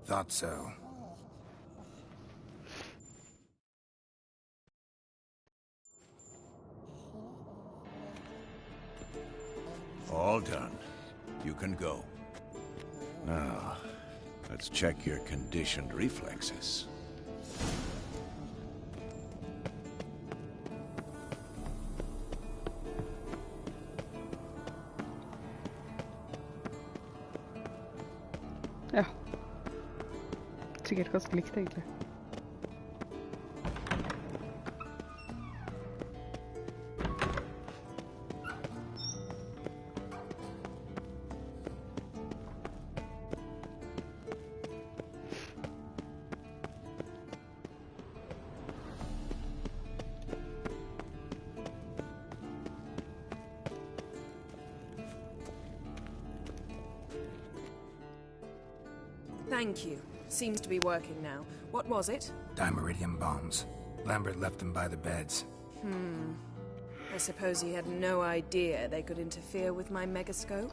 Thought so. All done. You can go. Now, let's check your conditioned reflexes. Ja. Sikkert ganske likt, egentlig. Thank you. Seems to be working now. What was it? Dimeridium bombs. Lambert left them by the beds. I suppose he had no idea they could interfere with my megascope?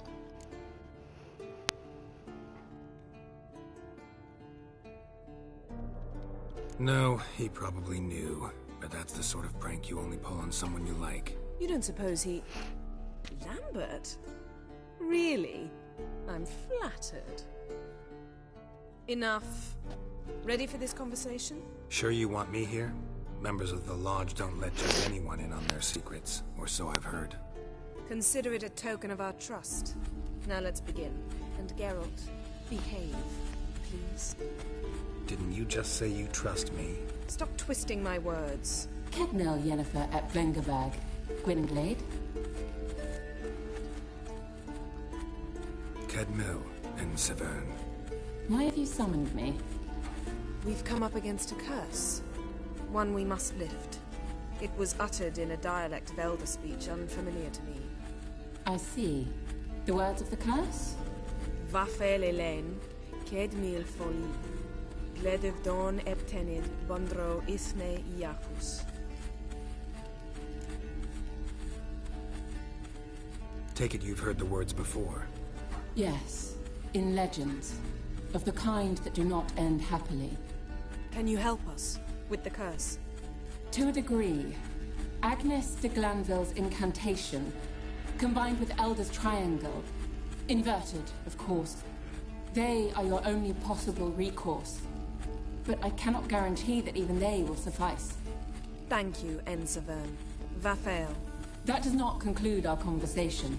No, he probably knew. But that's the sort of prank you only pull on someone you like. You don't suppose he... Lambert? Really? I'm flattered. Enough. Ready for this conversation? Sure you want me here? Members of the Lodge don't let just anyone in on their secrets, or so I've heard. Consider it a token of our trust. Now let's begin. And Geralt, behave, please. Didn't you just say you trust me? Stop twisting my words. Kednel Yennefer at Vengerberg. Gwynblade? Kedmil and Severn. Why have you summoned me? We've come up against a curse. One we must lift. It was uttered in a dialect of Elder speech unfamiliar to me. I see. The words of the curse? Vafel Elaine, Kedmil Foli, Gledev Don Eptenid, Bondro Isne Iacus. Take it you've heard the words before. Yes. In legends. Of the kind that do not end happily. Can you help us with the curse? To a degree. Agnes de Glanville's incantation, combined with Elder's triangle, inverted, of course. They are your only possible recourse. But I cannot guarantee that even they will suffice. Thank you, Severn. Vafael. That does not conclude our conversation.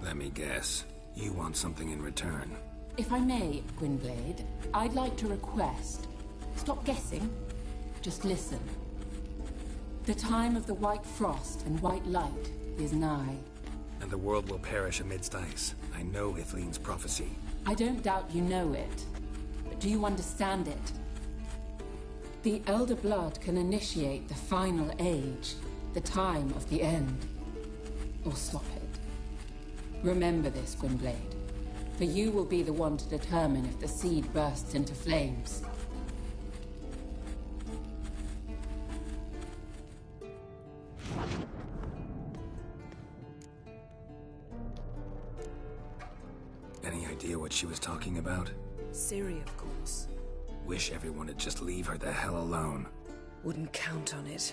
Let me guess. You want something in return. If I may, Gwynblade, I'd like to request. Stop guessing. Just listen. The time of the white frost and white light is nigh. And the world will perish amidst ice. I know Ithleen's prophecy. I don't doubt you know it. But do you understand it? The Elder Blood can initiate the final age, the time of the end. Or stop it. Remember this, Gwynblade. For you will be the one to determine if the seed bursts into flames. Any idea what she was talking about? Ciri, of course. Wish everyone would just leave her the hell alone. Wouldn't count on it.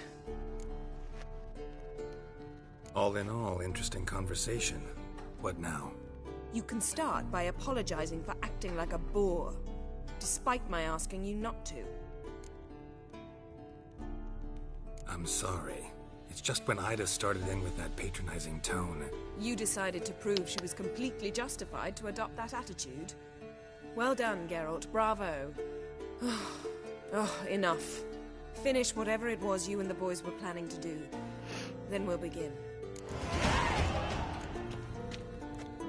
All in all, interesting conversation. What now? You can start by apologizing for acting like a boor, despite my asking you not to. I'm sorry. It's just when Ida started in with that patronizing tone. You decided to prove she was completely justified to adopt that attitude. Well done, Geralt. Bravo. Enough. Finish whatever it was you and the boys were planning to do. Then we'll begin.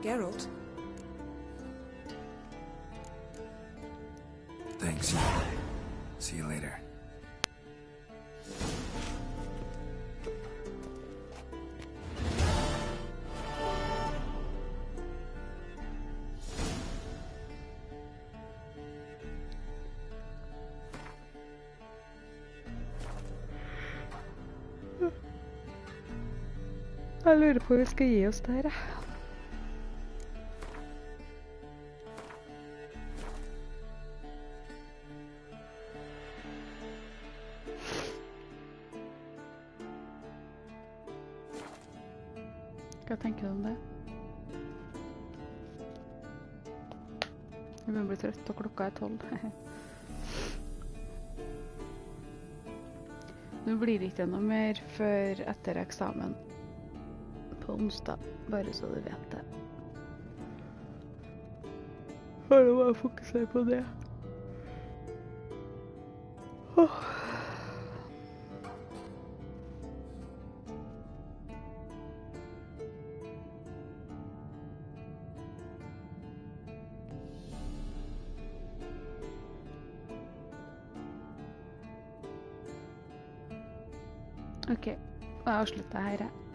Geralt? Thanks. See you later. Jeg lurer på om vi skal gi oss der. Hva tenker du om det? Jeg begynner å bli trøtt, og klokka 12. Nå blir det ikke noe mer før etter eksamen på onsdag, bare så du vet det. Og nå må jeg fokusere på det. Ok, Og jeg avslutter her.